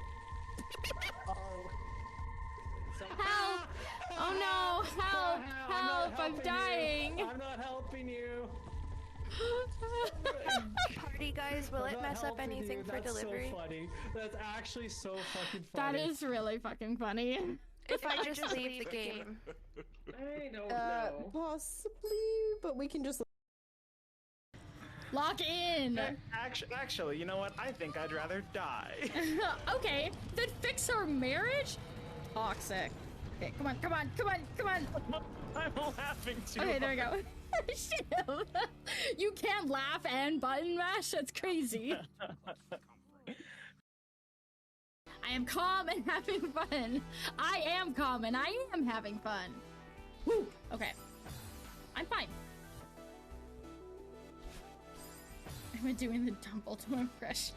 Help! Oh no! Help! Help! I'm dying! I'm not helping you. Party guys, will it mess up anything for delivery? That's so funny. That's actually so fucking That funny. is really fucking funny. If I just leave the game. I don't know. Possibly, but we can just... Lock in! Actually, you know what? I think I'd rather die. Okay, then fix our marriage? Toxic. Okay, come on, come on, come on, come on! I'm laughing too. Okay, there we go. Shit. You can't laugh and button mash? That's crazy. I am calm and having fun. I am calm and I am having fun. Woo! Okay. I'm fine. I'm doing the Dumbledore impression.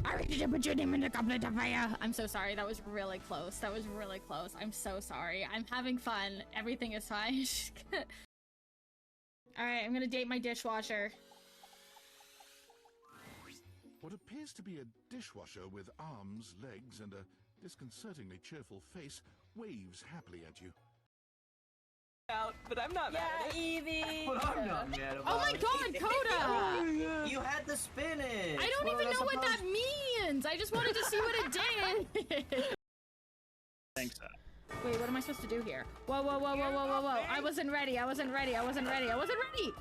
I ready to put your name in the goblet of fire. I'm so sorry. That was really close. That was really close. I'm so sorry. I'm having fun. Everything is fine. Alright, I'm gonna date my dishwasher. What appears to be a dishwasher with arms, legs, and a disconcertingly cheerful face waves happily at you. Out, but I'm not mad at it. Evie! But I'm not mad Oh my god, Coda! You had to spin it! I don't even know what that means! I just wanted to see what it did! Thanks. Wait, what am I supposed to do here? Whoa, whoa, whoa, whoa, whoa, whoa, whoa. I wasn't ready, I wasn't ready, I wasn't ready, I wasn't ready!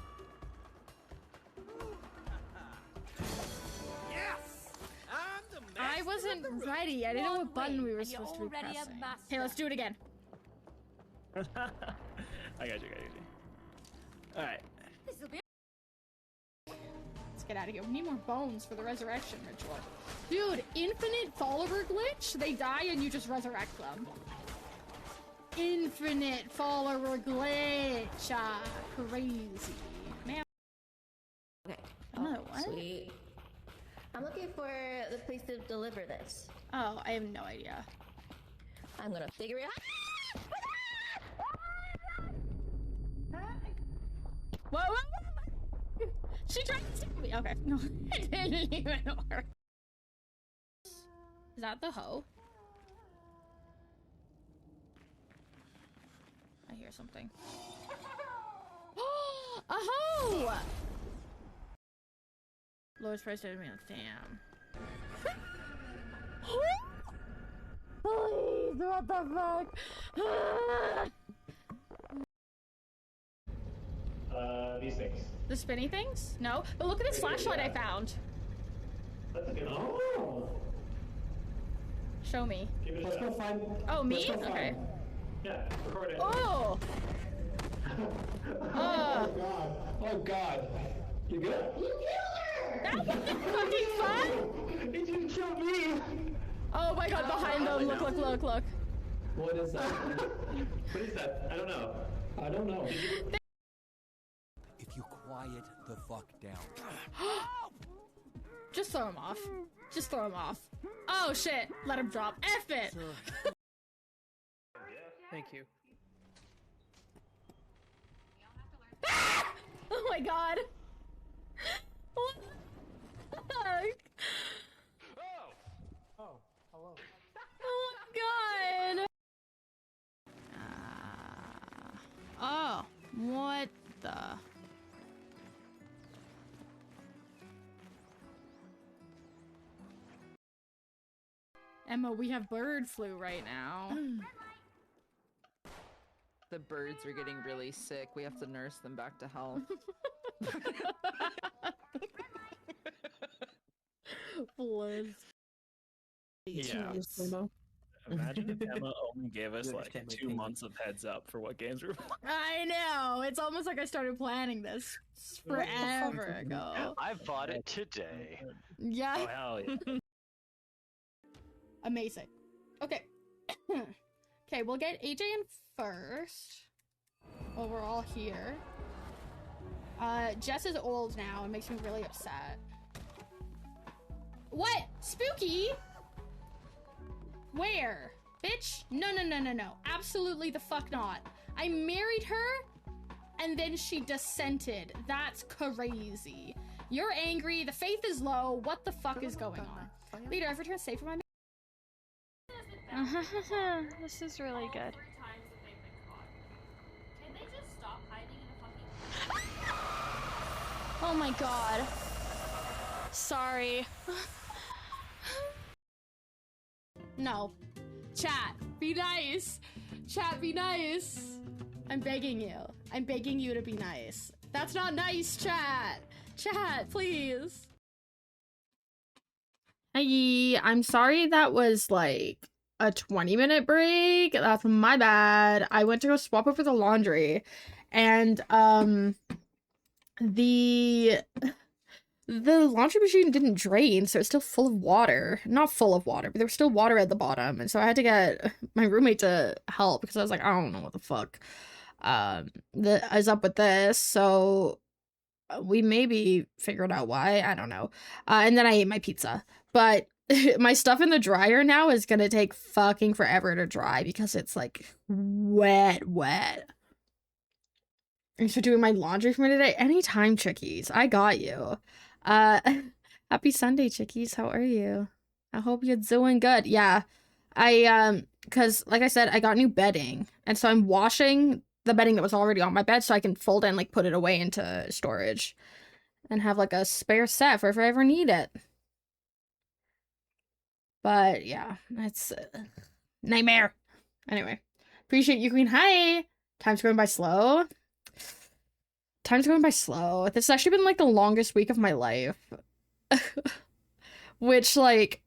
I wasn't ready. I didn't know what button we were supposed to be pressing. Okay, let's do it again. I got you. Alright. Let's get out of here. We need more bones for the resurrection ritual. Dude, infinite follower glitch? They die and you just resurrect them. Infinite follower glitch. Crazy. Man. Okay. Another one? Sweet. I'm looking for the place to deliver this. Oh, I have no idea. I'm gonna figure it out. Whoa, whoa, whoa! She tried to stab me. Okay, no, it didn't even work. Is that the hoe? I hear something. A hoe! Lowest price enemy on damn. Please, what the fuck? These things. The spinny things? No. But look at this flashlight I found. That's a good one. Oh! Show me. Let's go find. Oh, me? Okay. Yeah, record it. Oh! Oh god. Oh god. You good? You killed her! That was fucking fun! It didn't kill me! Oh my god, behind them. Look, look, look, look. What is that? What is that? I don't know. I don't know. If you quiet the fuck down. Just throw him off. Just throw him off. Oh shit. Let him drop. F it! Thank you. Oh my god. What the fuck? Oh, hello. Oh my god. Oh, what the? Emma, we have bird flu right now. The birds are getting really sick. We have to nurse them back to health. Blizz. Yeah. Imagine if Emma only gave us like 2 months of heads up for what games we were playing. I know. It's almost like I started planning this forever ago. I bought it today. Yeah. Oh, hell yeah. Amazing. Okay. Okay, we'll get AJ in first. While we're all here. Jess is old now. It makes me really upset. What? Spooky? Where? Bitch? No, no, no, no, no. Absolutely the fuck not. I married her, and then she dissented. That's crazy. You're angry. The faith is low. What the fuck is going on? Leader, I've returned safe from my... This is really good. Oh my god. Sorry. No. Chat, be nice. Chat, be nice. I'm begging you. I'm begging you to be nice. That's not nice, chat. Chat, please. Hey, I'm sorry that was like a 20-minute break. That's my bad. I went to go swap over the laundry, and the laundry machine didn't drain, so it's still full of water. Not full of water, but there was still water at the bottom, and so I had to get my roommate to help because I was like, I don't know what the fuck is up with this. So we maybe figured out why. I don't know. And then I ate my pizza, but my stuff in the dryer now is gonna take fucking forever to dry because it's like wet. Thanks for doing my laundry for me today. Anytime, chickies. I got you. Happy Sunday, chickies. How are you? I hope you're doing good. Yeah. Cause like I said, I got new bedding, and so I'm washing the bedding that was already on my bed so I can fold it and like put it away into storage and have like a spare set for if I ever need it. But yeah, it's nightmare. Anyway, appreciate you, Queen. Hi. Time's going by slow. Time's going by slow. This has actually been like the longest week of my life. Which, like,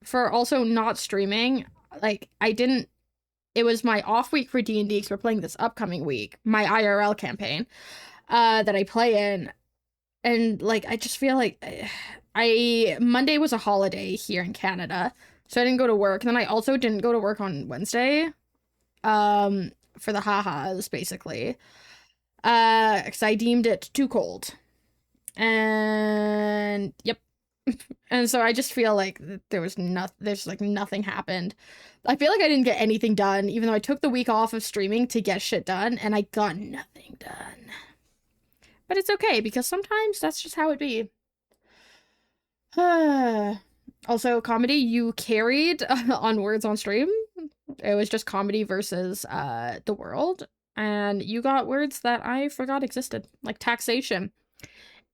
for also not streaming, like, it was my off week for D&D because we're playing this upcoming week, my IRL campaign, that I play in. And, like, I just feel like Monday was a holiday here in Canada, so I didn't go to work. And then I also didn't go to work on Wednesday, for the ha-has, basically. Because I deemed it too cold. And yep. And so I just feel like there's like nothing happened. I feel like I didn't get anything done, even though I took the week off of streaming to get shit done, and I got nothing done. But it's okay, because sometimes that's just how it be. Also, comedy, you carried on words on stream. It was just comedy versus the world. And you got words that I forgot existed, like taxation.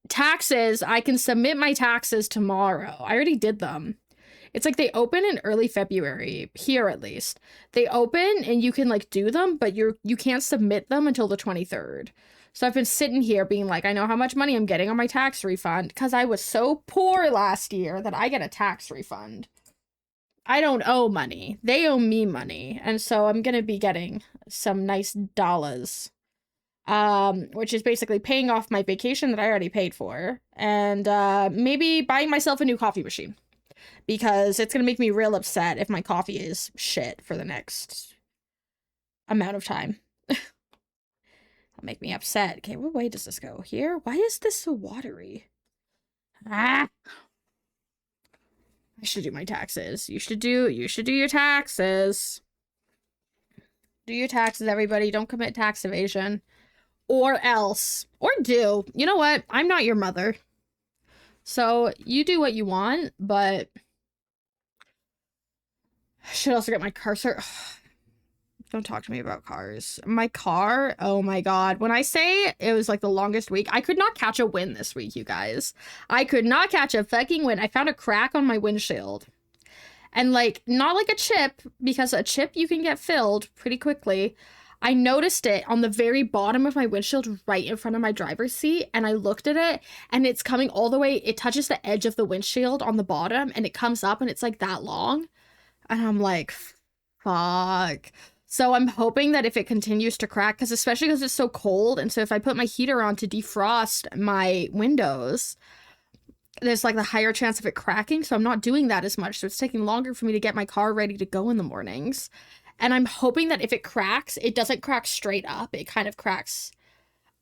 Taxes, I can submit my taxes tomorrow. I already did them. It's like they open in early February, here at least. They open and you can like do them, but you can't submit them until the 23rd. So I've been sitting here being like, I know how much money I'm getting on my tax refund because I was so poor last year that I get a tax refund. I don't owe money. They owe me money. And so I'm going to be getting some nice dollars. Which is basically paying off my vacation that I already paid for. And maybe buying myself a new coffee machine. Because it's going to make me real upset if my coffee is shit for the next amount of time. That'll make me upset. Okay, what way does this go? Here? Why is this so watery? Ah! I should do my taxes. You should do your taxes. Do your taxes, everybody. Don't commit tax evasion. Or else. Or do. You know what? I'm not your mother. So, you do what you want, but... I should also get my car cert. Don't talk to me about cars. My car, oh my god. When I say it was like the longest week, I could not catch a win this week, you guys. I could not catch a fucking win. I found a crack on my windshield. And like, not like a chip, because a chip you can get filled pretty quickly. I noticed it on the very bottom of my windshield right in front of my driver's seat, and I looked at it, and it's coming all the way, it touches the edge of the windshield on the bottom, and it comes up, and it's like that long. And I'm like, fuck. So I'm hoping that if it continues to crack, because especially because it's so cold, and so if I put my heater on to defrost my windows, there's like the higher chance of it cracking, so I'm not doing that as much, so it's taking longer for me to get my car ready to go in the mornings. And I'm hoping that if it cracks, it doesn't crack straight up. It kind of cracks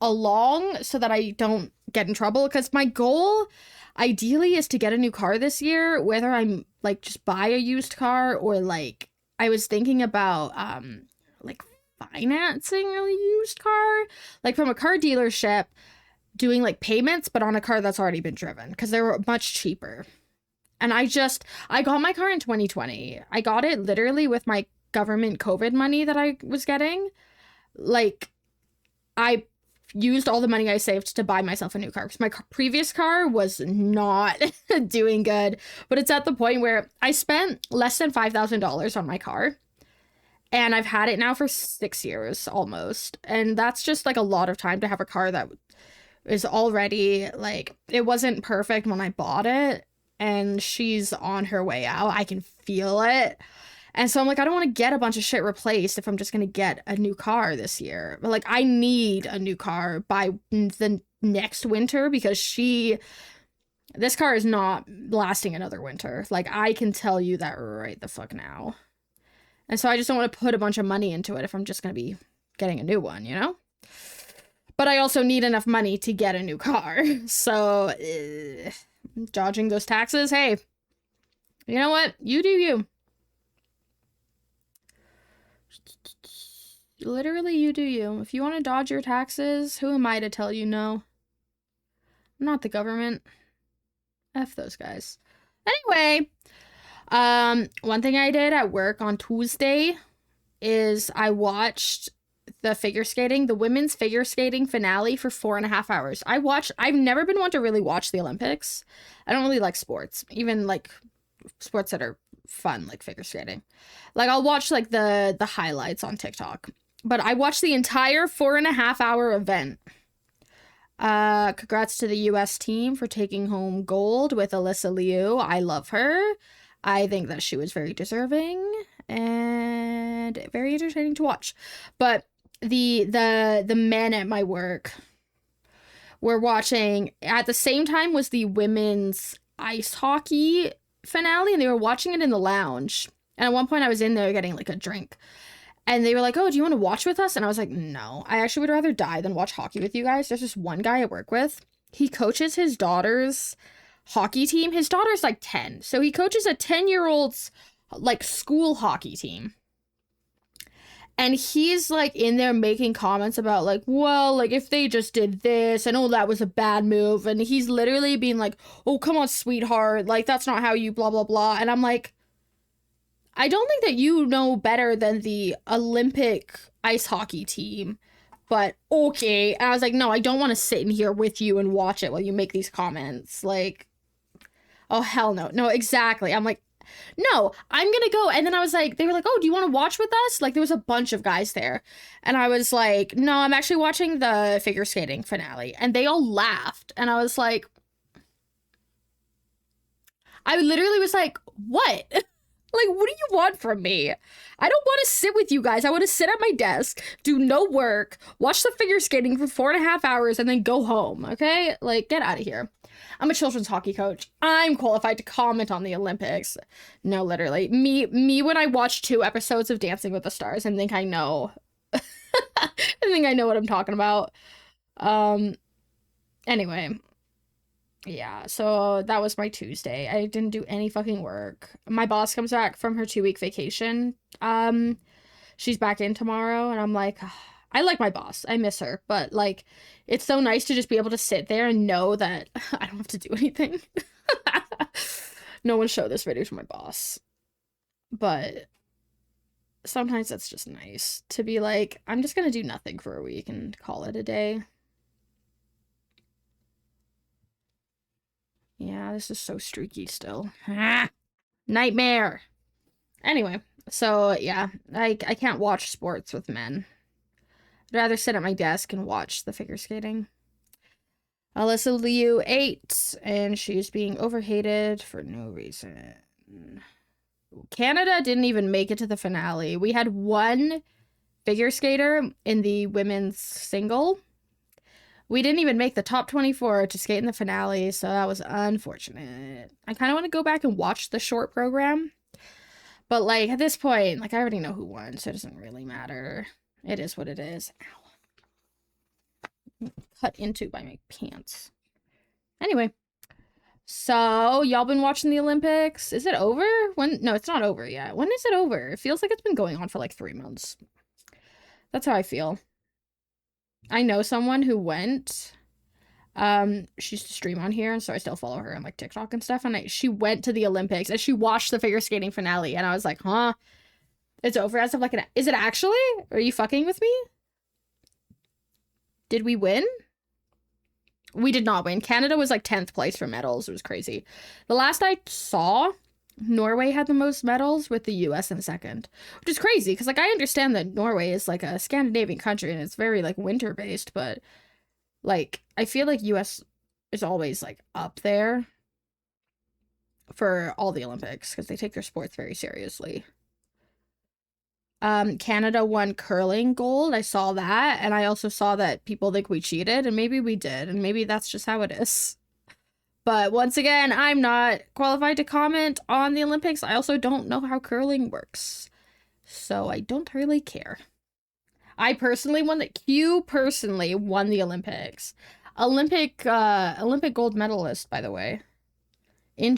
along so that I don't get in trouble. Because my goal, ideally, is to get a new car this year. Whether I'm, like, just buy a used car or, like, I was thinking about, like, financing a used car. Like, from a car dealership, doing, like, payments, but on a car that's already been driven. Because they were much cheaper. And I got my car in 2020. I got it literally with my government COVID money that I was getting. Like, I used all the money I saved to buy myself a new car because my previous car was not doing good. But it's at the point where I spent less than $5,000 on my car, and I've had it now for 6 years almost. And that's just like a lot of time to have a car that is already like, it wasn't perfect when I bought it, and she's on her way out. I can feel it. And so I'm like, I don't want to get a bunch of shit replaced if I'm just going to get a new car this year. But like, I need a new car by the next winter because this car is not lasting another winter. Like, I can tell you that right the fuck now. And so I just don't want to put a bunch of money into it if I'm just going to be getting a new one, you know? But I also need enough money to get a new car. So, dodging those taxes, hey, you know what? You do you. Literally, you do you. If you want to dodge your taxes, who am I to tell you no? I'm not the government. F those guys. Anyway, one thing I did at work on Tuesday is I watched the women's figure skating finale for 4.5 hours. I've never been one to really watch the Olympics. I don't really like sports, even like sports that are fun, like figure skating. Like, I'll watch like the highlights on TikTok. But I watched the entire 4.5 hour event. Congrats to the US team for taking home gold with Alyssa Liu. I love her. I think that she was very deserving and very entertaining to watch. But the men at my work were watching at the same time was the women's ice hockey finale, and they were watching it in the lounge. And at one point I was in there getting like a drink. And they were like, oh, do you want to watch with us? And I was like, no, I actually would rather die than watch hockey with you guys. There's this one guy I work with. He coaches his daughter's hockey team. His daughter's like 10. So he coaches a 10-year-old's like school hockey team. And he's like in there making comments about like, well, like if they just did this and oh, that was a bad move. And he's literally being like, oh, come on, sweetheart. Like, that's not how you blah, blah, blah. And I'm like, I don't think that you know better than the Olympic ice hockey team, but okay. And I was like, no, I don't want to sit in here with you and watch it while you make these comments. Like, oh, hell no. No, exactly. I'm like, no, I'm gonna go. And then I was like, they were like, oh, do you want to watch with us? Like, there was a bunch of guys there. And I was like, no, I'm actually watching the figure skating finale. And they all laughed. And I was like, I literally was like, what? Like, what do you want from me? I don't want to sit with you guys. I want to sit at my desk, do no work, watch the figure skating for 4.5 hours, and then go home, okay? Like, get out of here. I'm a children's hockey coach. I'm qualified to comment on the Olympics. No, literally. Me when I watch 2 episodes of Dancing with the Stars and think I know. I think I know what I'm talking about. Anyway. Yeah, so that was my Tuesday. I didn't do any fucking work. My boss comes back from her 2-week vacation. She's back in tomorrow, and I'm like, I like my boss. I miss her, but like, it's so nice to just be able to sit there and know that I don't have to do anything. No one showed this video to my boss, but sometimes that's just nice to be like, I'm just gonna do nothing for a week and call it a day. Yeah, this is so streaky still. Nightmare. Anyway, so yeah, I can't watch sports with men. I'd rather sit at my desk and watch the figure skating. Alyssa Liu 8, and she's being overhated for no reason. Canada didn't even make it to the finale. We had one figure skater in the women's single. We didn't even make the top 24 to skate in the finale, so that was unfortunate. I kind of want to go back and watch the short program. But, like, at this point, like, I already know who won, so it doesn't really matter. It is what it is. Ow. Cut into by my pants. Anyway. So, y'all been watching the Olympics? Is it over? When? No, it's not over yet. When is it over? It feels like it's been going on for, like, 3 months. That's how I feel. I know someone who went. She used to stream on here, and so I still follow her on like TikTok and stuff. And she went to the Olympics and she watched the figure skating finale, and I was like, huh? It's over as of like is it actually? Are you fucking with me? Did we win? We did not win. Canada was like 10th place for medals. It was crazy. The last I saw, Norway had the most medals with the US in second, which is crazy because like I understand that Norway is like a Scandinavian country and it's very like winter based, but like I feel like US is always like up there for all the Olympics because they take their sports very seriously. Canada won curling gold. I saw that, and I also saw that people think we cheated, and maybe we did, and maybe that's just how it is. But once again, I'm not qualified to comment on the Olympics. I also don't know how curling works, so I don't really care. I personally won personally won the Olympics. Olympic gold medalist, by the way. In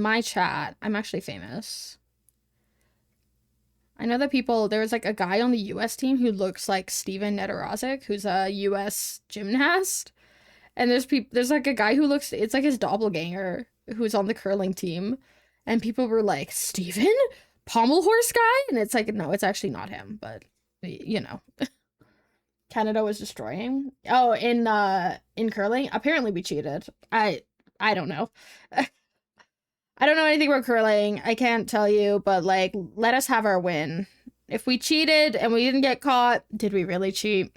my chat, I'm actually famous. I know that there was like a guy on the US team who looks like Steven Nedorozic, who's a US gymnast. And there's like a guy who it's like his doppelganger who's on the curling team. And people were like, Steven? Pommel horse guy? And it's like, no, it's actually not him, but you know. Canada was destroying. Oh, in curling? Apparently we cheated. I don't know. I don't know anything about curling. I can't tell you, but like, let us have our win. If we cheated and we didn't get caught, did we really cheat?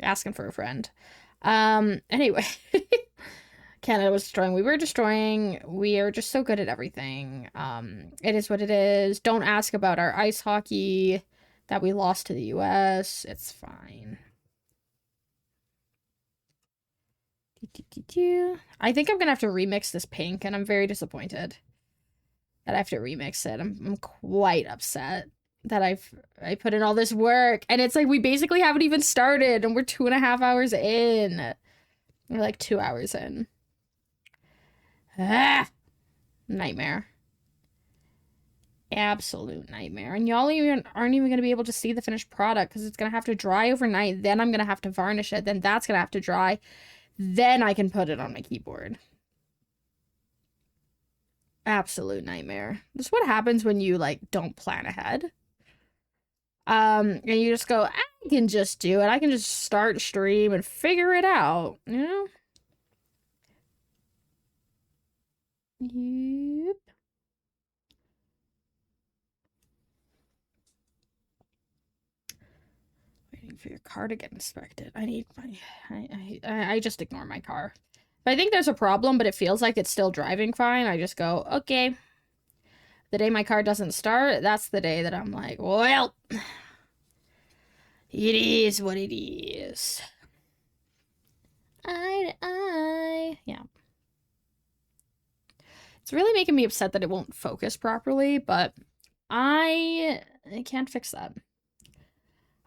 Asking for a friend. Anyway. Canada was destroying. We were destroying. We are just so good at everything. It is what it is. Don't ask about our ice hockey that we lost to the US. It's fine. I think I'm gonna have to remix this pink, and I'm very disappointed that I have to remix it. I'm quite upset that I put in all this work, and it's like we basically haven't even started, and we're 2.5 hours in. We're like 2 hours in. Ah, nightmare. absolute nightmare. And y'all aren't even going to be able to see the finished product because it's going to have to dry overnight. Then I'm going to have to varnish it. Then that's going to have to dry. Then I can put it on my keyboard. Absolute nightmare. This is what happens when you, like, don't plan ahead. And you just go, I can just do it. I can just start stream and figure it out, you know? Yep. Waiting for your car to get inspected. I just ignore my car. If I think there's a problem, but it feels like it's still driving fine, I just go, okay. The day my car doesn't start, that's the day that I'm like, well, it is what it is. Yeah. It's really making me upset that it won't focus properly, but I can't fix that.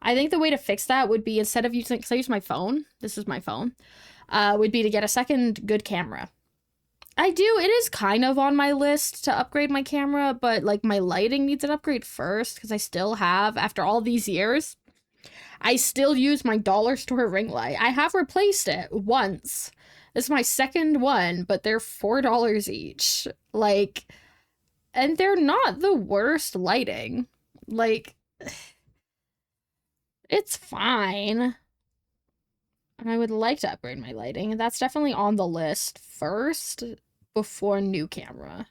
I think the way to fix that would be, instead of using, because I use my phone, this is my phone, would be to get a second good camera. I do, it is kind of on my list to upgrade my camera, but like my lighting needs an upgrade first, because I still have, after all these years, I still use my dollar store ring light. I have replaced it once. This is my second one, but they're $4 each. Like, and they're not the worst lighting. Like, it's fine. And I would like to upgrade my lighting. That's definitely on the list first before new camera.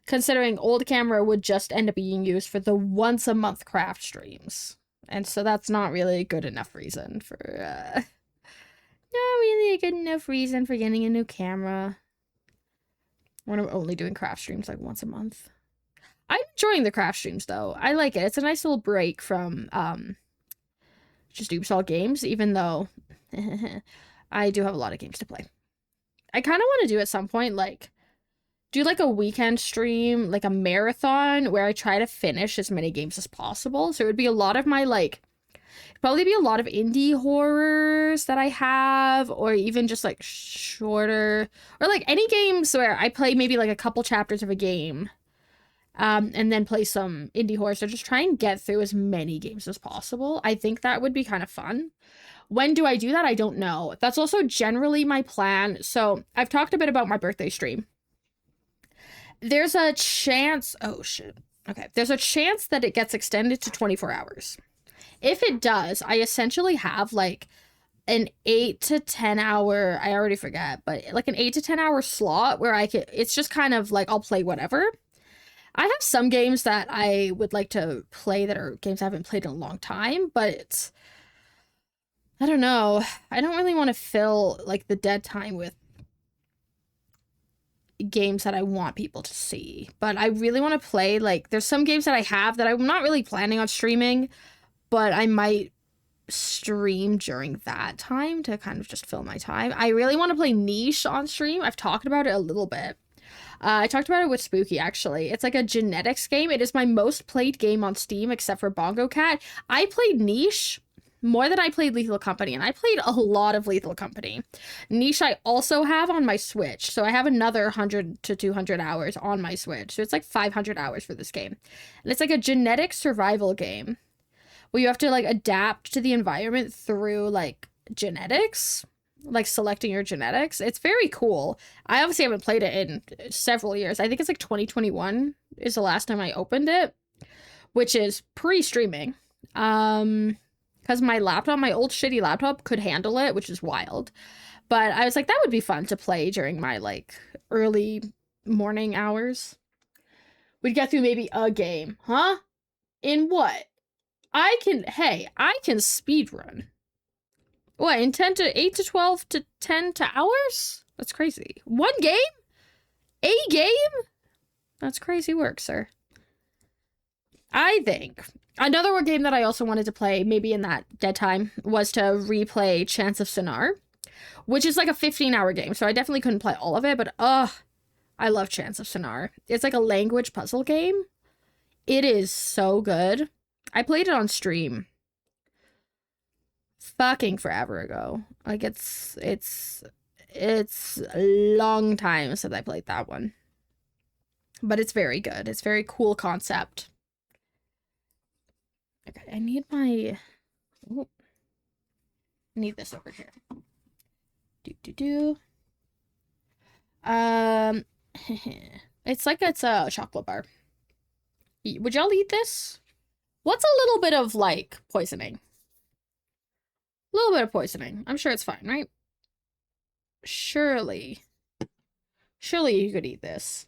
Considering old camera would just end up being used for the once a month craft streams. And so that's not really a good enough reason for, not really a good enough reason for getting a new camera. When I'm only doing craft streams like once a month. I'm enjoying the craft streams though. I like it. It's a nice little break from, just Oops All Games, even though I do have a lot of games to play. I kind of want to do at some point, like, do like a weekend stream, like a marathon, where I try to finish as many games as possible. So it would be a lot of my, like, probably be a lot of indie horrors that I have, or even just, like, shorter, or, like, any games where I play maybe, like, a couple chapters of a game, and then play some indie horror. So just try and get through as many games as possible. I think that would be kind of fun. When do I do that? I don't know. That's also generally my plan. So I've talked a bit about my birthday stream. There's a chance... Oh, shit. Okay. There's a chance that it gets extended to 24 hours. If it does, I essentially have, like, an 8 to 10 hour... I already forget, but, like, an 8 to 10 hour slot where I could... It's just kind of, like, I'll play whatever. I have some games that I would like to play that are games I haven't played in a long time, but it's... I don't know. I don't really want to fill, like, the dead time with games that I want people to see. But I really want to play, like, there's some games that I have that I'm not really planning on streaming, but I might stream during that time to kind of just fill my time. I really want to play Niche on stream. I've talked about it a little bit. I talked about it with Spooky, actually. It's like a genetics game. It is my most played game on Steam, except for Bongo Cat. I played Niche more than I played Lethal Company, and I played a lot of Lethal Company. Niche I also have on my Switch, so I have another 100 to 200 hours on my Switch. So it's like 500 hours for this game. And it's like a genetic survival game where you have to, like, adapt to the environment through, like, genetics. Like, selecting your genetics. It's very cool. I obviously haven't played it in several years. I think it's like 2021 is the last time I opened it, which is pre-streaming. Because my laptop, my old shitty laptop, could handle it, which is wild. But I was like, that would be fun to play during my, like, early morning hours. We'd get through maybe a game. Huh? In what? I can speedrun. What, in 10 to 8 to 12 to 10 to hours? That's crazy. One game? A game? That's crazy work, sir. I think another one game that I also wanted to play, maybe in that dead time, was to replay Chance of Sonar, which is like a 15-hour game, so I definitely couldn't play all of it, but I love Chance of Sonar. It's like a language puzzle game. It is so good. I played it on stream fucking forever ago. Like, it's a long time since I played that one. but it's very good. It's very cool concept. Okay, I need my... Ooh. I need this over here. It's like it's a chocolate bar. Would y'all eat this? What's a little bit of, like, poisoning? A little bit of poisoning. I'm sure it's fine, right? Surely. Surely you could eat this.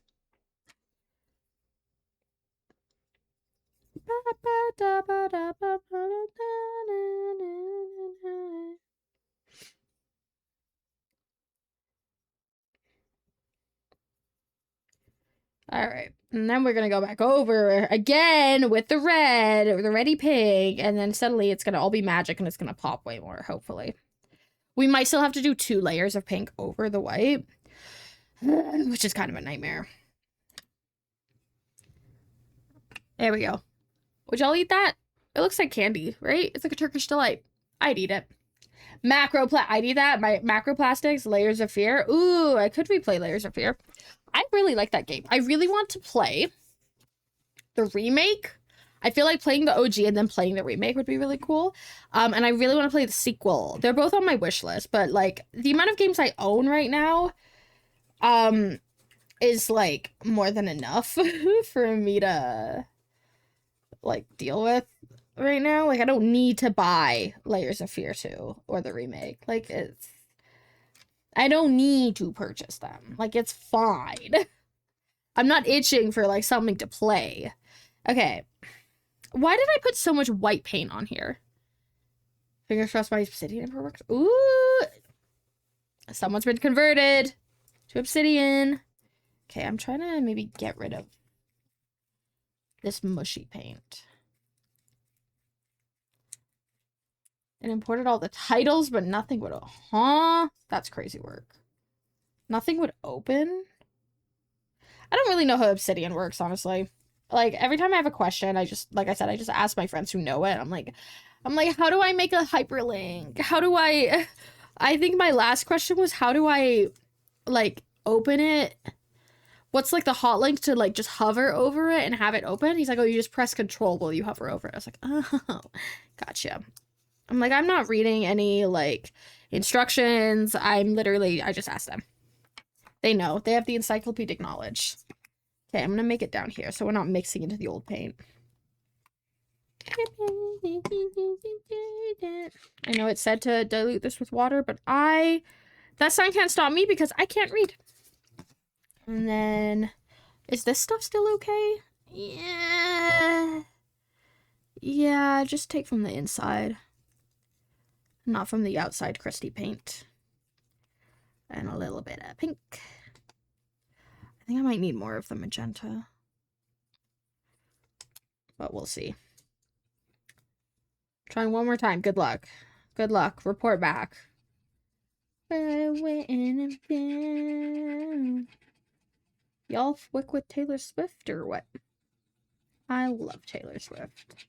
All right, and then we're gonna go back over again with the red, or the ready pig, and then suddenly it's gonna all be magic and it's gonna pop way more, hopefully. We might still have to do 2 layers of pink over the white, which is kind of a nightmare. There we go. Would y'all eat that? It looks like candy, right? It's like a Turkish delight. I'd eat it. I'd eat that. My macroplastics, Layers of Fear. Ooh, I could replay Layers of Fear. I really like that game. I really want to play the remake. I feel like playing the OG and then playing the remake would be really cool. And I really want to play the sequel. They're both on my wish list, but like the amount of games I own right now is like more than enough for me to like deal with right now. Like I don't need to buy Layers of Fear 2 or the remake. Like I don't need to purchase them. Like, it's fine. I'm not itching for, like, something to play. Okay. Why did I put so much white paint on here? Fingers crossed my obsidian never works. Ooh! Someone's been converted to obsidian. Okay, I'm trying to maybe get rid of this mushy paint. It imported all the titles, but nothing would... Huh? That's crazy work. Nothing would open? I don't really know how Obsidian works, honestly. Like, every time I have a question, I just... Like I said, I just ask my friends who know it. I'm like, how do I make a hyperlink? How do I... I think my last question was, how do I, like, open it? What's, like, the hot link to, like, just hover over it and have it open? He's like, oh, you just press control while you hover over it. I was like, oh, gotcha. I'm like, I'm not reading any, like, instructions. I just ask them. They know. They have the encyclopedic knowledge. Okay, I'm gonna make it down here so we're not mixing into the old paint. I know it said to dilute this with water, but that sign can't stop me because I can't read. And then, is this stuff still okay? Yeah. Yeah, just take from the inside. Not from the outside crusty paint. And a little bit of pink. I think I might need more of the magenta. But we'll see. Trying one more time. Good luck. Good luck. Report back. Y'all wick with Taylor Swift or what? I love Taylor Swift.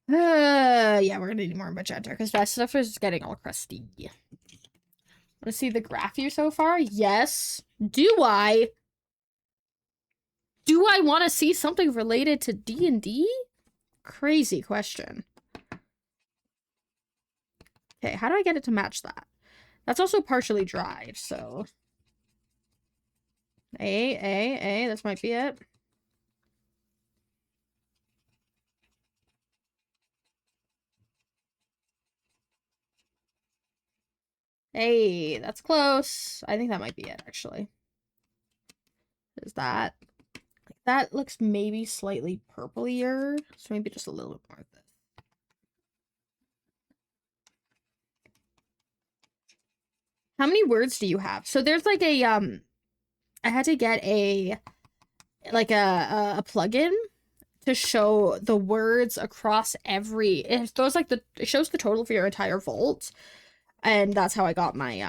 Yeah, we're gonna need more magenta because that stuff is getting all crusty. Want to see the graph view so far? Yes. Do I want to see something related to D&D? Crazy question. Okay, how do I get it to match that? That's also partially dried, so... This might be it. Hey, that's close. I think that might be it, actually. Is that... That looks maybe slightly purplier, so maybe just a little bit more of this. How many words do you have? So there's like a, I had to get a plugin to show the words across every, it shows the total for your entire vault. And that's how I got my,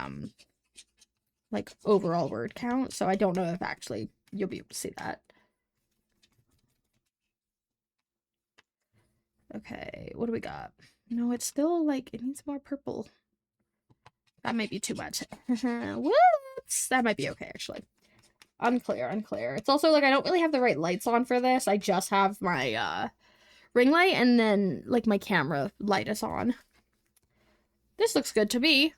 like, overall word count. So I don't know if actually you'll be able to see that. Okay, what do we got? No, it's still, like, it needs more purple. That might be too much. Whoops! That might be okay, actually. Unclear. It's also like I don't really have the right lights on for this. I just have my ring light and then like my camera light is on. This looks good to me.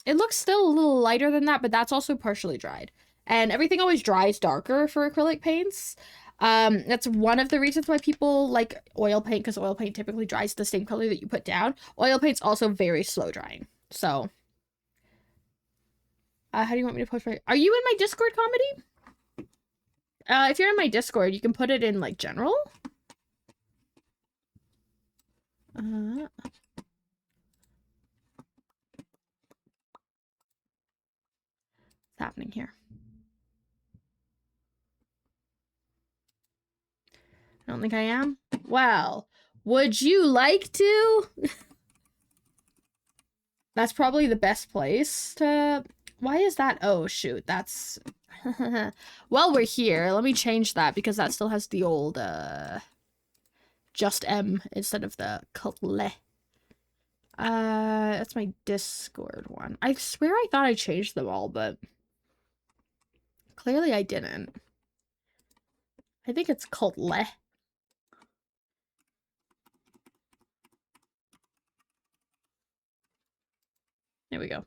It looks still a little lighter than that, but that's also partially dried. And everything always dries darker for acrylic paints. That's one of the reasons why people like oil paint, because oil paint typically dries the same color that you put down. Oil paint's also very slow drying. So, how do you want me to post my... Are you in my Discord, Comedy? If you're in my Discord, you can put it in, like, general. What's happening here? I don't think I am. Well, would you like to? That's probably the best place to... Why is that? Oh, shoot. That's... Well, we're here. Let me change that because that still has the old, just M instead of the Kotle. That's my Discord one. I swear I thought I changed them all, but... Clearly I didn't. I think it's Kotle. There we go.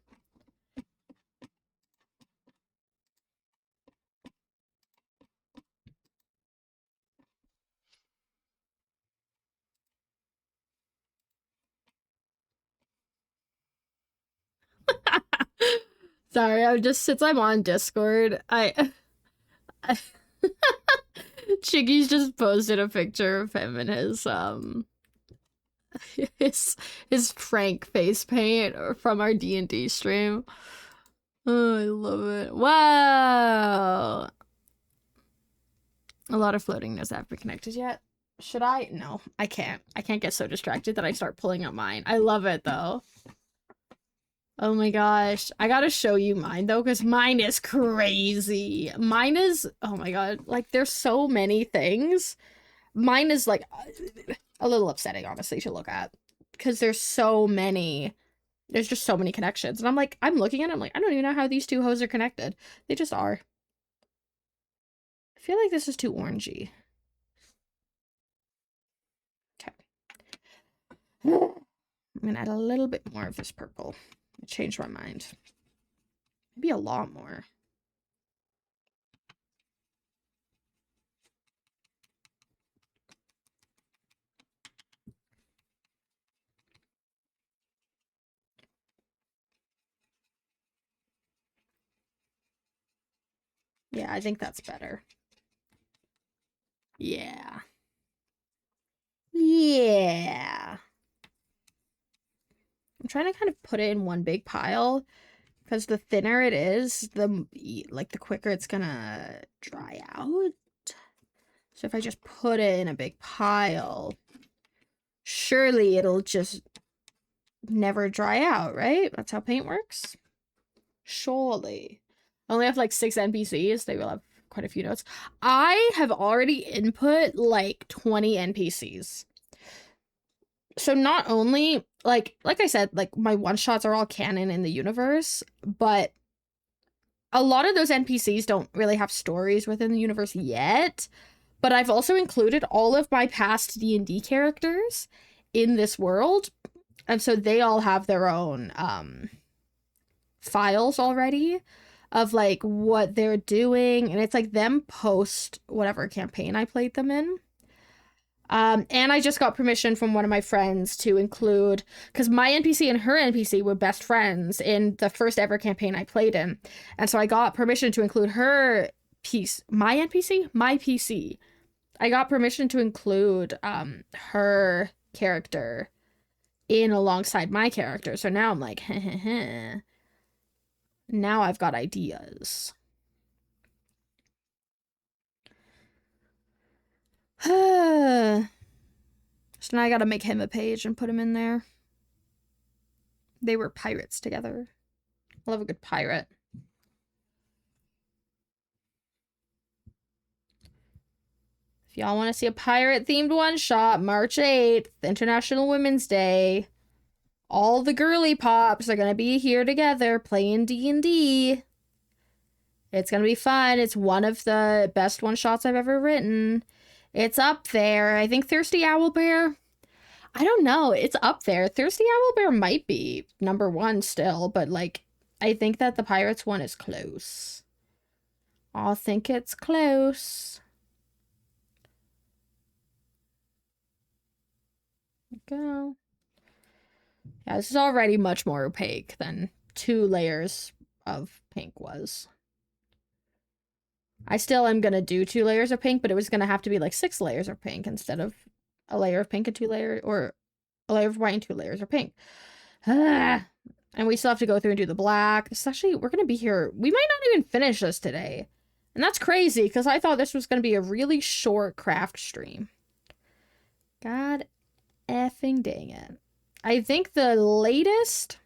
Sorry, I'm just, since I'm on Discord, Chiggy's just posted a picture of him and his Frank face paint from our D&D stream. Oh, I love it. Wow. A lot of floating knows I haven't been connected yet. Should I? No, I can't. I can't get so distracted that I start pulling up mine. I love it though. Oh my gosh. I gotta show you mine though, because mine is crazy. Mine is, oh my god, like there's so many things. Mine is like a little upsetting, honestly, to look at. Because there's so many, there's just so many connections. And I'm like, I'm looking at it, I'm like, I don't even know how these two hoes are connected. They just are. I feel like this is too orangey. Okay. I'm gonna add a little bit more of this purple. I changed my mind. Maybe a lot more. Yeah, I think that's better. Yeah. Yeah. I'm trying to kind of put it in one big pile because the thinner it is, the quicker it's gonna dry out. So if I just put it in a big pile, surely it'll just never dry out, right? That's how paint works. Surely. I only have like 6 NPCs. They will have quite a few notes. I have already input like 20 NPCs. So not only, like I said, like my one-shots are all canon in the universe, but a lot of those NPCs don't really have stories within the universe yet. But I've also included all of my past D&D characters in this world. And so they all have their own files already of like what they're doing. And it's like them post whatever campaign I played them in. And I just got permission from one of my friends to include, because my NPC and her NPC were best friends in the first ever campaign I played in. And so I got permission to include her piece, my NPC? My PC. I got permission to include her character in alongside my character. So now I'm like, heh heh heh. Now I've got ideas. So now I gotta make him a page and put him in there. They were pirates together. I love a good pirate. If y'all want to see a pirate-themed one-shot, March 8th, International Women's Day. All the girly pops are gonna be here together playing D&D. It's gonna be fun. It's one of the best one-shots I've ever written. It's up there. I think Thirsty Owlbear. I don't know. It's up there. Thirsty Owlbear might be number 1 still, but like, I think that the Pirates one is close. I think it's close. Go. Yeah, this is already much more opaque than 2 layers of pink was. I still am gonna do 2 layers of pink, but it was gonna have to be like 6 layers of pink instead of a layer of pink and 2 layers, or a layer of white and 2 layers of pink. And we still have to go through and do the black. This is actually, we're gonna be here. We might not even finish this today. And that's crazy, because I thought this was gonna be a really short craft stream. God effing dang it. I think the latest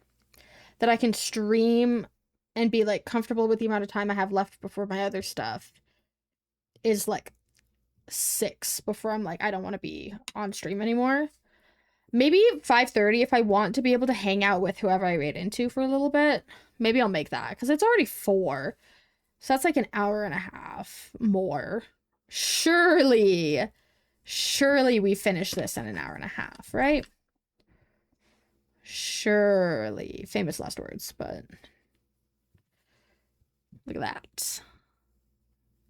that I can stream and be like comfortable with the amount of time I have left before my other stuff is like 6 before I'm like, I don't want to be on stream anymore. Maybe 5:30 if I want to be able to hang out with whoever I raid into for a little bit. Maybe I'll make that, because it's already 4. So that's like an hour and a half more. Surely we finish this in an hour and a half, right? Surely. Famous last words, but look at that.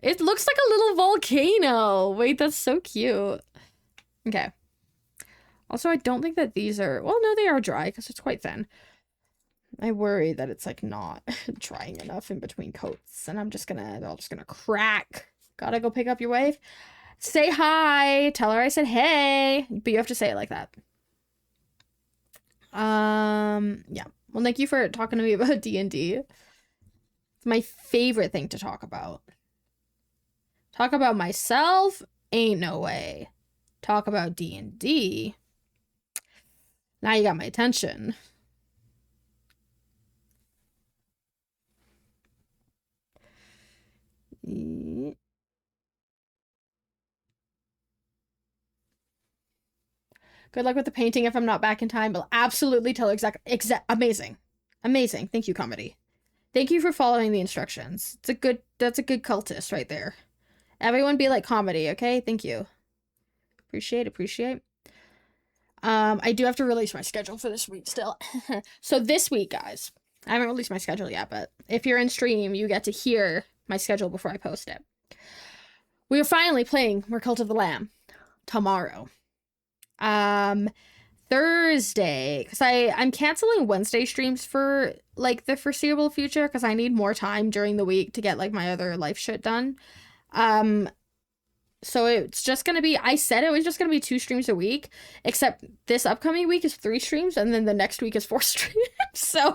It looks like a little volcano. Wait, that's so cute. Okay. Also, I don't think that these are... Well, no, they are dry because it's quite thin. I worry that it's like not drying enough in between coats, and they're all just gonna crack. Gotta go pick up your wife. Say hi. Tell her I said hey. But you have to say it like that. Yeah. Well, thank you for talking to me about D&D. It's my favorite thing to talk about. Talk about myself? Ain't no way. Talk about D&D? Now you got my attention. Good luck with the painting if I'm not back in time. I'll absolutely tell amazing. Amazing. Thank you, comedy. Thank you for following the instructions. That's a good cultist right there. Everyone be like comedy, okay? Thank you. Appreciate. I do have to release my schedule for this week still. So this week, guys, I haven't released my schedule yet, but if you're in stream, you get to hear my schedule before I post it. We are finally playing We're Cult of the Lamb tomorrow. Thursday, because I'm canceling Wednesday streams for like the foreseeable future because I need more time during the week to get like my other life shit done. So it's just gonna be, I said it was just gonna be 2 streams a week, except this upcoming week is 3 streams, and then the next week is 4 streams. So,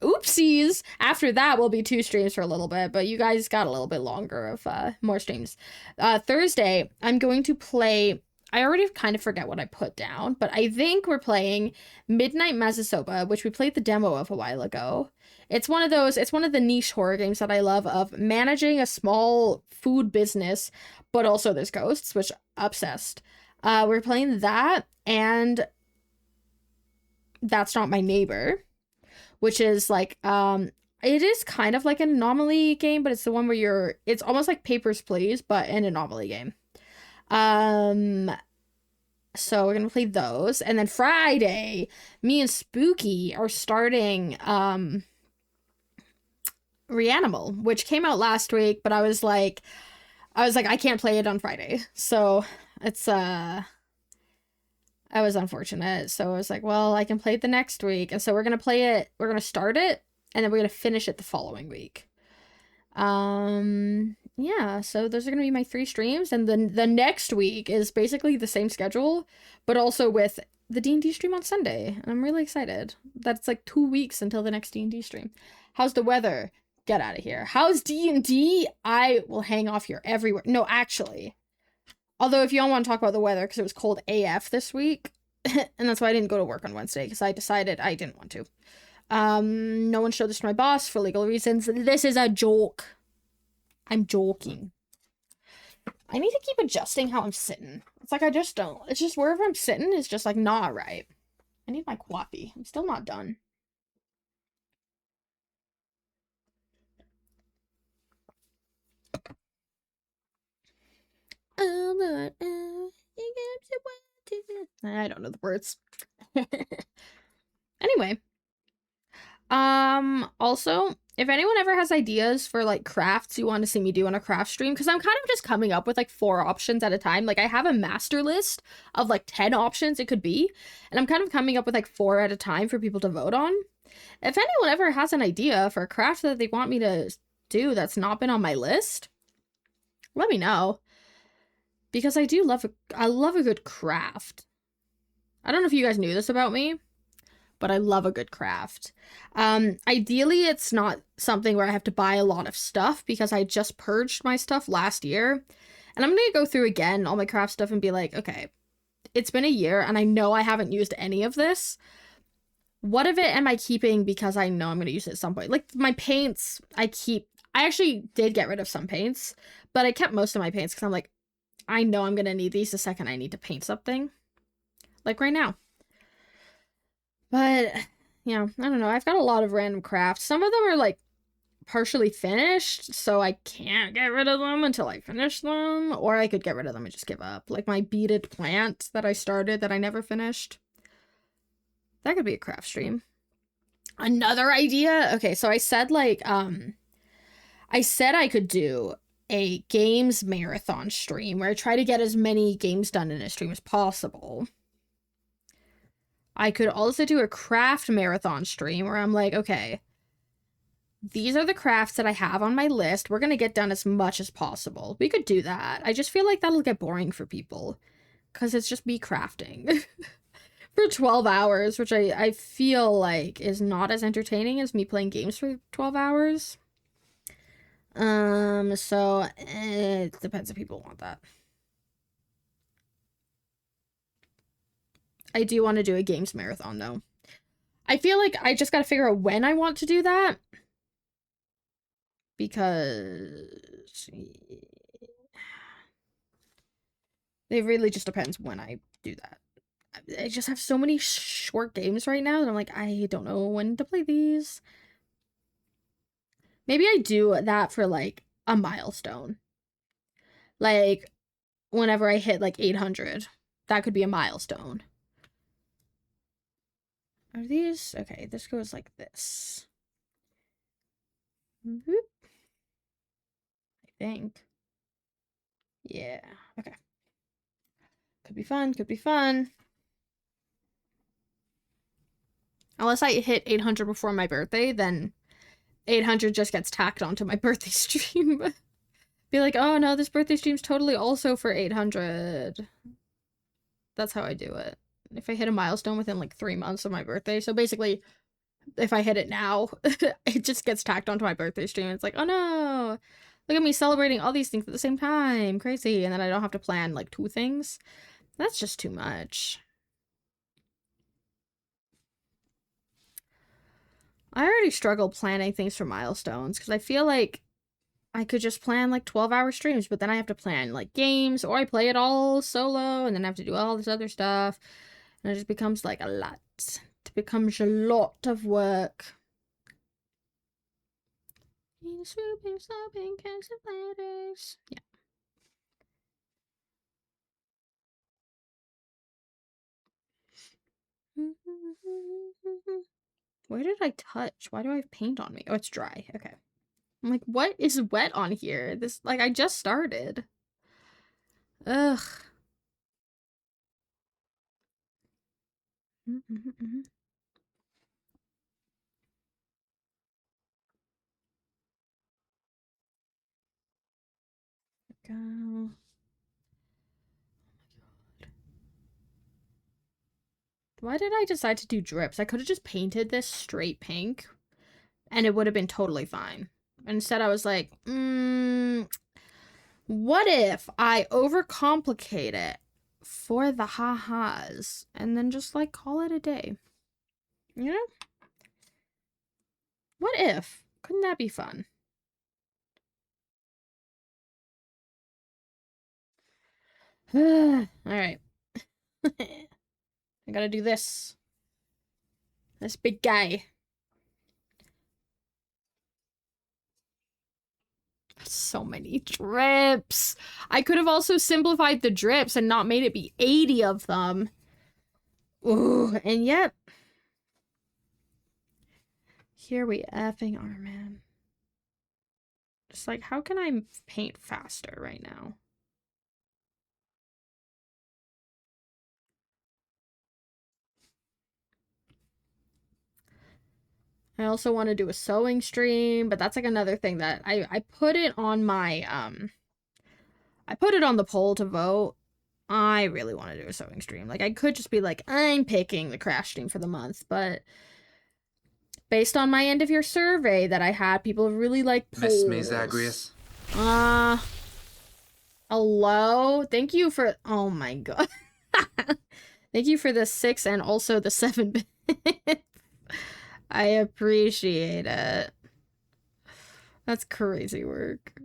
oopsies. After that will be 2 streams for a little bit, but you guys got a little bit longer of more streams. Thursday, I'm going to play, I already kind of forget what I put down, but I think we're playing Midnight Mazasoba, which we played the demo of a while ago. It's one of the niche horror games that I love, of managing a small food business, but also there's ghosts, which obsessed. We're playing that, and That's Not My Neighbor, which is like, it is kind of like an anomaly game, but it's the one where it's almost like Papers, Please, but an anomaly game. So we're gonna play those, and then Friday, me and Spooky are starting, Reanimal, which came out last week, but I was like, I can't play it on Friday. So it's, I was unfortunate. So I was like, well, I can play it the next week. And so we're going to start it, and then we're going to finish it the following week. Yeah, so those are going to be my 3 streams. And then the next week is basically the same schedule, but also with the D&D stream on Sunday. And I'm really excited. That's like 2 weeks until the next D&D stream. How's the weather? Get out of here. How's D&D? I will hang off here everywhere. No, actually. Although if y'all want to talk about the weather, because it was cold AF this week, and that's why I didn't go to work on Wednesday, because I decided I didn't want to. No one showed this to my boss for legal reasons. This is a joke. I'm joking. I need to keep adjusting how I'm sitting. It's like I just don't. It's just wherever I'm sitting is just like not right. I need my coffee. I'm still not done. I don't know the words. Anyway. Also, if anyone ever has ideas for like crafts you want to see me do on a craft stream, because I'm kind of just coming up with like 4 options at a time. Like I have a master list of like 10 options it could be, and I'm kind of coming up with like 4 at a time for people to vote on. If anyone ever has an idea for a craft that they want me to do that's not been on my list, let me know. Because I love a good craft. I don't know if you guys knew this about me, but I love a good craft. Ideally, it's not something where I have to buy a lot of stuff because I just purged my stuff last year. And I'm going to go through again all my craft stuff and be like, okay, it's been a year and I know I haven't used any of this. What of it am I keeping because I know I'm going to use it at some point? Like my paints, I actually did get rid of some paints, but I kept most of my paints because I'm like, I know I'm going to need these the second I need to paint something. Like right now. But, yeah, I don't know. I've got a lot of random crafts. Some of them are, like, partially finished, so I can't get rid of them until I finish them. Or I could get rid of them and just give up. Like my beaded plant that I started that I never finished. That could be a craft stream. Another idea? Okay, so I said, like, I said I could do a games marathon stream where I try to get as many games done in a stream as possible. I could also do a craft marathon stream where I'm like, okay, these are the crafts that I have on my list. We're going to get done as much as possible. We could do that. I just feel like that'll get boring for people because it's just me crafting for 12 hours, which I feel like is not as entertaining as me playing games for 12 hours. So it depends if people want that. I do want to do a games marathon, though. I feel like I just got to figure out when I want to do that. Because it really just depends when I do that. I just have so many short games right now that I'm like, I don't know when to play these. Maybe I do that for, like, a milestone. Like, whenever I hit, like, 800. That could be a milestone. Are these? Okay, this goes like this. I think. Yeah, okay. Could be fun, could be fun. Unless I hit 800 before my birthday, then 800 just gets tacked onto my birthday stream. Be like, oh no, this birthday stream's totally also for 800. That's how I do it. If I hit a milestone within like 3 months of my birthday. So basically, if I hit it now, it just gets tacked onto my birthday stream. It's like, oh no, look at me celebrating all these things at the same time. Crazy. And then I don't have to plan like 2 things. That's just too much. I already struggle planning things for milestones because I feel like I could just plan like 12-hour streams, but then I have to plan like games, or I play it all solo and then I have to do all this other stuff. And it just becomes like a lot. It becomes a lot of work. Swooping, sloping, cans of ladders. Yeah. Where did I touch? Why do I have paint on me? Oh, it's dry. Okay. I'm like, what is wet on here? This, like, I just started. Ugh. Go. Why did I decide to do drips? I could have just painted this straight pink and it would have been totally fine. Instead, I was like, what if I overcomplicate it for the ha-has and then just like call it a day? You know? What if? Couldn't that be fun? All right. I gotta do this. This big guy. So many drips. I could have also simplified the drips and not made it be 80 of them. Ooh, and yet, here we effing are, man. Just like, how can I paint faster right now? I also want to do a sewing stream, but that's like another thing that I put it on my, I put it on the poll to vote. I really want to do a sewing stream. Like, I could just be like, I'm picking the crash stream for the month, but based on my end of year survey that I had, people really like polls. Miss Zagreus. Hello? Thank you for, oh my god. Thank you for the 6 and also the 7 bits. I appreciate it. That's crazy work.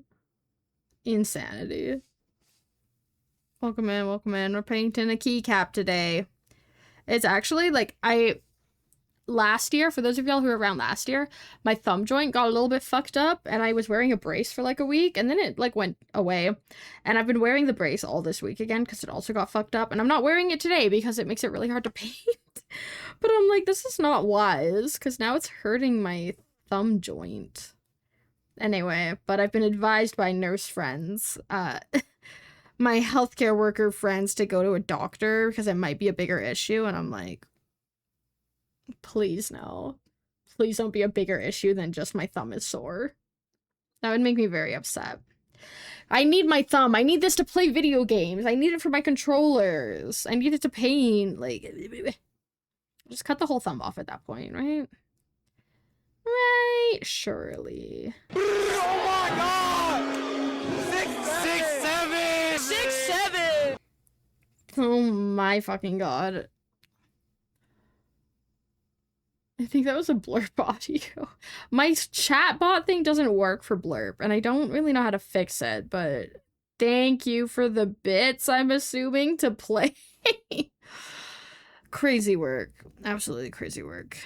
Insanity. Welcome in, welcome in. We're painting a keycap today. It's actually like last year, for those of y'all who were around last year, my thumb joint got a little bit fucked up and I was wearing a brace for like a week and then it like went away. And I've been wearing the brace all this week again because it also got fucked up. And I'm not wearing it today because it makes it really hard to paint. But I'm like, this is not wise because now it's hurting my thumb joint. Anyway, but I've been advised by nurse friends, my healthcare worker friends, to go to a doctor because it might be a bigger issue. And I'm like, please no. Please don't be a bigger issue than just my thumb is sore. That would make me very upset. I need my thumb. I need this to play video games. I need it for my controllers. I need it to paint. Like, just cut the whole thumb off at that point, right? Right, surely. Oh my god! 6-7! Oh my fucking god. I think that was a blurb audio. My chat bot thing doesn't work for blurb, and I don't really know how to fix it, but thank you for the bits, I'm assuming, to play. Crazy work. Absolutely crazy work.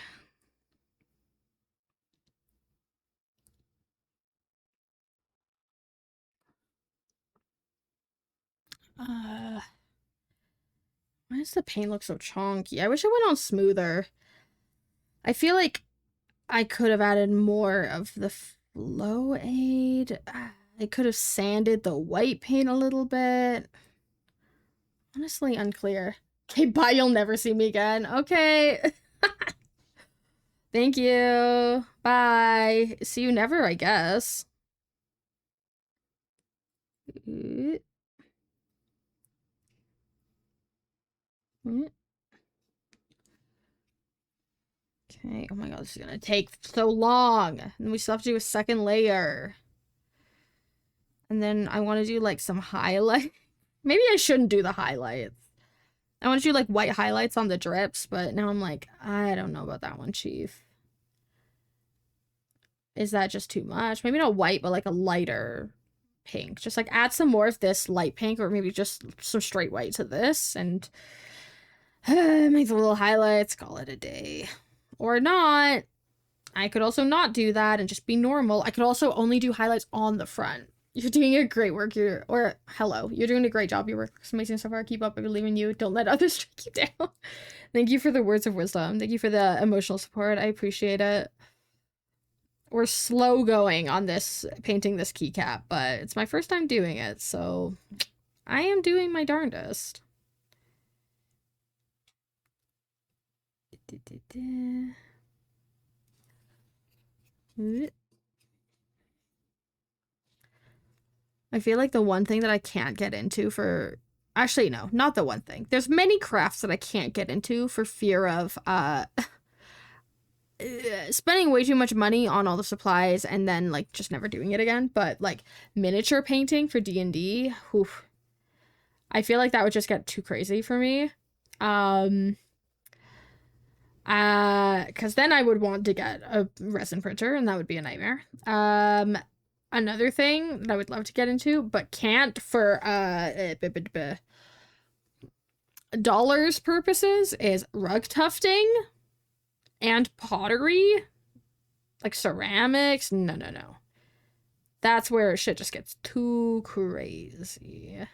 Why does the paint look so chunky? I wish it went on smoother. I feel like I could have added more of the flow aid. I could have sanded the white paint a little bit. Honestly, unclear. Okay, bye, you'll never see me again. Okay. Thank you. Bye. See you never, I guess. Okay, oh my god, this is gonna take so long. And we still have to do a second layer. And then I want to do like some highlight. Maybe I shouldn't do the highlights. I want to do like white highlights on the drips, but now I'm like, I don't know about that one, Chief. Is that just too much? Maybe not white, but like a lighter pink. Just like add some more of this light pink, or maybe just some straight white to this and make the little highlights, call it a day. Or not. I could also not do that and just be normal. I could also only do highlights on the front. You're doing a great work. Hello. You're doing a great job. Your work is amazing so far. Keep up. I believe in you. Don't let others track you down. Thank you for the words of wisdom. Thank you for the emotional support. I appreciate it. We're slow going on this, painting this keycap, but it's my first time doing it, so I am doing my darndest. I feel like the one thing that I can't get into for... Actually, no, not the one thing. There's many crafts that I can't get into for fear of spending way too much money on all the supplies and then like just never doing it again. But like miniature painting for D&D, I feel like that would just get too crazy for me. Because then I would want to get a resin printer and that would be a nightmare. Another thing that I would love to get into but can't for dollars purposes is rug tufting and pottery, like ceramics. No. That's where shit just gets too crazy.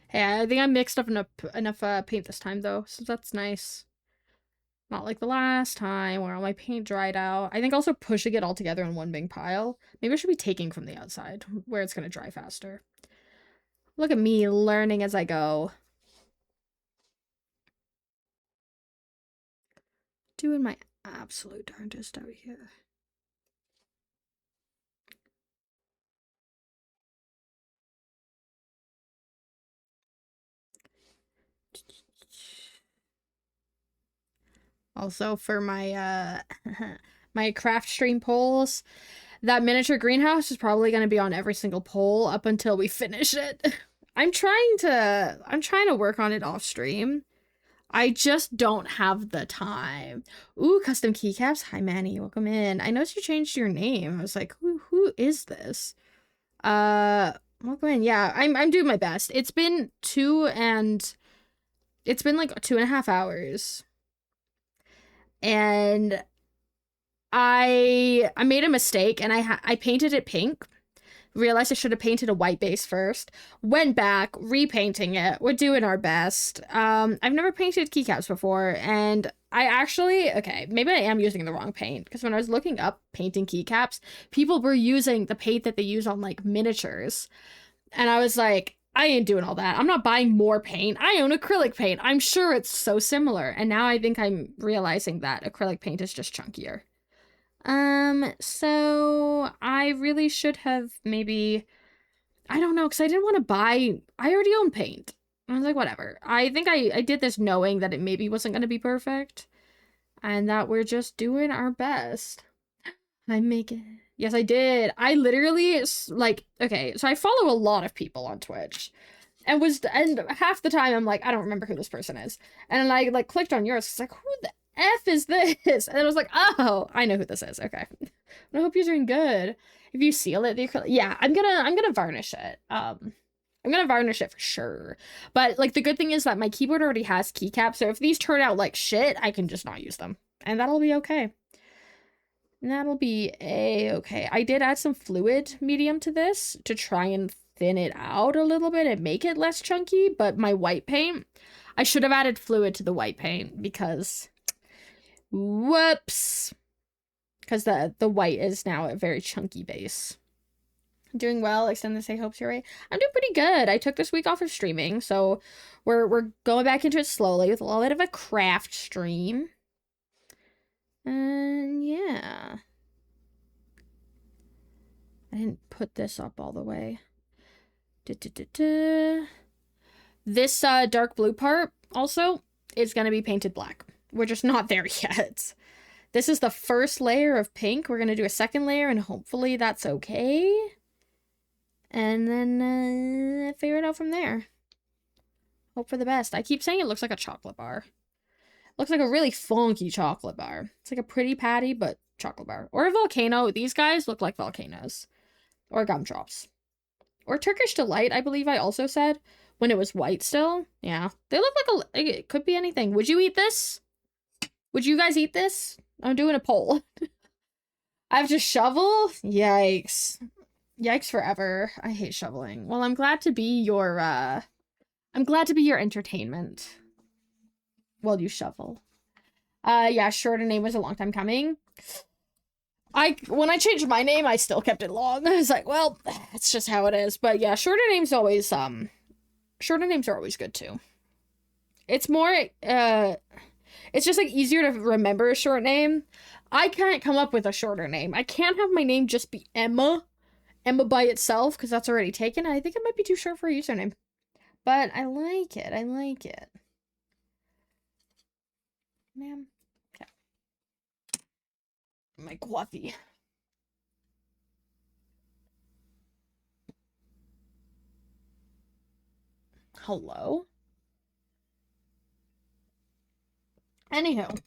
Hey, I think I mixed up enough paint this time though, so that's nice. Not like the last time where all my paint dried out. I think also pushing it all together in one big pile. Maybe I should be taking from the outside where it's gonna dry faster. Look at me learning as I go. Doing my absolute darndest out here. Also for my my craft stream polls, that miniature greenhouse is probably going to be on every single poll up until we finish it. I'm trying to work on it off stream. I just don't have the time. Ooh, custom keycaps. Hi Manny, welcome in. I noticed you changed your name. I was like, who is this? Welcome in. Yeah, I'm doing my best. It's been like 2.5 hours. And I made a mistake and I painted it pink. Realized I should have painted a white base first. Went back, repainting it. We're doing our best. I've never painted keycaps before, and I actually, okay, maybe I am using the wrong paint, because when I was looking up painting keycaps, people were using the paint that they use on, like, miniatures. And I was like, I ain't doing all that. I'm not buying more paint. I own acrylic paint. I'm sure it's so similar. And now I think I'm realizing that acrylic paint is just chunkier. So I really should have maybe, I don't know, because I didn't want to buy, I already own paint. I was like, whatever. I think I did this knowing that it maybe wasn't going to be perfect. And that we're just doing our best. I make it. Yes, I did. I literally, like, okay, so I follow a lot of people on Twitch. And half the time I'm like, I don't remember who this person is. And I, like, clicked on yours. It's like, who the F is this? And I was like, oh, I know who this is. Okay. I hope you're doing good. If you seal it, yeah, I'm gonna varnish it. I'm gonna varnish it for sure. But, like, the good thing is that my keyboard already has keycaps, so if these turn out like shit, I can just not use them. And that'll be okay. That'll be a-okay. I did add some fluid medium to this to try and thin it out a little bit and make it less chunky, but my white paint, I should have added fluid to the white paint because, whoops. Because the white is now a very chunky base. Doing well, extend the say hopes you're right. I'm doing pretty good. I took this week off of streaming, so we're going back into it slowly with a little bit of a craft stream. And yeah. I didn't put this up all the way. This dark blue part also is going to be painted black. We're just not there yet. This is the first layer of pink. We're going to do a second layer and hopefully that's okay. And then figure it out from there. Hope for the best. I keep saying it looks like a chocolate bar. Looks like a really funky chocolate bar. It's like a pretty patty, but chocolate bar. Or a volcano. These guys look like volcanoes. Or gumdrops. Or Turkish Delight, I believe I also said. When it was white still. Yeah. They look like it could be anything. Would you eat this? Would you guys eat this? I'm doing a poll. I have to shovel? Yikes. Yikes forever. I hate shoveling. Well, I'm glad to be your, entertainment. While you shovel. Yeah, shorter name was a long time coming. When I changed my name, I still kept it long. I was like, well, it's just how it is. But yeah, shorter names are always good too. It's more, it's just like easier to remember a short name. I can't come up with a shorter name. I can't have my name just be Emma by itself, because that's already taken. I think it might be too short for a username. But I like it. I like it. Ma'am. Okay. My coffee. Hello? Anywho.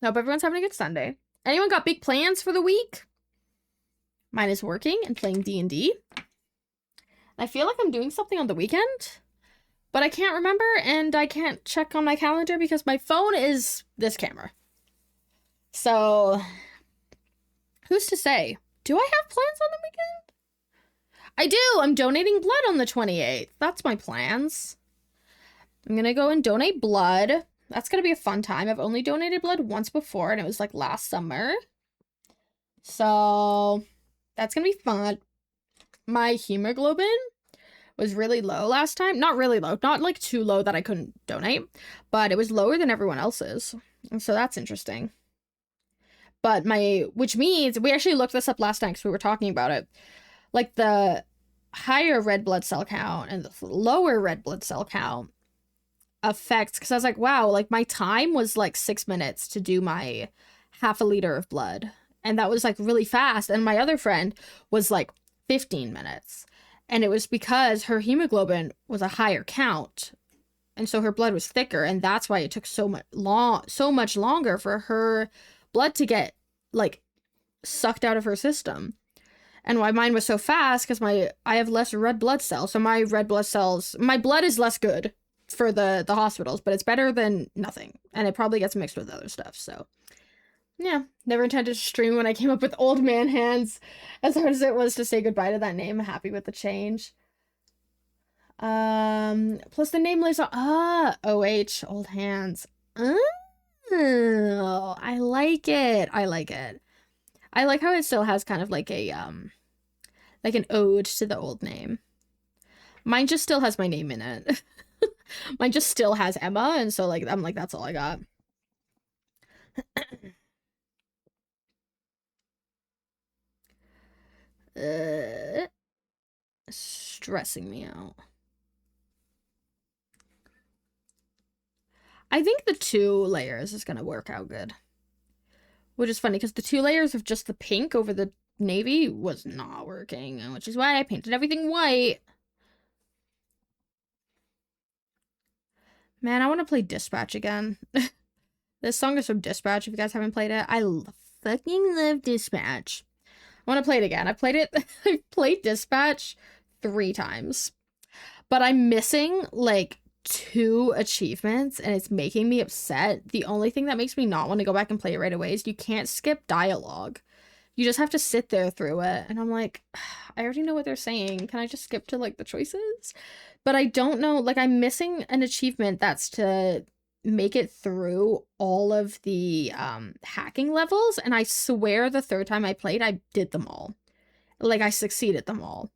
Hope everyone's having a good Sunday. Anyone got big plans for the week? Mine is working and playing D&D. I feel like I'm doing something on the weekend, but I can't remember and I can't check on my calendar because my phone is this camera. So, who's to say? Do I have plans on the weekend? I do! I'm donating blood on the 28th. That's my plans. I'm gonna go and donate blood. That's gonna be a fun time. I've only donated blood once before, and it was like last summer. So that's gonna be fun. My hemoglobin was really low last time. Not really low. Not like too low that I couldn't donate, but it was lower than everyone else's. And so that's interesting. But which means, we actually looked this up last night because we were talking about it. Like the higher red blood cell count and the lower red blood cell count affects, because I was like, wow, like my time was like 6 minutes to do my half a liter of blood. And that was like really fast. And my other friend was like 15 minutes. And it was because her hemoglobin was a higher count. And so her blood was thicker. And that's why it took so much longer for her blood to get like sucked out of her system. And why mine was so fast, because I have less red blood cells. So my blood is less good for the hospitals, but it's better than nothing. And it probably gets mixed with other stuff. So yeah, never intended to stream when I came up with old man hands. As hard as it was to say goodbye to that name, I'm happy with the change. Plus the name lives on OH, old hands. Oh, I like it. I like it. I like how it still has kind of like a like an ode to the old name. Mine just still has my name in it. Mine just still has Emma, and so like I'm like, that's all I got. Stressing me out. I think the 2 layers is gonna work out good. Which is funny, because the 2 layers of just the pink over the navy was not working, which is why I painted everything white. Man, I want to play Dispatch again. This song is from Dispatch, if you guys haven't played it. I fucking love Dispatch. I want to play it again. I played Dispatch 3 times. But I'm missing, like, 2 achievements, and it's making me upset. The only thing that makes me not want to go back and play it right away is you can't skip dialogue. You just have to sit there through it. And I'm like, I already know what they're saying. Can I just skip to, like, the choices? But I don't know. Like, I'm missing an achievement that's to make it through all of the hacking levels. And I swear the 3rd time I played, I did them all. Like, I succeeded them all.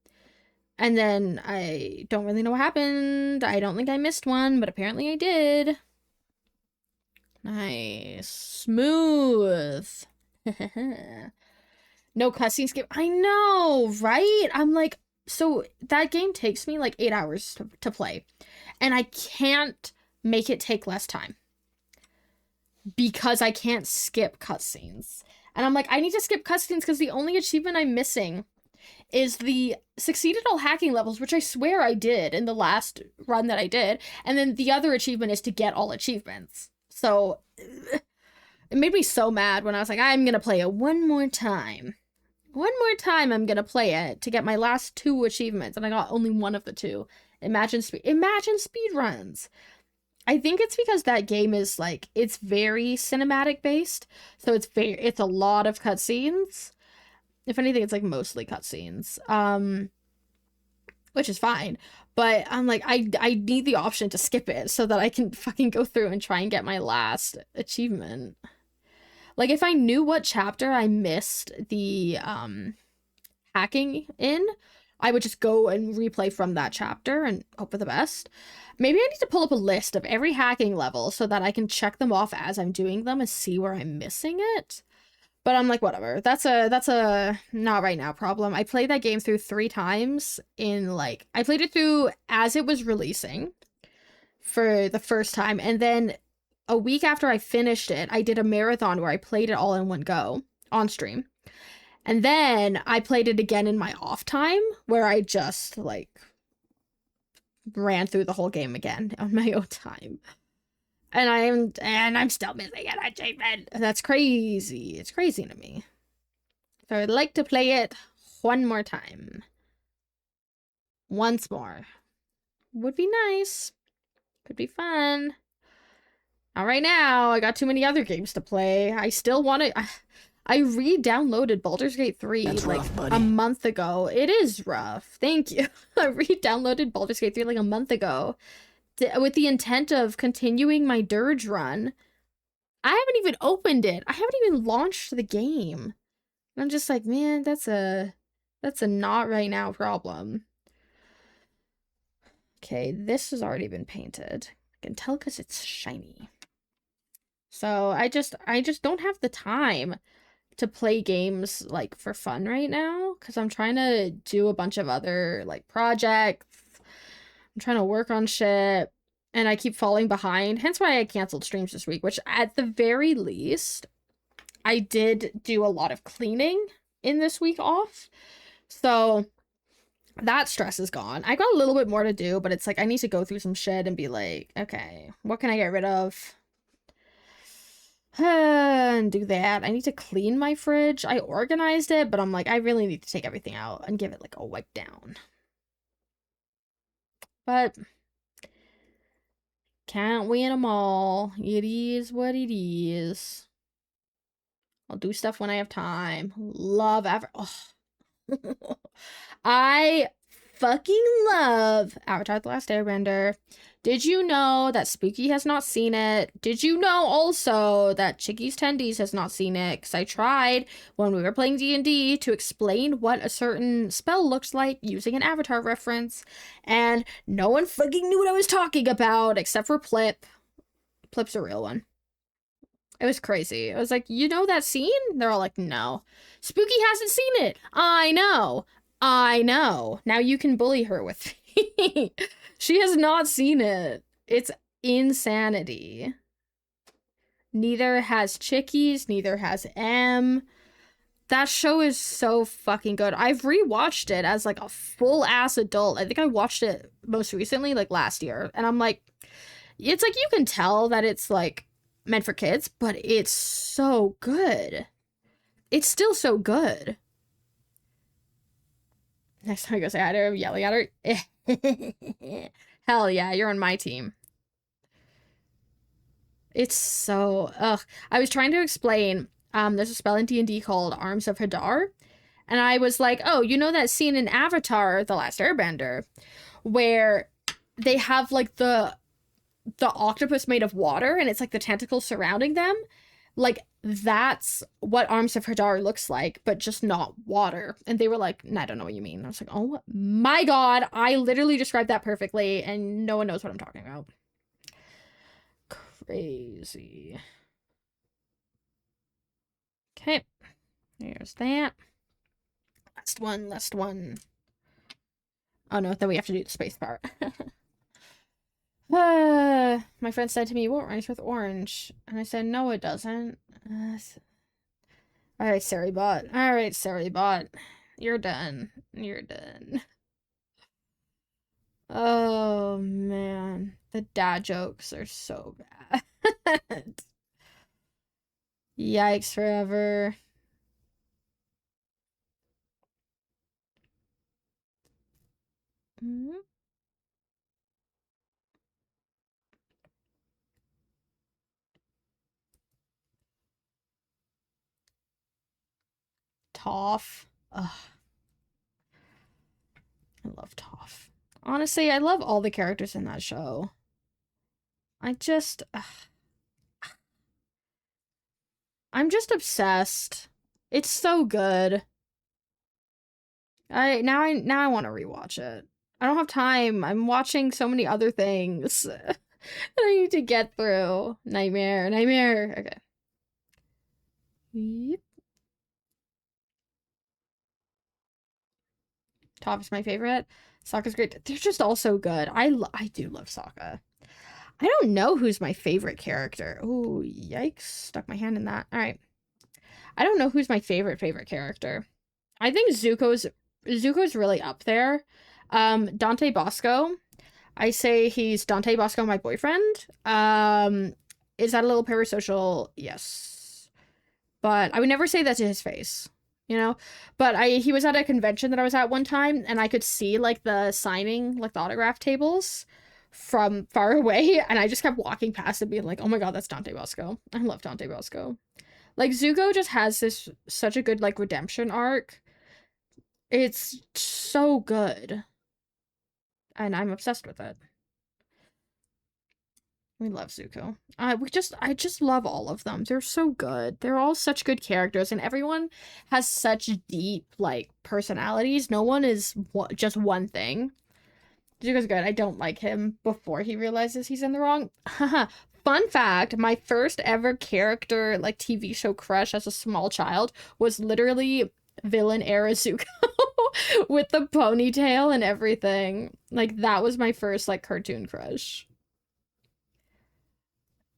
And then I don't really know what happened. I don't think I missed one, but apparently I did. Nice. Smooth. No cutscene skip. I know, right? I'm like, so that game takes me like 8 hours to play. And I can't make it take less time. Because I can't skip cutscenes. And I'm like, I need to skip cutscenes because the only achievement I'm missing is the succeeded all hacking levels, which I swear I did in the last run that I did. And then the other achievement is to get all achievements. So it made me so mad when I was like, I'm gonna play it one more time. One more time I'm gonna play it to get my last 2 achievements, and I got only one of the 2. Imagine speed runs. I think it's because that game is like, it's very cinematic based, so it's a lot of cutscenes. If anything, it's like mostly cutscenes, which is fine. But I'm like, I need the option to skip it so that I can fucking go through and try and get my last achievement. Like, if I knew what chapter I missed the hacking in, I would just go and replay from that chapter and hope for the best. Maybe I need to pull up a list of every hacking level so that I can check them off as I'm doing them and see where I'm missing it. But I'm like, whatever. That's a not right now problem. I played that game through 3 times I played it through as it was releasing for the first time. And then a week after I finished it, I did a marathon where I played it all in one go on stream. And then I played it again in my off time where I just like ran through the whole game again on my own time. And I'm still missing an achievement. That's crazy. It's crazy to me. So I'd like to play it one more time. Once more. Would be nice. Could be fun. Not right now. I got too many other games to play. I still want to... I re-downloaded Baldur's Gate 3 That's like rough, buddy. a month ago. It is rough. Thank you. I re-downloaded Baldur's Gate 3 like a month ago with the intent of continuing my Dirge run. I haven't even opened it. I haven't even launched the game. And I'm just like, man, that's a not right now problem. Okay, this has already been painted. I can tell because it's shiny. So I just don't have the time to play games like for fun right now because I'm trying to do a bunch of other like projects. I'm trying to work on shit and I keep falling behind. Hence why I canceled streams this week, which at the very least I did do a lot of cleaning in this week off. So that stress is gone. I got a little bit more to do, but it's like I need to go through some shit and be like, okay, what can I get rid of? And do that. I need to clean my fridge. I organized it, but I'm like, I really need to take everything out and give it like a wipe down. But can't win them all. It is what it is. I'll do stuff when I have time. Love I fucking love Avatar: The Last Airbender. Did you know that Spooky has not seen it? Did you know also that Chicky's Tendies has not seen it? Because I tried when we were playing D&D to explain what a certain spell looks like using an Avatar reference, and no one fucking knew what I was talking about except for Plip. Plip's a real one. It was crazy. I was like, you know that scene? They're all like, no. Spooky hasn't seen it. I know. Now you can bully her with me. She has not seen it. It's insanity. Neither has Chickies, neither has M. That show is so fucking good. I've rewatched it as like a full-ass adult. I think I watched it most recently, like last year. And I'm like, it's like you can tell that it's like meant for kids, but it's so good. It's still so good. Next time I go say hi to her, I'm yelling at her. Hell yeah, you're on my team. It's so... Ugh. I was trying to explain, there's a spell in D&D called Arms of Hadar, and I was like, oh, you know that scene in Avatar: The Last Airbender, where they have, like, the octopus made of water, and it's, like, the tentacles surrounding them? Like, that's what Arms of Hadar looks like, but just not water. And they were like, nah, I don't know what you mean. I was like, oh my god, I literally described that perfectly, and no one knows what I'm talking about. Crazy. Okay. Here's that. Last one. Oh no, then we have to do the space part. My friend said to me, "What rhymes with orange?" And I said, "No, it doesn't." Alright, Saribot. Alright, Saribot. You're done. You're done. Oh, man. The dad jokes are so bad. Yikes forever. Mm-hmm. Toph. Ugh. I love Toph. Honestly, I love all the characters in that show. I'm just obsessed. It's so good. Now I want to rewatch it. I don't have time. I'm watching so many other things that I need to get through. Nightmare. Okay. Yep. Toph is my favorite. Sokka's great. They're just all so good. I do love Sokka. I don't know who's my favorite character. Oh, yikes. Stuck my hand in that. All right. I don't know who's my favorite character. I think Zuko's really up there. Dante Bosco. I say he's Dante Bosco, my boyfriend. Is that a little parasocial? Yes. But I would never say that to his face. You know, but he was at a convention that I was at one time, and I could see like the signing, like the autograph tables from far away, and I just kept walking past and being like, oh my god, that's Dante Bosco. I love Dante Bosco. Like, Zuko just has this such a good, like, redemption arc. It's so good. And I'm obsessed with it. We love Zuko. I just love all of them. They're so good. They're all such good characters, and everyone has such deep, like, personalities. No one is just one thing. Zuko's good. I don't like him before he realizes he's in the wrong. Fun fact, my first ever character, like, TV show crush as a small child was literally villain era Zuko with the ponytail and everything. Like, that was my first, like, cartoon crush.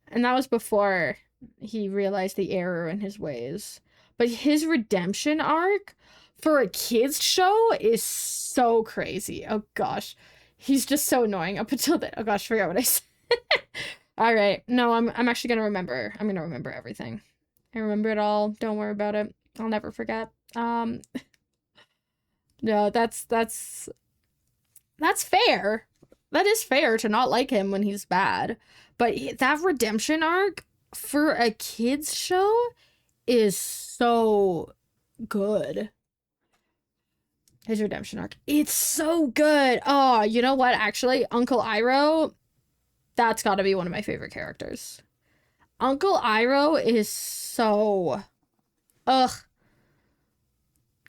And that was before he realized the error in his ways. But his redemption arc for a kid's show is so crazy. Oh gosh. He's just so annoying up until then. Oh gosh, I forgot what I said. Alright. No, I'm actually gonna remember. I'm gonna remember everything. I remember it all. Don't worry about it. I'll never forget. No, that's fair. That is fair to not like him when he's bad. But that redemption arc for a kid's show is so good. His redemption arc. It's so good. Oh, you know what? Actually, Uncle Iroh, that's got to be one of my favorite characters. Uncle Iroh is so... Ugh.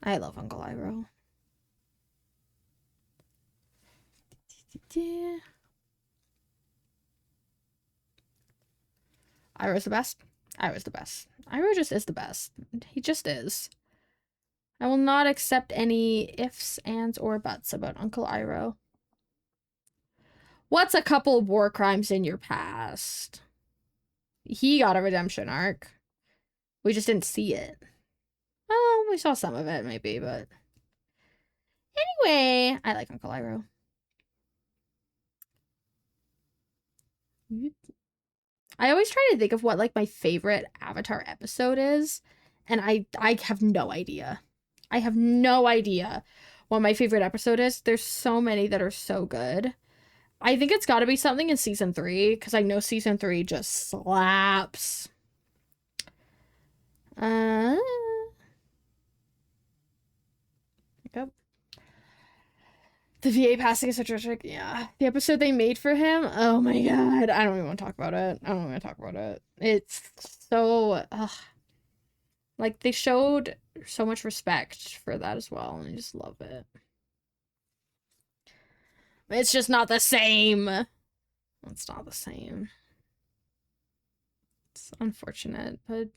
I love Uncle Iroh. Yeah. Iroh's the best. Iroh's the best. Iroh just is the best. He just is. I will not accept any ifs, ands, or buts about Uncle Iroh. What's a couple of war crimes in your past? He got a redemption arc. We just didn't see it. Well, we saw some of it, maybe, but... Anyway, I like Uncle Iroh. I always try to think of what, like, my favorite Avatar episode is, and I have no idea. I have no idea what my favorite episode is. There's so many that are so good. I think it's got to be something in season 3, because I know season 3 just slaps. Yep. The VA passing is such a trick. Yeah. The episode they made for him. Oh my god. I don't even want to talk about it. I don't even want to talk about it. It's so... Like, they showed so much respect for that as well. And I just love it. It's just not the same. It's not the same. It's unfortunate, but...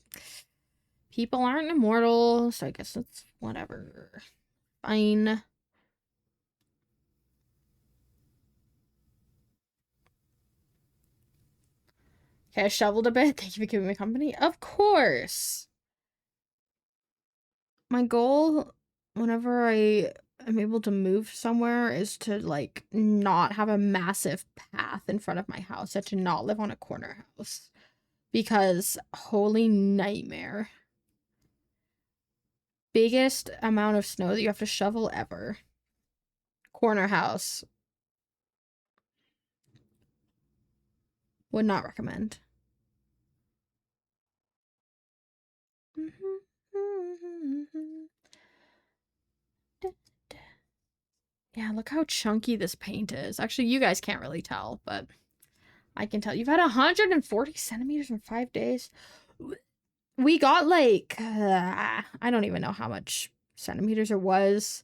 People aren't immortal, so I guess it's whatever. Fine. Okay, I shoveled a bit. Thank you for giving me company. Of course! My goal, whenever I am able to move somewhere, is to, like, not have a massive path in front of my house. And to not live on a corner house. Because, holy nightmare. Biggest amount of snow that you have to shovel ever. Corner house. Would not recommend. Yeah, look how chunky this paint is. Actually, you guys can't really tell, but I can tell. You've had 140 centimeters in 5 days. We got, like, I don't even know how much centimeters it was.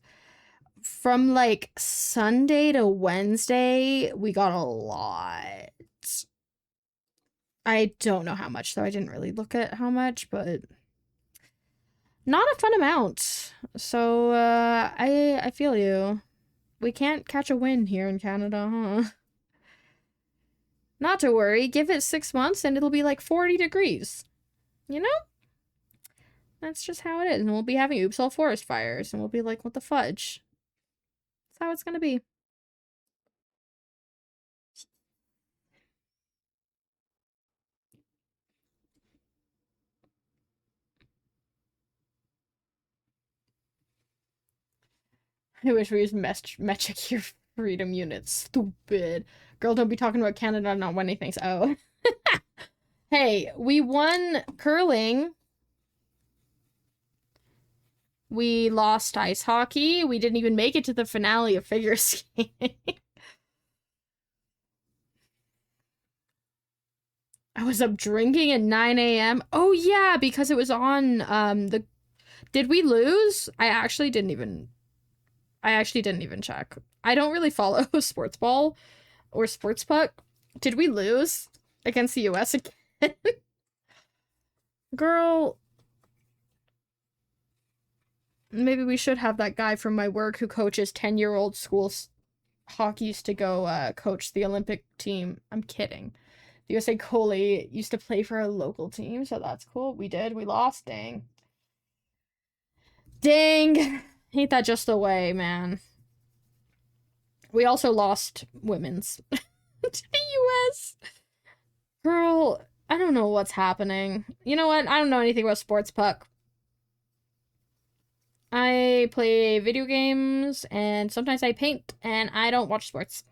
From, like, Sunday to Wednesday, we got a lot. I don't know how much, though. I didn't really look at how much, but not a fun amount. So, I feel you. We can't catch a wind here in Canada, huh? Not to worry. Give it 6 months and it'll be like 40 degrees. You know? That's just how it is. And we'll be having oops all forest fires. And we'll be like, what the fudge? That's how it's gonna be. I wish we used Metric your freedom units. Stupid. Girl, don't be talking about Canada not winning things. Oh. Hey, we won curling. We lost ice hockey. We didn't even make it to the finale of figure skating. I was up drinking at 9 a.m. Oh yeah, because it was on the Did we lose? I actually didn't even check. I don't really follow sports ball or sports puck. Did we lose against the US again? Girl, maybe we should have that guy from my work who coaches 10-year-old schools hockeys to go coach the Olympic team. I'm kidding. The USA goalie used to play for a local team, so that's cool. We did. We lost. Dang. Dang. Ain't that just the way, man. We also lost women's to the US. Girl, I don't know what's happening. You know what? I don't know anything about sports puck. I play video games, and sometimes I paint, and I don't watch sports.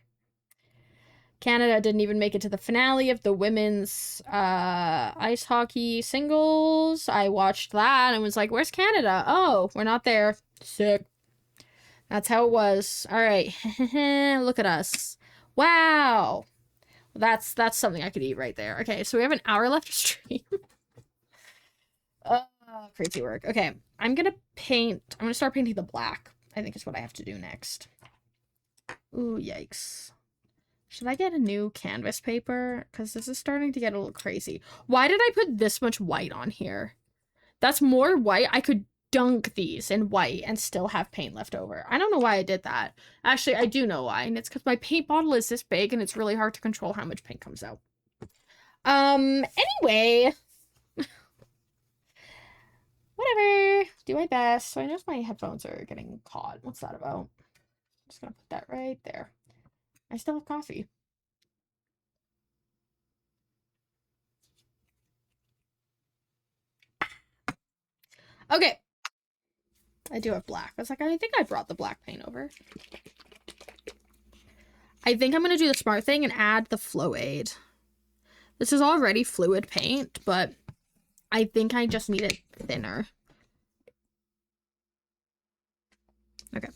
Canada didn't even make it to the finale of the women's ice hockey singles. I watched that and was like, where's Canada? Oh, we're not there. Sick. That's how it was. All right. Look at us. Wow. That's something I could eat right there. Okay, so we have an hour left to stream. Crazy work. Okay, I'm gonna start painting the black. I think is what I have to do next. Ooh, yikes. Should I get a new canvas paper? Because this is starting to get a little crazy. Why did I put this much white on here? That's more white. I could dunk these in white and still have paint left over. I don't know why I did that. Actually, I do know why. And it's because my paint bottle is this big and it's really hard to control how much paint comes out. Anyway. Whatever. Do my best. So I know my headphones are getting caught. What's that about? I'm just gonna put that right there. I still have coffee. Okay. I do have black. I was like, I think I brought the black paint over. I think I'm gonna do the smart thing and add the flow aid. This is already fluid paint, but I think I just need it thinner. Okay.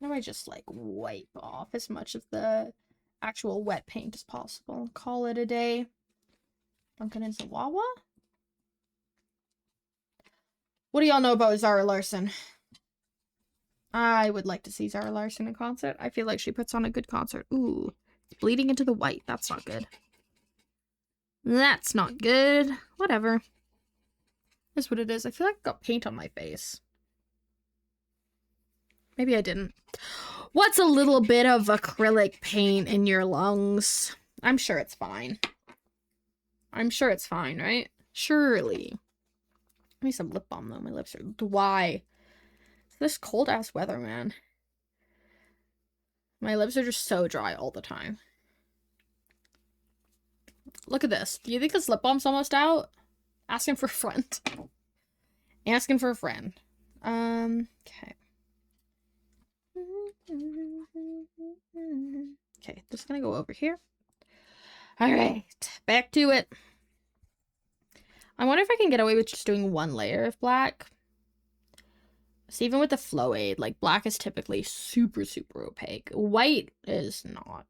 Now I just like wipe off as much of the actual wet paint as possible. Call it a day. Dunkin' into Wawa? What do y'all know about Zara Larsson? I would like to see Zara Larsson in concert. I feel like she puts on a good concert. Ooh, it's bleeding into the white. That's not good. That's not good. Whatever. That's what it is. I feel like I got paint on my face. Maybe I didn't. What's a little bit of acrylic paint in your lungs? I'm sure it's fine. I'm sure it's fine, right? Surely. Give me some lip balm, though. My lips are dry. It's this cold-ass weather, man. My lips are just so dry all the time. Look at this. Do you think this lip balm's almost out? Asking for a friend. Asking for a friend. Okay. Okay, just gonna go over here. Alright, back to it. I wonder if I can get away with just doing one layer of black. So even with the flow aid, like black is typically super, super opaque. White is not.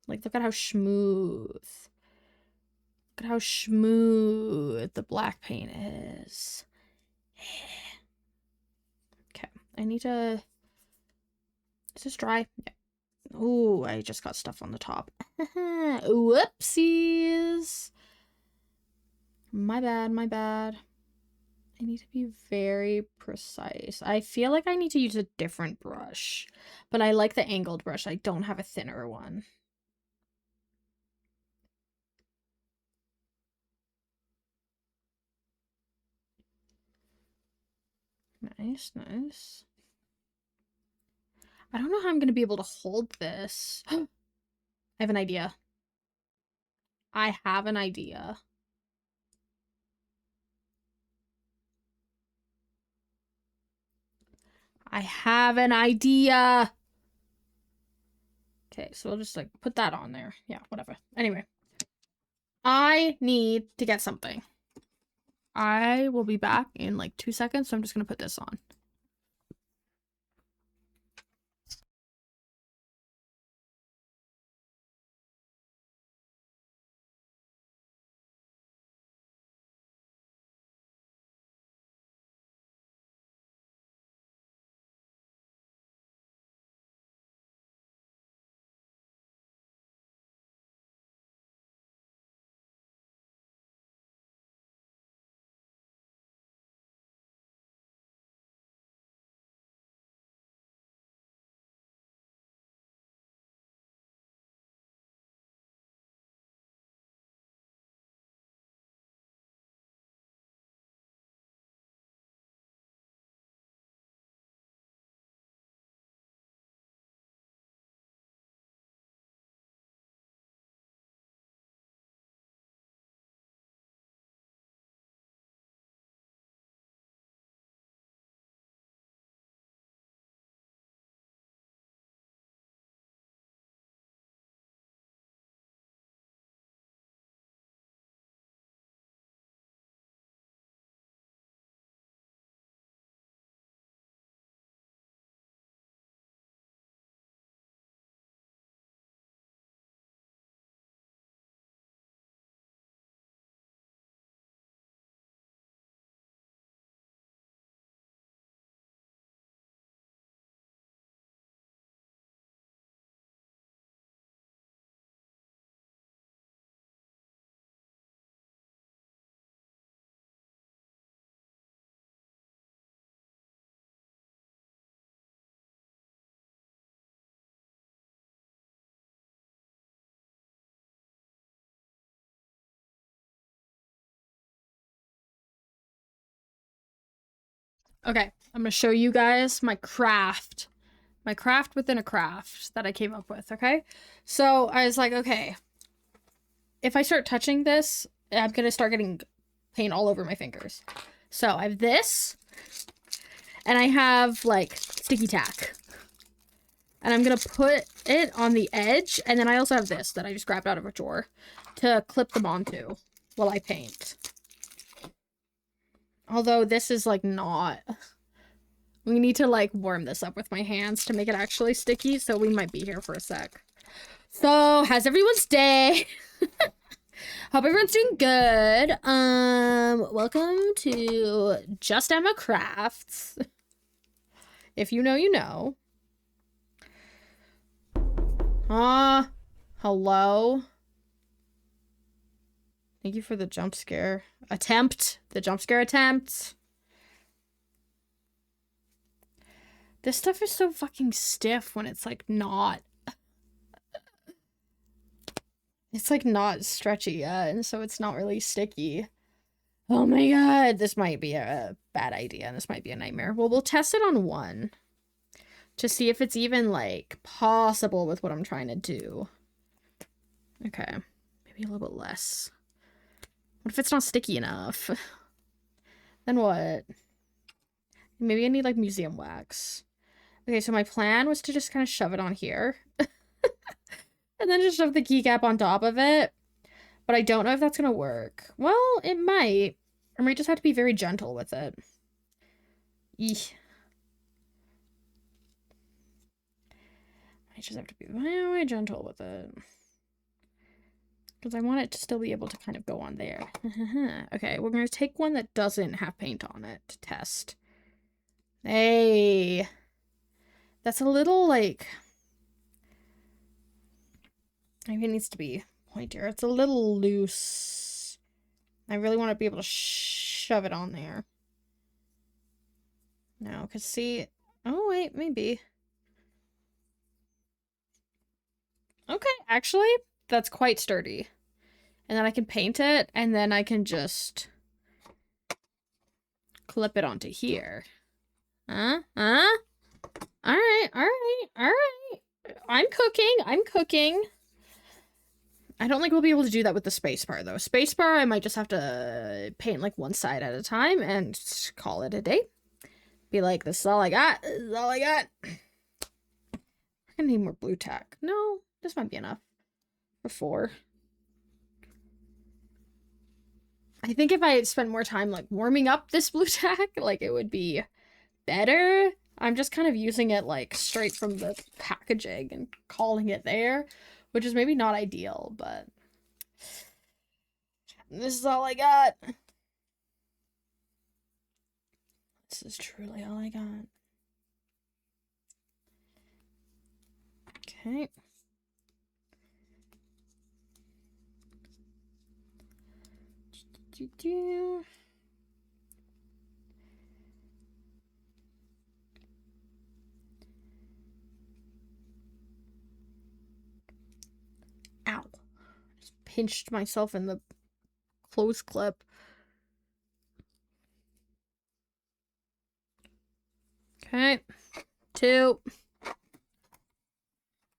Like, look at how smooth. Look at how smooth the black paint is. Okay, I need to... Is this dry? Yeah. Ooh, I just got stuff on the top. Whoopsies. My bad, my bad. I need to be very precise. I feel like I need to use a different brush, but I like the angled brush. I don't have a thinner one. Nice, nice. I don't know how I'm going to be able to hold this. I have an idea. I have an idea. I have an idea. Okay, so we'll just like put that on there. Yeah, whatever. Anyway, I need to get something. I will be back in like 2 seconds, so I'm just gonna put this on. Okay, I'm gonna show you guys my craft. My craft within a craft that I came up with, okay? So I was like, okay, if I start touching this, I'm gonna start getting paint all over my fingers. So I have this, and I have like sticky tack. And I'm gonna put it on the edge, and then I also have this that I just grabbed out of a drawer to clip them onto while I paint. Although this is like not... We need to like warm this up with my hands to make it actually sticky, so we might be here for a sec. So, how's everyone's day? Hope everyone's doing good. Welcome to Just Emma Crafts. If you know, you know. Hello? Thank you for the jump scare attempt. The jump scare attempt. This stuff is so fucking stiff when it's like not. It's like not stretchy yet, and so it's not really sticky. Oh my god, this might be a bad idea, and this might be a nightmare. Well, we'll test it on one to see if it's even like possible with what I'm trying to do. Okay, maybe a little bit less. What if it's not sticky enough? Then what? Maybe I need like museum wax. Okay, so my plan was to just kind of shove it on here. And then just shove the keycap on top of it. But I don't know if that's gonna work. Well, it might. I might just have to be very gentle with it. Eeh. I just have to be very gentle with it. Because I want it to still be able to kind of go on there. Okay, we're going to take one that doesn't have paint on it to test. Hey. That's a little, like... Maybe it needs to be pointier. It's a little loose. I really want to be able to shove it on there. No, because see... Oh, wait, maybe. Okay, actually, that's quite sturdy. And then I can paint it, and then I can just clip it onto here. Alright. I'm cooking. I don't think we'll be able to do that with the spacebar, though. Spacebar, I might just have to paint, like, one side at a time and call it a day. Be like, this is all I got. We're gonna need more blue tack. No, this might be enough. For 4. I think if I had spent more time like warming up this blue tack, like it would be better. I'm just kind of using it like straight from the packaging and calling it there, which is maybe not ideal, but this is all I got. This is truly all I got. Okay. Ow. Just pinched myself in the close clip. Okay. 2.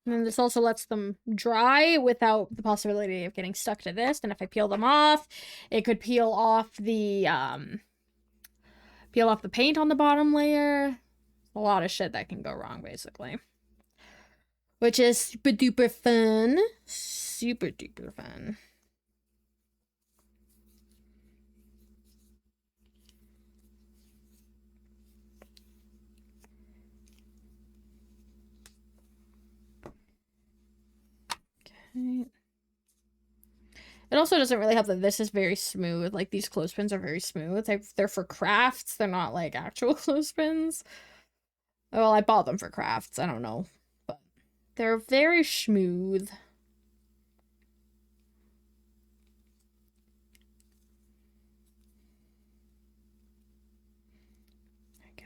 And then this also lets them dry without the possibility of getting stuck to this. And if I peel them off, it could peel off the paint on the bottom layer. A lot of shit that can go wrong, basically. Which is super duper fun. Super duper fun. Okay. It also doesn't really help that this is very smooth. Like, these clothespins are very smooth. They're for crafts. They're not, like, actual clothespins. Well, I bought them for crafts. I don't know. But they're very smooth.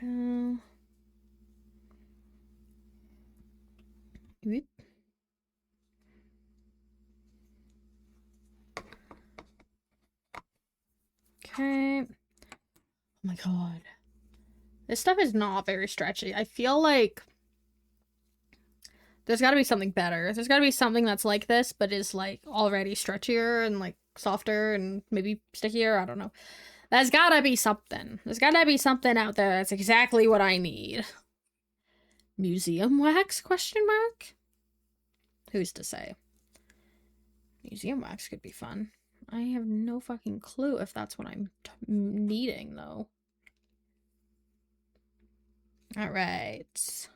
There we go. Whoop. Okay. Oh my god. This stuff is not very stretchy. I feel like there's gotta be something better. There's gotta be something that's like this, but is like already stretchier and like softer and maybe stickier. I don't know. There's gotta be something. There's gotta be something out there that's exactly what I need. Museum wax? Question mark? Who's to say? Museum wax could be fun. I have no fucking clue if that's what I'm needing, though. Alright.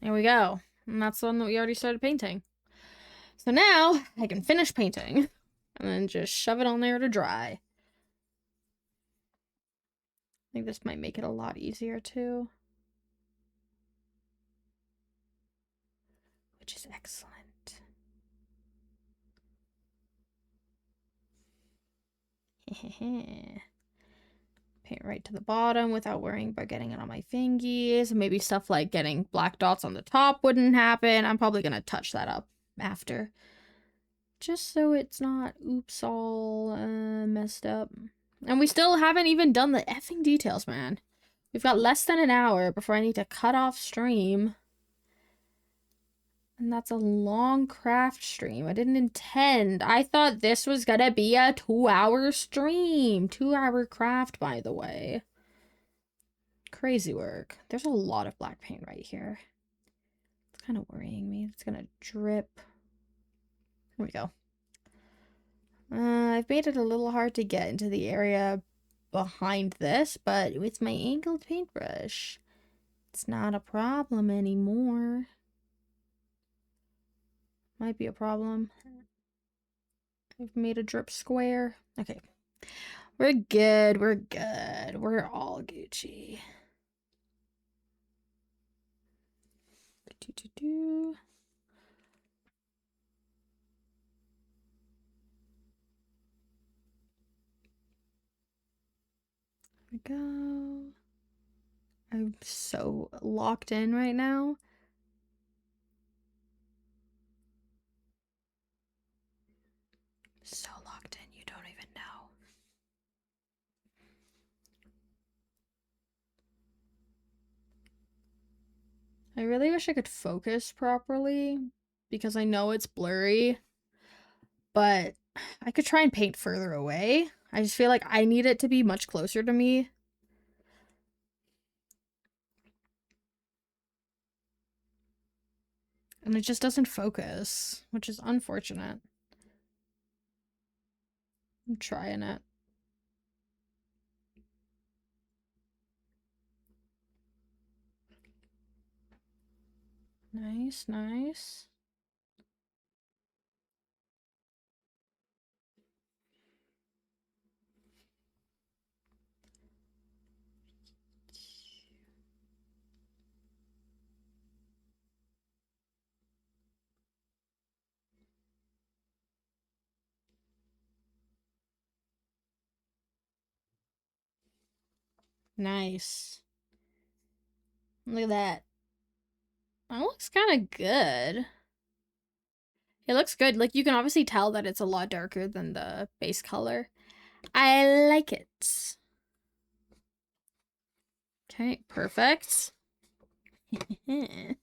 There we go. And that's the one that we already started painting. So now, I can finish painting. And then just shove it on there to dry. I think this might make it a lot easier, too. Which is excellent. Paint right to the bottom without worrying about getting it on my fingies. Maybe stuff like getting black dots on the top wouldn't happen. I'm probably gonna touch that up after. Just so it's not, oops, all messed up. And we still haven't even done the effing details, man. We've got less than an hour before I need to cut off stream. And that's a long craft stream. I didn't intend. I thought this was gonna be a 2-hour stream. 2-hour craft, by the way. Crazy work. There's a lot of black paint right here. It's kind of worrying me. It's gonna drip. Here we go. I've made it a little hard to get into the area behind this, but with my angled paintbrush, it's not a problem anymore. Might be a problem. I've made a drip square. Okay. We're good. We're good. We're all Gucci. There we go. I'm so locked in right now. So locked in, you don't even know. I really wish I could focus properly because I know it's blurry, but I could try and paint further away. I just feel like I need it to be much closer to me. And it just doesn't focus, which is unfortunate. I'm trying it. Nice, nice. Nice. Look at that. That looks kind of good. It looks good. Like, you can obviously tell that it's a lot darker than the base color. I like it. Okay, perfect. And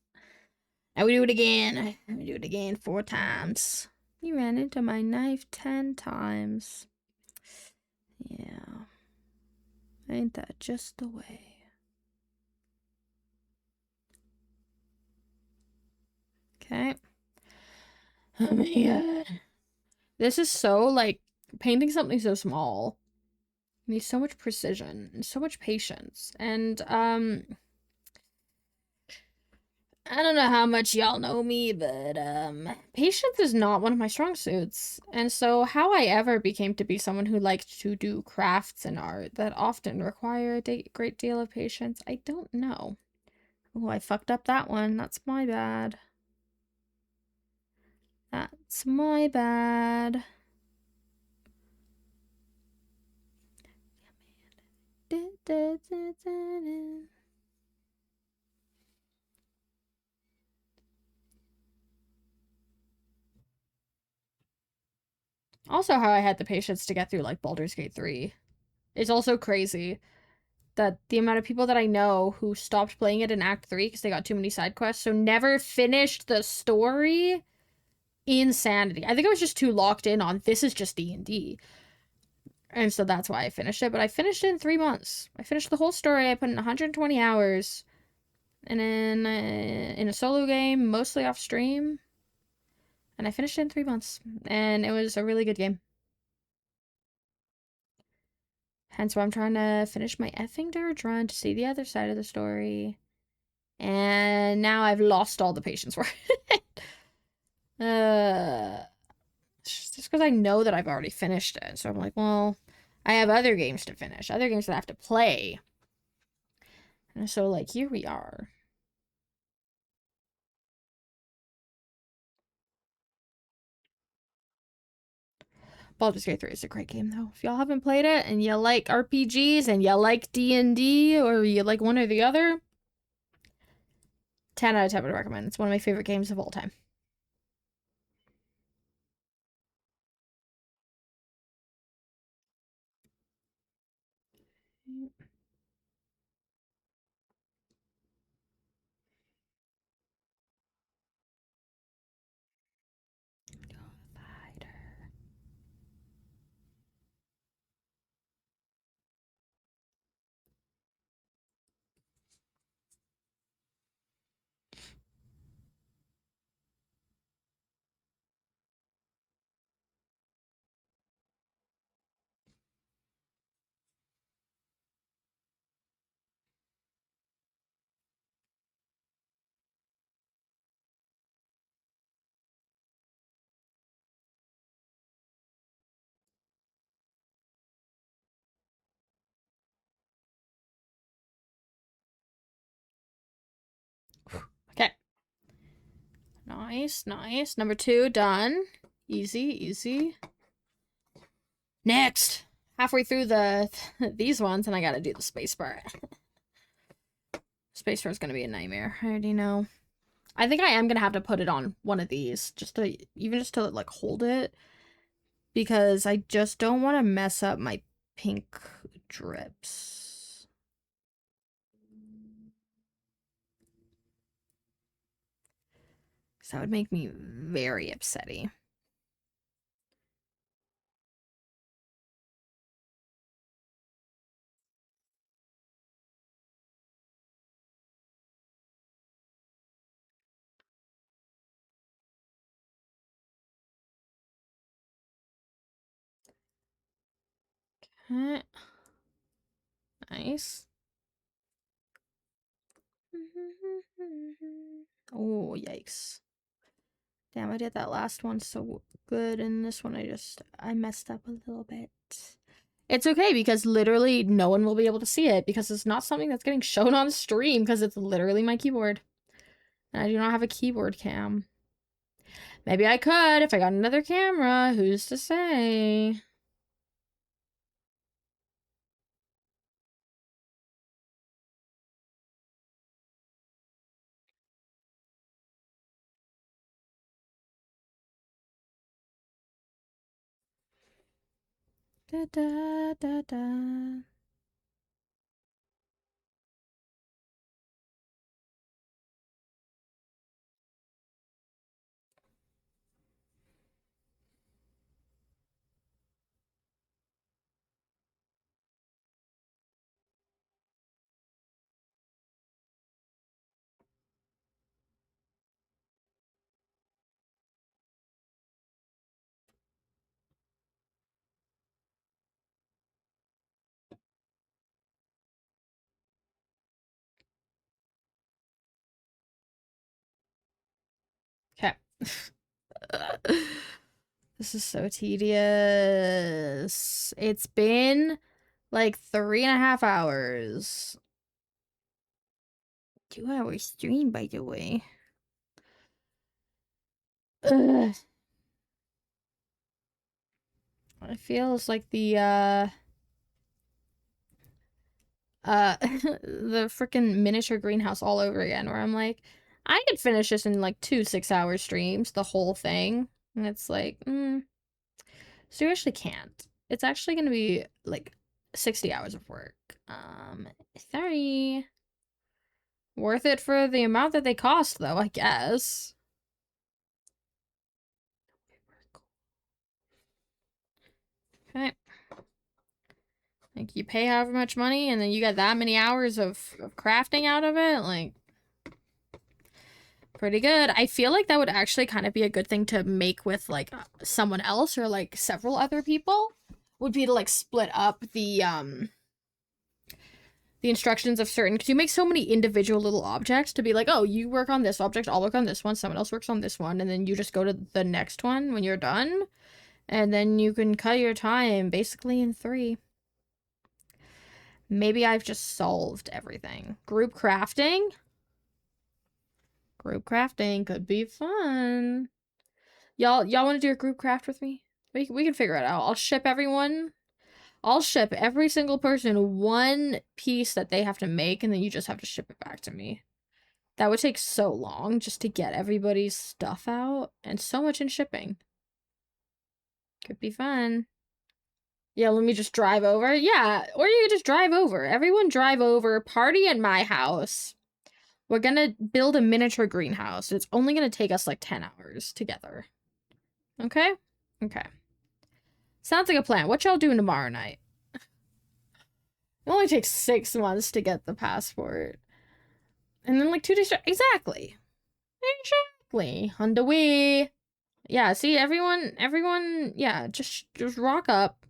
we do it again. We do it again 4 times. You ran into my knife 10 times. Yeah. Ain't that just the way? Okay. Oh my god. This is so, like, painting something so small needs so much precision and so much patience. And, I don't know how much y'all know me, but, patience is not one of my strong suits. And so how I ever became to be someone who liked to do crafts and art that often require a great deal of patience, I don't know. Oh, I fucked up that one. That's my bad. That's my bad. Also, how I had the patience to get through, like, Baldur's Gate 3. It's also crazy that the amount of people that I know who stopped playing it in Act 3 because they got too many side quests, so never finished the story. Insanity. I think I was just too locked in on this is just D&D. And so that's why I finished it, but I finished it in 3 months. I finished the whole story. I put in 120 hours. And then in a solo game, mostly off stream. And I finished it in 3 months. And it was a really good game. Hence why I'm trying to finish my effing Dirge run to see the other side of the story. And now I've lost all the patience for it. Just because I know that I've already finished it. So I'm like, well, I have other games to finish. Other games that I have to play. And so, like, here we are. Baldur's Gate 3 is a great game, though. If y'all haven't played it and you like RPGs and you like D&D or you like one or the other, 10 out of 10 would recommend. It's one of my favorite games of all time. Okay. Nice, nice. Number 2, done. Easy, easy. Next. Halfway through these ones, and I gotta do the space bar. Space bar is gonna be a nightmare. I already know. I think I am gonna have to put it on one of these, just to like hold it, because I just don't want to mess up my pink drips. So that would make me very upsetty. Huh. Nice. Oh, yikes. Damn, I did that last one so good, and this one I messed up a little bit. It's okay, because literally no one will be able to see it, because it's not something that's getting shown on stream, because it's literally my keyboard. And I do not have a keyboard cam. Maybe I could if I got another camera, who's to say? Da da da da. Okay. This is so tedious. It's been like 3.5 hours. 2 hour stream, by the way. Ugh. It feels like the the freaking miniature greenhouse all over again, where I'm like, I could finish this in like 2 6-hour streams, the whole thing. And it's like, so you actually can't. It's actually gonna be like 60 hours of work. Sorry. Worth it for the amount that they cost, though, I guess. Okay. Like, you pay however much money, and then you get that many hours of crafting out of it, like, pretty good. I feel like that would actually kind of be a good thing to make with, like, someone else or, like, several other people. Would be to, like, split up the instructions of certain, because you make so many individual little objects to be like, oh, you work on this object, I'll work on this one, someone else works on this one, and then you just go to the next one when you're done. And then you can cut your time basically in 3. Maybe I've just solved everything. Group crafting? Group crafting could be fun. Y'all want to do a group craft with me? We can figure it out. I'll ship everyone. I'll ship every single person one piece that they have to make, and then you just have to ship it back to me. That would take so long just to get everybody's stuff out, and so much in shipping. Could be fun. Yeah, let me just drive over. Yeah, or you could just drive over. Everyone drive over, party at my house. We're gonna build a miniature greenhouse. It's only gonna take us like 10 hours together. Okay? Okay. Sounds like a plan. What y'all doing tomorrow night? It only takes 6 months to get the passport. And then like 2 days. Exactly. Exactly. On the way. Yeah, see, everyone, yeah, just rock up.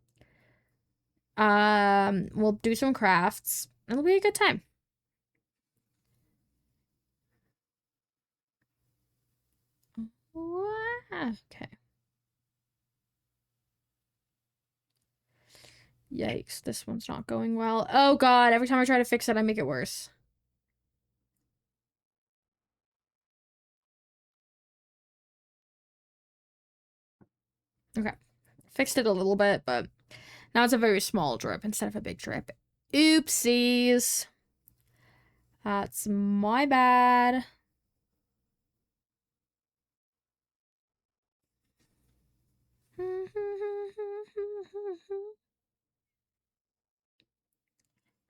We'll do some crafts. It'll be a good time. Okay. Yikes, this one's not going well. Oh god, every time I try to fix it, I make it worse. Okay. Fixed it a little bit, but now it's a very small drip instead of a big drip. Oopsies. That's my bad.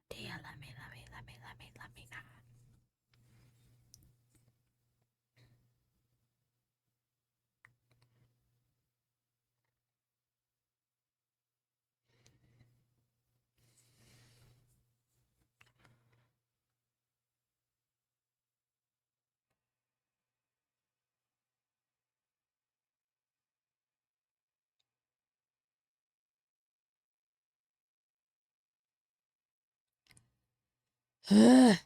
Dear, let me know. Okay.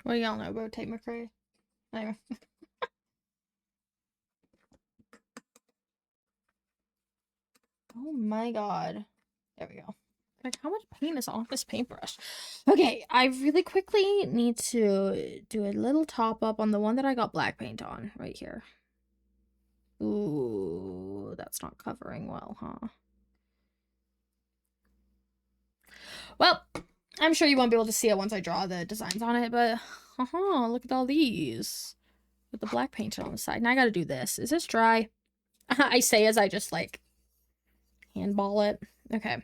What do y'all know about Tate McRae? Anyway. Oh my god. There we go. Like, how much paint is off this paintbrush? Okay, I really quickly need to do a little top up on the one that I got black paint on right here. Ooh, that's not covering well, huh? Well, I'm sure you won't be able to see it once I draw the designs on it, but look at all these with the black paint on the side. Now I gotta do this. Is this dry? I say as I just like handball it. Okay.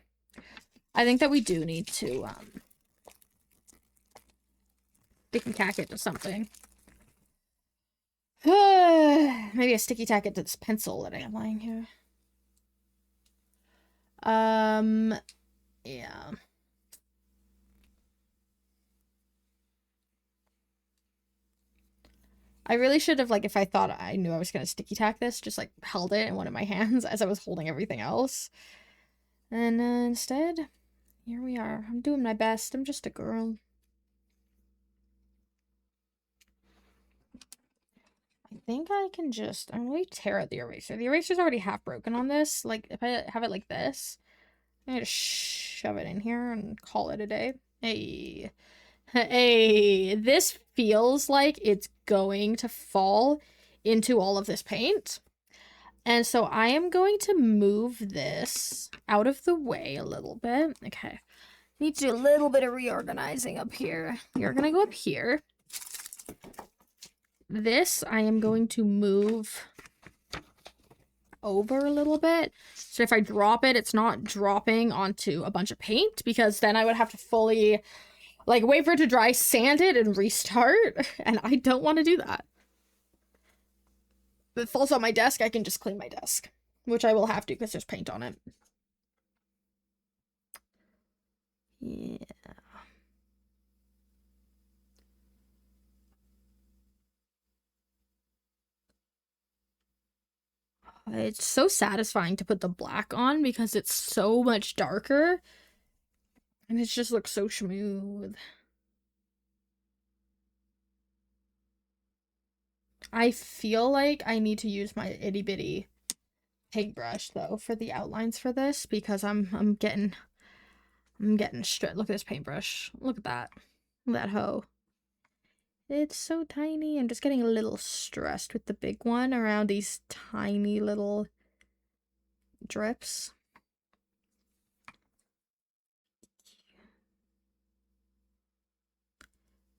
I think that we do need to sticky tack it to something. Maybe a sticky tack it to this pencil that I have lying here. Yeah. I really should have, like, if I thought I knew I was gonna sticky tack this, just, like, held it in one of my hands as I was holding everything else. And instead, here we are. I'm doing my best. I'm just a girl. I think I can just, I'm going to tear out the eraser. The eraser's already half broken on this. Like, if I have it like this, I'm going to shove it in here and call it a day. Hey. Hey, this feels like it's going to fall into all of this paint. And so I am going to move this out of the way a little bit. Okay. Need to do a little bit of reorganizing up here. You're going to go up here. This I am going to move over a little bit. So if I drop it, it's not dropping onto a bunch of paint, because then I would have to fully, like, wait for it to dry, sand it, and restart. And I don't want to do that. If it falls on my desk, I can just clean my desk, which I will have to because there's paint on it. Yeah. It's so satisfying to put the black on because it's so much darker. And it just looks so smooth. I feel like I need to use my itty bitty paintbrush though for the outlines for this, because I'm getting straight. Look at this paintbrush. Look at that. Look at that hoe. It's so tiny. I'm just getting a little stressed with the big one around these tiny little drips.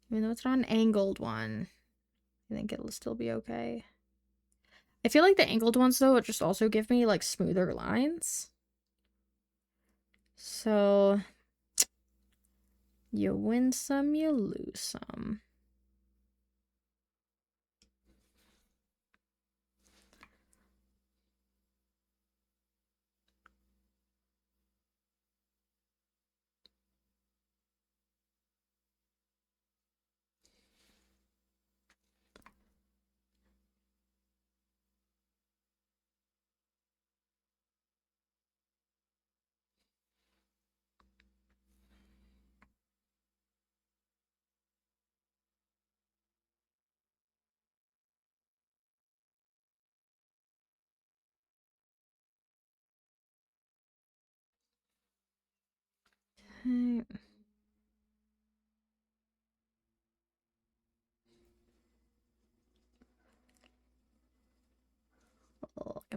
Even though it's not an angled one, I think it'll still be okay. I feel like the angled ones, though, just also give me, like, smoother lines. So, you win some, you lose some.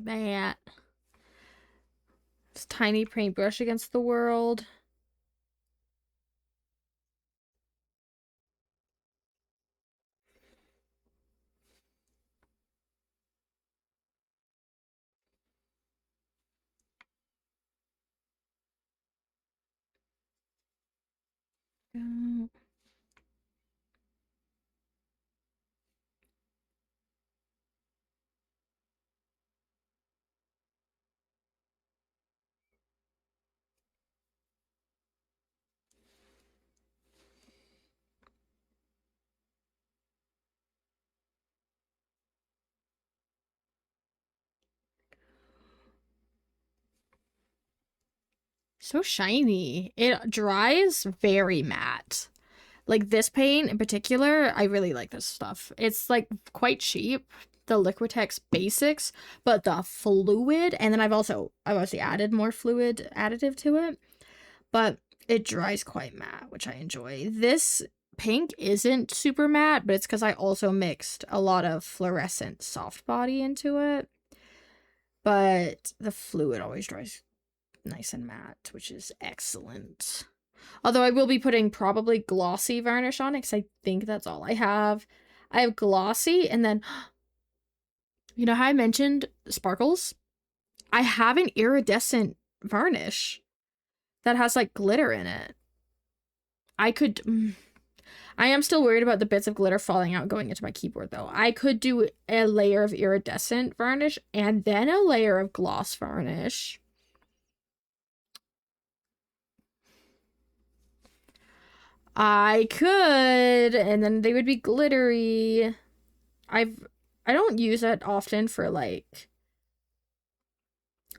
at that. This tiny paintbrush against the world. So shiny. It dries very matte. Like this paint in particular, I really like this stuff. It's like quite cheap, the Liquitex Basics, but the fluid, and then I've obviously added more fluid additive to it, but it dries quite matte, which I enjoy. This pink isn't super matte, but it's because I also mixed a lot of fluorescent soft body into it. But the fluid always dries nice and matte, which is excellent. Although I will be putting probably glossy varnish on it, because I think that's all I have. I have glossy, and then, you know how I mentioned sparkles? I have an iridescent varnish that has, like, glitter in it. I am still worried about the bits of glitter falling out going into my keyboard, though. I could do a layer of iridescent varnish and then a layer of gloss varnish. I could, and then they would be glittery. I don't use it often for, like,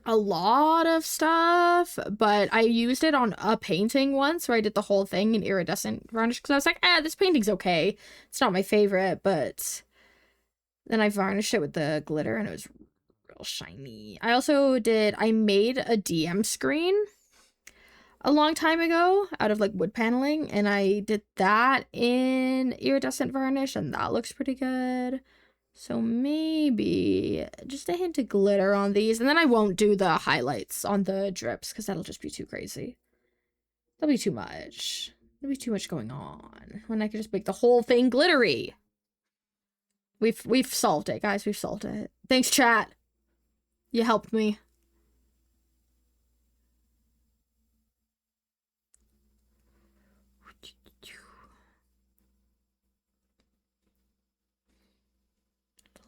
a lot of stuff, but I used it on a painting once where I did the whole thing in iridescent varnish because I was like, this painting's okay. It's not my favorite, but then I varnished it with the glitter and it was real shiny. I made a DM screen a long time ago out of, like, wood paneling, and I did that in iridescent varnish, and that looks pretty good. So maybe just a hint of glitter on these, and then I won't do the highlights on the drips because that'll just be too crazy. That'll be too much. There'll be too much going on when I could just make the whole thing glittery. We've solved it, guys. We've solved it. Thanks, chat. You helped me.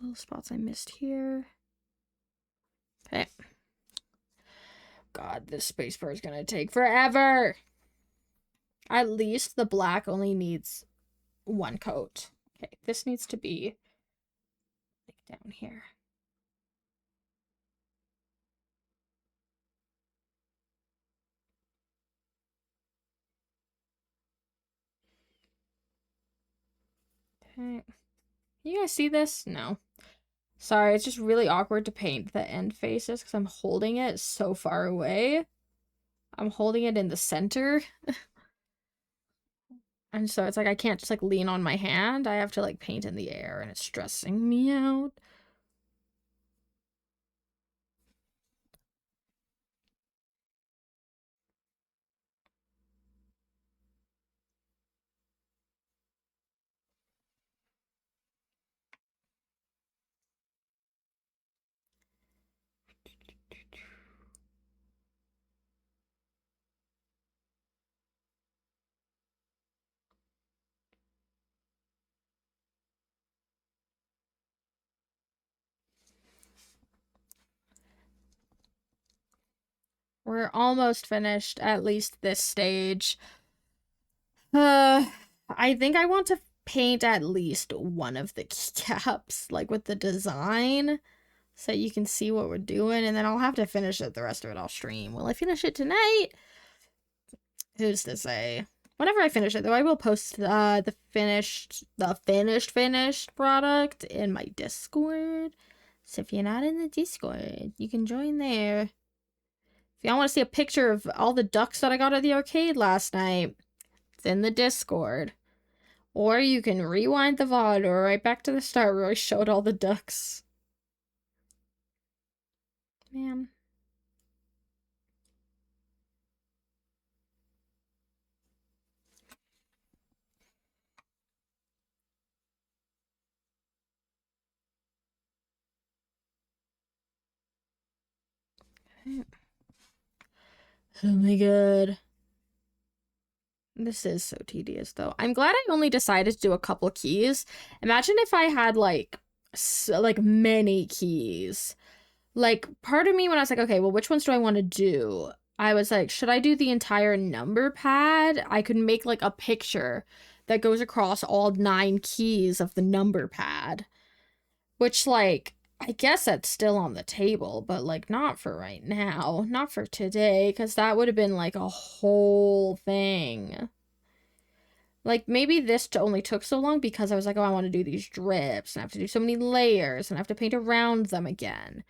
Little spots I missed here. Okay. God, this spacebar is gonna take forever. At least the black only needs one coat. Okay, this needs to be like down here. Okay. You guys see this? No. Sorry, it's just really awkward to paint the end faces because I'm holding it so far away. I'm holding it in the center. And so it's like I can't just, like, lean on my hand. I have to, like, paint in the air, and it's stressing me out. We're almost finished, at least this stage. I think I want to paint at least one of the keycaps, like, with the design, so you can see what we're doing, and then I'll have to finish it, the rest of it off stream. Will I finish it tonight? Who's to say? Whenever I finish it, though, I will post the finished product in my Discord. So if you're not in the Discord, you can join there. If y'all want to see a picture of all the ducks that I got at the arcade last night, it's in the Discord. Or you can rewind the VOD or right back to the start where I showed all the ducks. Man. Oh my god. This is so tedious, though. I'm glad I only decided to do a couple keys. Imagine if I had, like many keys. Like, part of me, when I was like, okay, well, which ones do I want to do? I was like, should I do the entire number pad? I could make, like, a picture that goes across all 9 keys of the number pad. Which, like, I guess that's still on the table, but, like, not for right now. Not for today, because that would have been, like, a whole thing. Like, maybe this only took so long because I was like, oh, I want to do these drips, and I have to do so many layers, and I have to paint around them again.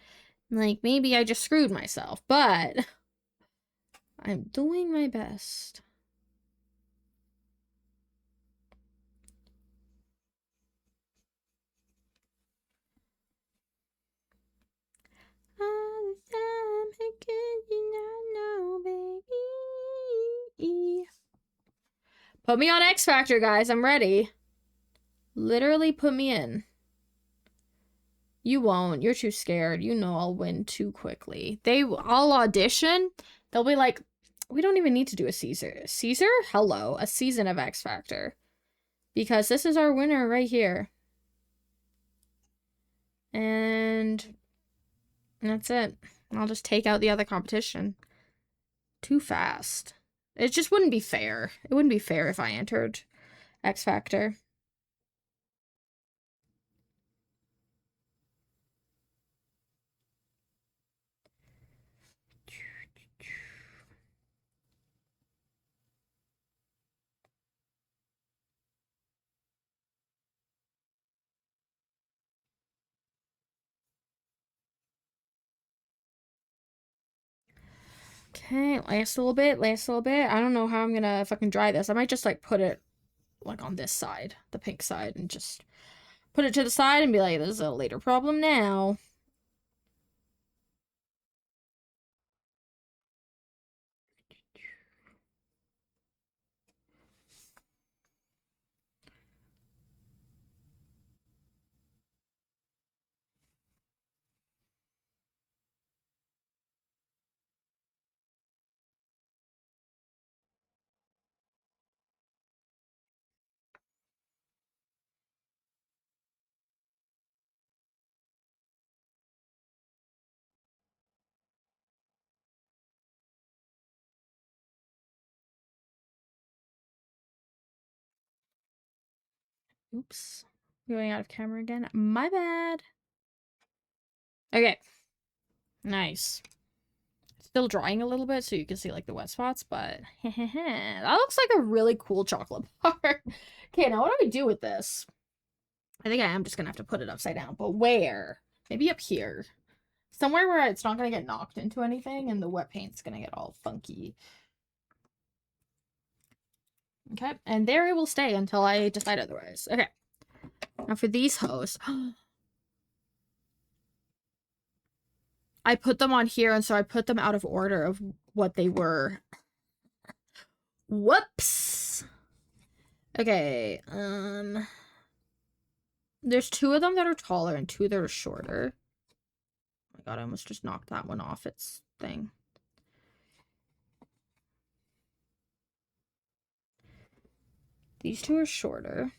Like, maybe I just screwed myself, but I'm doing my best. All the time, how could you not know, baby? Put me on X Factor, guys. I'm ready. Literally put me in. You won't. You're too scared. You know I'll win too quickly. I'll audition. They'll be like, we don't even need to do a Caesar. Caesar? Hello. A season of X Factor. Because this is our winner right here. And that's it. I'll just take out the other competition. Too fast. It just wouldn't be fair. It wouldn't be fair if I entered X Factor. Okay, last a little bit, last a little bit. I don't know how I'm gonna fucking dry this. I might just, like, put it, like, on this side, the pink side, and just put it to the side and be like, this is a later problem now. Oops. Going out of camera again. My bad. Okay. Nice. Still drying a little bit so you can see, like, the wet spots, but that looks like a really cool chocolate bar. Okay, now what do I do with this? I think I am just gonna have to put it upside down, but where? Maybe up here. Somewhere where it's not gonna get knocked into anything and the wet paint's gonna get all funky. Okay, and there it will stay until I decide otherwise. Okay. Now for these hoes. I put them on here, and so I put them out of order of what they were. Whoops! Okay, there's 2 of them that are taller and 2 that are shorter. Oh my god, I almost just knocked that one off its thing. These 2 are shorter.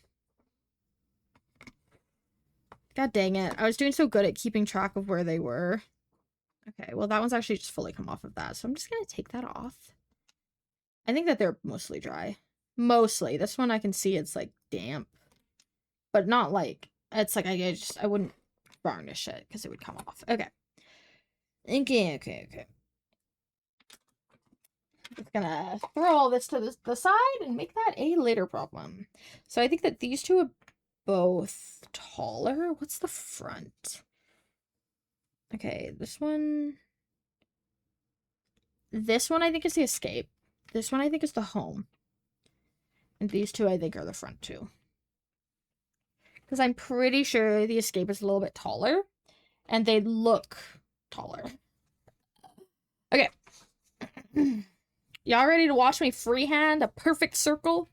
God dang it. I was doing so good at keeping track of where they were. Okay, well, that one's actually just fully come off of that, so I'm just gonna take that off. I think that they're mostly dry. Mostly. This one I can see it's, like, damp. But not, like, it's like I wouldn't varnish it because it would come off. Okay. Okay. Just gonna throw all this to the side and make that a later problem. So I think that these 2 are both taller. What's the front? Okay, this one I think is the escape. This one I think is the home. And these 2 I think are the front 2. Because I'm pretty sure the escape is a little bit taller. And they look taller. Okay. Y'all ready to watch me freehand a perfect circle?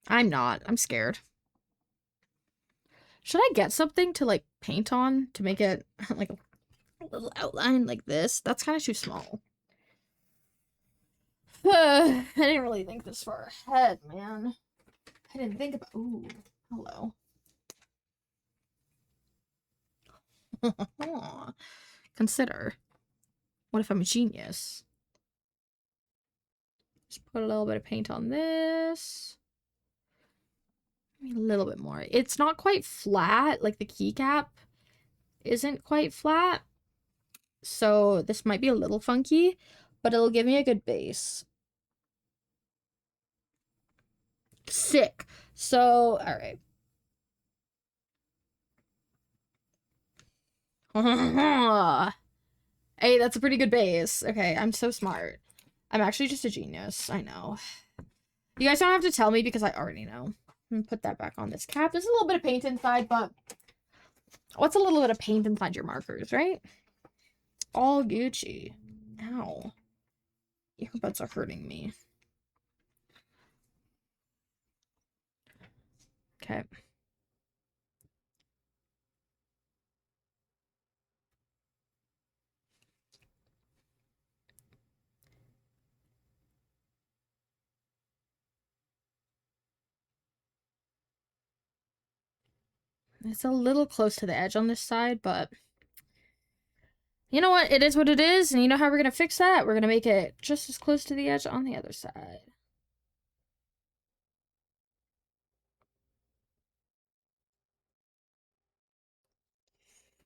I'm not. I'm scared. Should I get something to, like, paint on to make it, like, a little outline like this? That's kind of too small. I didn't really think this far ahead, man. I didn't think about... Ooh, hello. Consider. What if I'm a genius? Just put a little bit of paint on this. Maybe a little bit more. It's not quite flat. Like the keycap isn't quite flat. So this might be a little funky, but it'll give me a good base. Sick. So, all right. Hey, that's a pretty good base. Okay, I'm so smart. I'm actually just a genius. I know. You guys don't have to tell me because I already know. I'm gonna put that back on this cap. There's a little bit of paint inside, but what's a little bit of paint inside your markers, right? All Gucci. Ow. Earbuds are hurting me. Okay. It's a little close to the edge on this side, but you know what? It is what it is, and you know how we're gonna fix that? We're gonna make it just as close to the edge on the other side.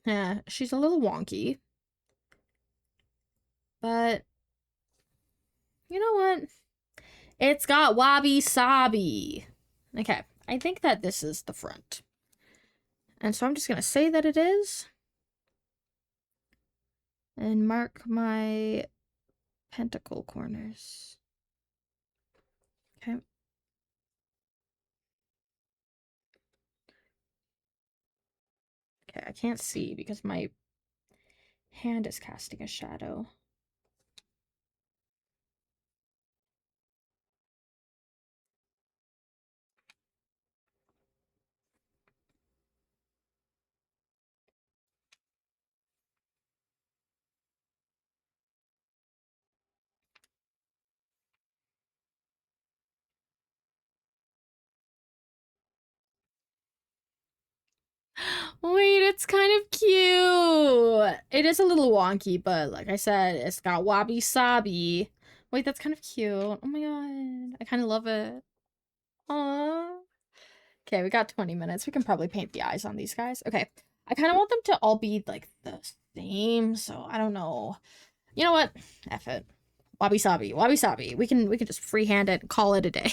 Yeah, she's a little wonky. But you know what? It's got wabi-sabi. Okay, I think that this is the front. And so I'm just gonna say that it is. And mark my pentacle corners. Okay. Okay, I can't see because my hand is casting a shadow. Wait, it's kind of cute. It is a little wonky, but like I said, it's got wabi-sabi. Wait, that's kind of cute. Oh my god. I kind of love it. Aww. Okay, we got 20 minutes. We can probably paint the eyes on these guys. Okay. I kind of want them to all be like the same, so I don't know. You know what? F it. Wabi-sabi. Wabi-sabi. We can just freehand it and call it a day.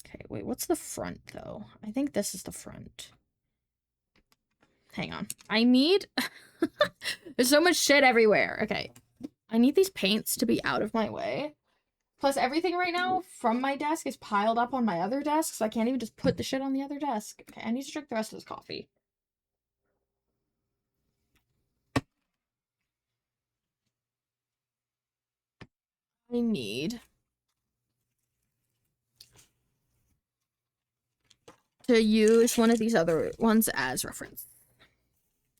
Okay, wait, what's the front, though? I think this is the front. Hang on. I need... There's so much shit everywhere. Okay. I need these paints to be out of my way. Plus, everything right now from my desk is piled up on my other desk, so I can't even just put the shit on the other desk. Okay, I need to drink the rest of this coffee. I need... to use one of these other ones as reference.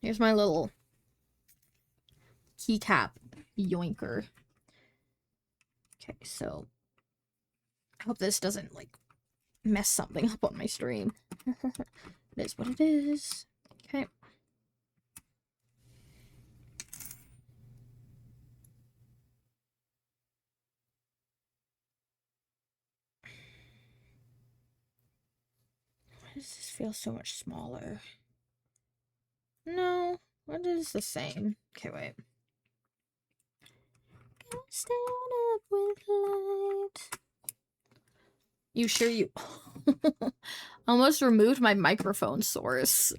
Here's my little keycap yoinker. Okay, so I hope this doesn't like mess something up on my stream. It is what it is. Okay. Why does this feel so much smaller? No, what is the same? Okay, wait. Stand up with light. You sure you almost removed my microphone source.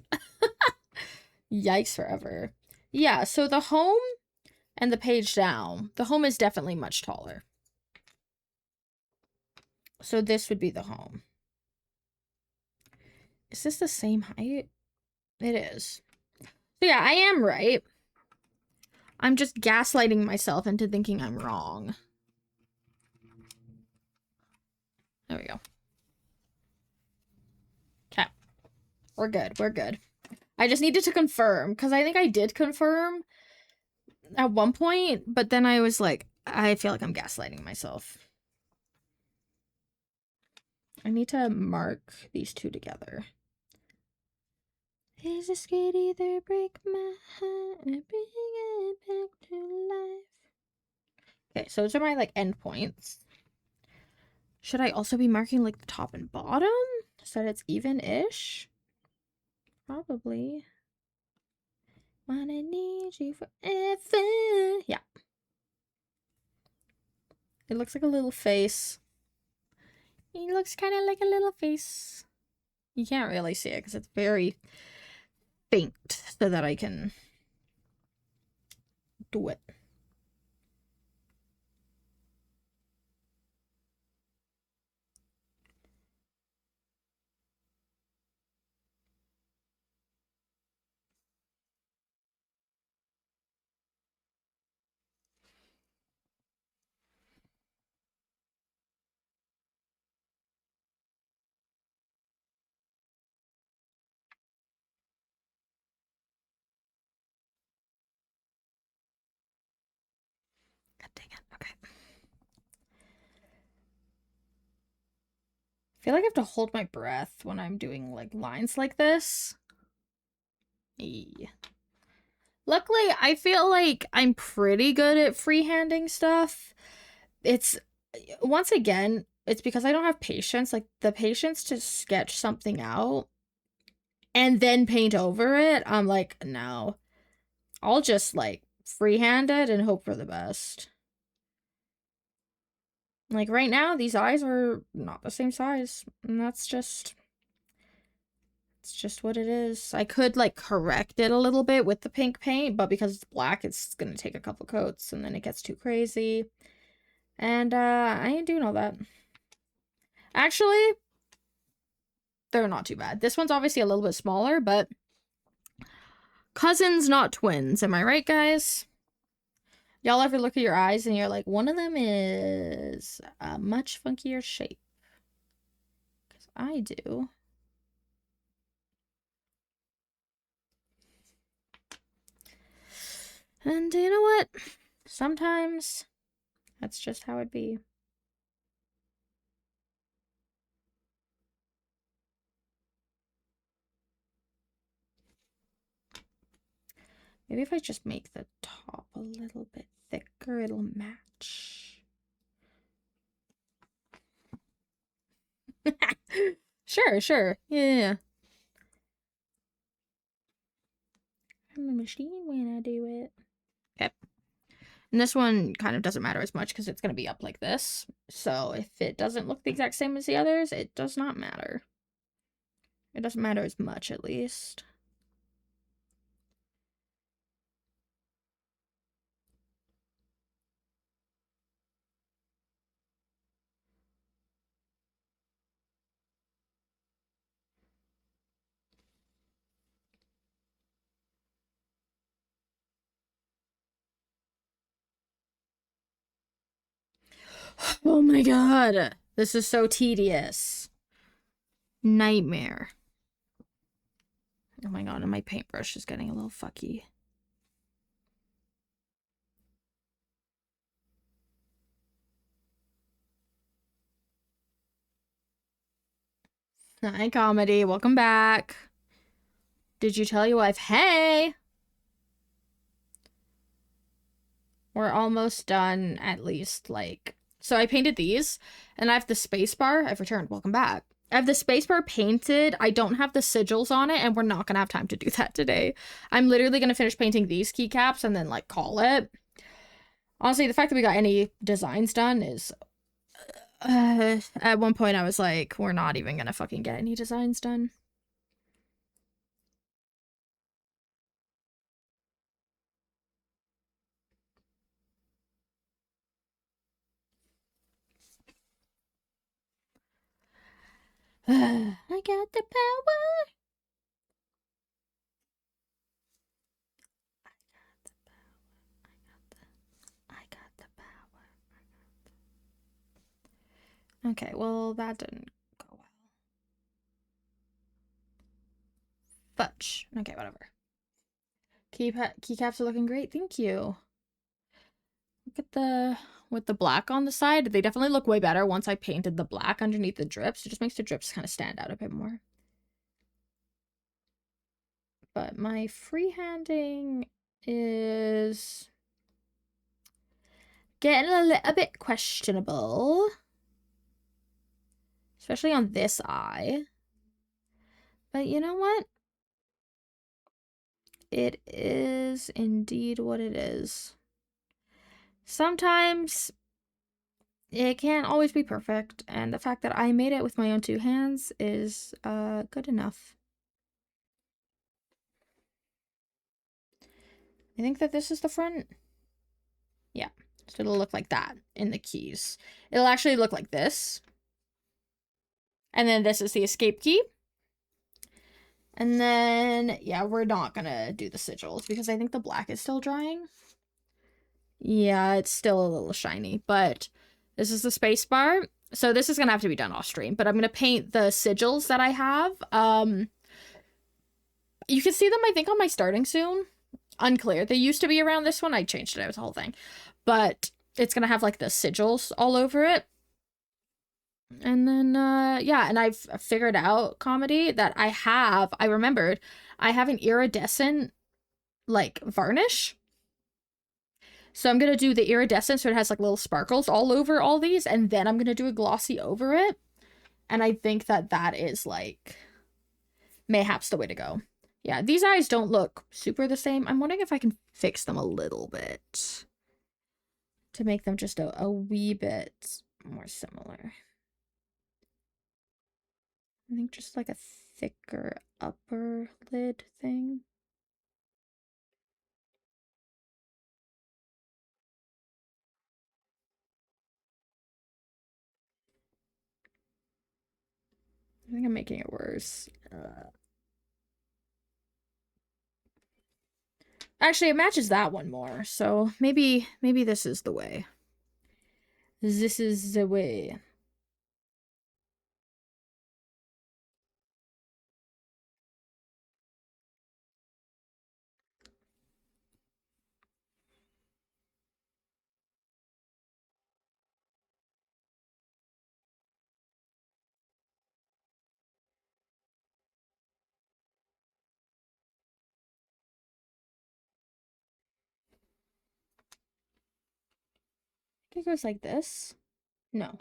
Yikes forever. Yeah, so the home and the page down. The home is definitely much taller. So this would be the home. Is this the same height? It is. So yeah, I am right. I'm just gaslighting myself into thinking I'm wrong. There we go. Okay. We're good. We're good. I just needed to confirm, because I think I did confirm at one point, but then I was like, I feel like I'm gaslighting myself. I need to mark these two together. Is this could either break my heart or bring it back to life? Okay, so those are my, like, endpoints. Should I also be marking, like, the top and bottom? So that it's even-ish? Probably. Wanna need you forever. Yeah. It looks like a little face. It looks kind of like a little face. You can't really see it because it's very faint so that I can do it. God dang it. Okay. I feel like I have to hold my breath when I'm doing, like, lines like this. Yeah. Luckily, I feel like I'm pretty good at freehanding stuff. It's, once again, it's because I don't have patience. Like, the patience to sketch something out and then paint over it, I'm like, no. I'll just, like, freehand it and hope for the best. Like, right now, these eyes are not the same size. And that's just... it's just what it is. I could, like, correct it a little bit with the pink paint, but because it's black, it's gonna take a couple coats, and then it gets too crazy. And, I ain't doing all that. Actually, they're not too bad. This one's obviously a little bit smaller, but... cousins, not twins. Am I right, guys? Y'all ever look at your eyes and you're like, one of them is a much funkier shape? Because I do. And you know what? Sometimes that's just how it be. Maybe if I just make the top a little bit thicker, it'll match. Sure, sure. Yeah. I'm a machine when I do it. Okay. And this one kind of doesn't matter as much because it's going to be up like this. So if it doesn't look the exact same as the others, it does not matter. It doesn't matter as much, at least. Oh my god. This is so tedious. Nightmare. Oh my god, and my paintbrush is getting a little fucky. Hi, comedy. Welcome back. Did you tell your wife, hey? We're almost done, at least, like... So I painted these, and I have the spacebar. I've returned. Welcome back. I have the spacebar painted. I don't have the sigils on it, and we're not gonna have time to do that today. I'm literally gonna finish painting these keycaps and then, like, call it. Honestly, the fact that we got any designs done is... at one point, I was like, we're not even gonna fucking get any designs done. I got the power. Okay, well, that didn't go well. Fudge. Okay, whatever. Keycaps are looking great. Thank you. Look at the... with the black on the side. They definitely look way better once I painted the black underneath the drips. It just makes the drips kind of stand out a bit more. But my freehanding is getting a little bit questionable. Especially on this eye. But you know what? It is indeed what it is. Sometimes it can't always be perfect, and the fact that I made it with my own two hands is good enough. I think that this is the front. Yeah, so it'll look like that in the keys. It'll actually look like this. And then this is the escape key. And then, yeah, we're not gonna do the sigils because I think the black is still drying. Yeah, it's still a little shiny, but this is the space bar. So this is gonna have to be done off stream, but I'm gonna paint the sigils that I have. You can see them, I think, on my starting soon. Unclear. They used to be around this one. I changed it. It was the whole thing. But it's gonna have, like, the sigils all over it. And then, yeah, and I've figured out, Comedy, that I remembered, I have an iridescent, like, varnish. So I'm going to do the iridescent so it has, like, little sparkles all over all these, and then I'm going to do a glossy over it. And I think that that is, like, mayhaps the way to go. Yeah, these eyes don't look super the same. I'm wondering if I can fix them a little bit to make them just a wee bit more similar. I think just like a thicker upper lid thing. I think I'm making it worse. Actually, it matches that one more, so maybe this is the way. This is the way. It goes like this. No.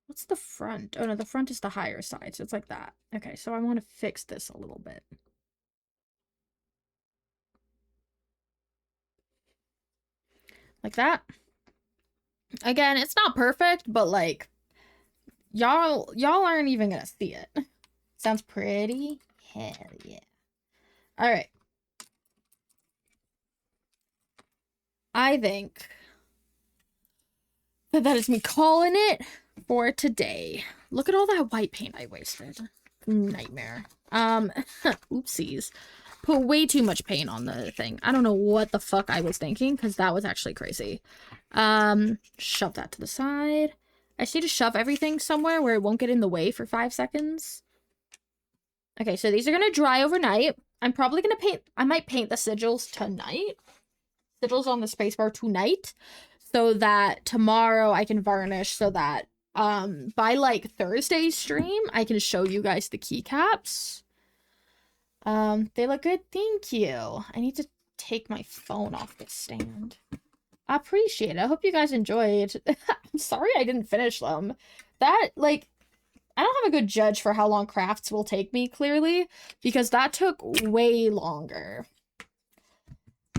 What's the front? Oh no, the front is the higher side, so it's like that. Okay, so I want to fix this a little bit. Like that. Again, it's not perfect, but like y'all aren't even gonna see it. Sounds pretty? Hell yeah. Alright. I think that is me calling it for today. Look at all that white paint I wasted. Nightmare. Oopsies. Put way too much paint on the thing. I don't know what the fuck I was thinking, because that was actually crazy. Shove that to the side. I just need to shove everything somewhere where it won't get in the way for 5 seconds. Okay, so these are gonna dry overnight. I'm probably gonna paint, I might paint the sigils tonight. Sigils on the spacebar tonight, so that tomorrow I can varnish, so that by like Thursday's stream I can show you guys the keycaps. They look good, thank you. I need to take my phone off the stand. I appreciate it. I hope you guys enjoyed. I'm sorry I didn't finish them. That, like, I don't have a good judge for how long crafts will take me, clearly, because that took way longer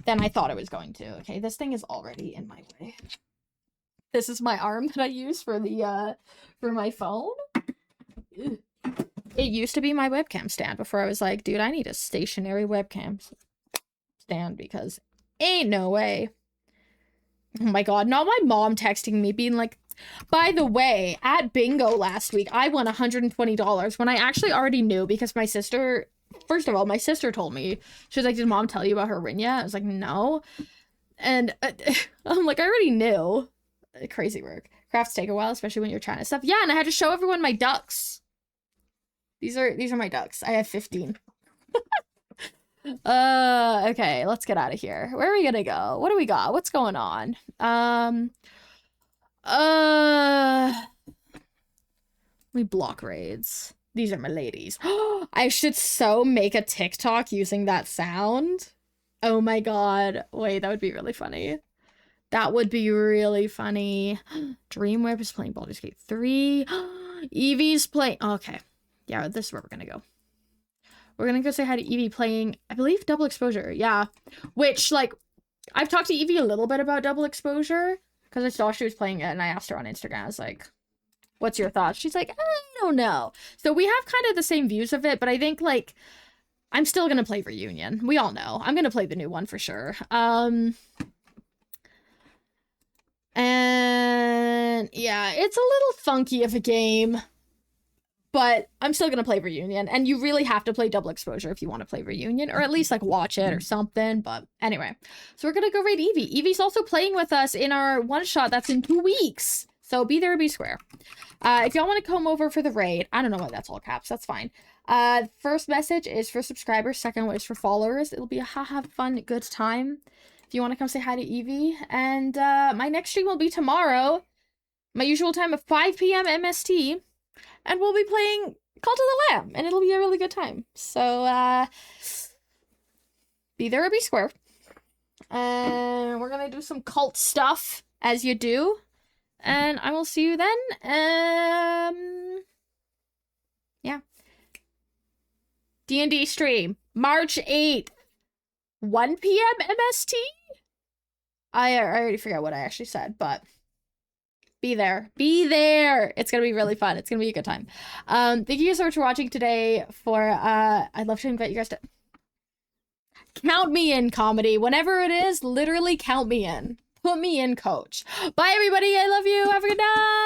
than I thought it was going to. Okay, this thing is already in my way. This is my arm that I use for the, for my phone. Ugh. It used to be my webcam stand before I was like, dude, I need a stationary webcam stand because ain't no way. Oh my god, not my mom texting me being like, by the way, at bingo last week, I won $120 when I actually already knew because my sister, first of all, my sister told me. She was like, did mom tell you about her win yet? I was like, no. And I'm like, I already knew. crazy work. Crafts take a while, especially when you're trying to stuff. Yeah, and I had to show everyone my ducks. These are my ducks. I have 15. Okay, let's get out of here. Where are we gonna go? What do we got? What's going on? We block raids. These are my ladies. I should so make a TikTok using that sound. Oh my god. Wait, that would be really funny. That would be really funny. Dreamweb is playing Baldur's Gate 3. Evie's playing... Okay. Yeah, this is where we're gonna go. We're gonna go say hi to Evie playing, I believe, Double Exposure. Yeah. Which, like, I've talked to Evie a little bit about Double Exposure because I saw she was playing it and I asked her on Instagram. I was like, what's your thoughts? She's like, I don't know. So we have kind of the same views of it, but I think, like, I'm still gonna play Reunion. We all know. I'm gonna play the new one for sure. And yeah, it's a little funky of a game, but I'm still gonna play Reunion. And you really have to play Double Exposure if you want to play Reunion, or at least like watch it or something. But anyway, so we're gonna go raid Evie. Evie's also playing with us in our one shot that's in 2 weeks. So be there or be square. If y'all want to come over for the raid, I don't know why that's all caps. That's fine. First message is for subscribers. Second one is for followers. It'll be a have fun, good time. If you want to come say hi to Evie. And my next stream will be tomorrow. My usual time of 5 p.m. MST. And we'll be playing Cult of the Lamb. And it'll be a really good time. So, be there or be square. And we're going to do some cult stuff, as you do. And I will see you then. Yeah. D&D stream. March 8th. 1 p.m. MST? I already forgot what I actually said, but be there. Be there! It's gonna be really fun. It's gonna be a good time. Thank you so much for watching today. I'd love to invite you guys to... Count me in, comedy. Whenever it is, literally count me in. Put me in, coach. Bye, everybody. I love you. Have a good night.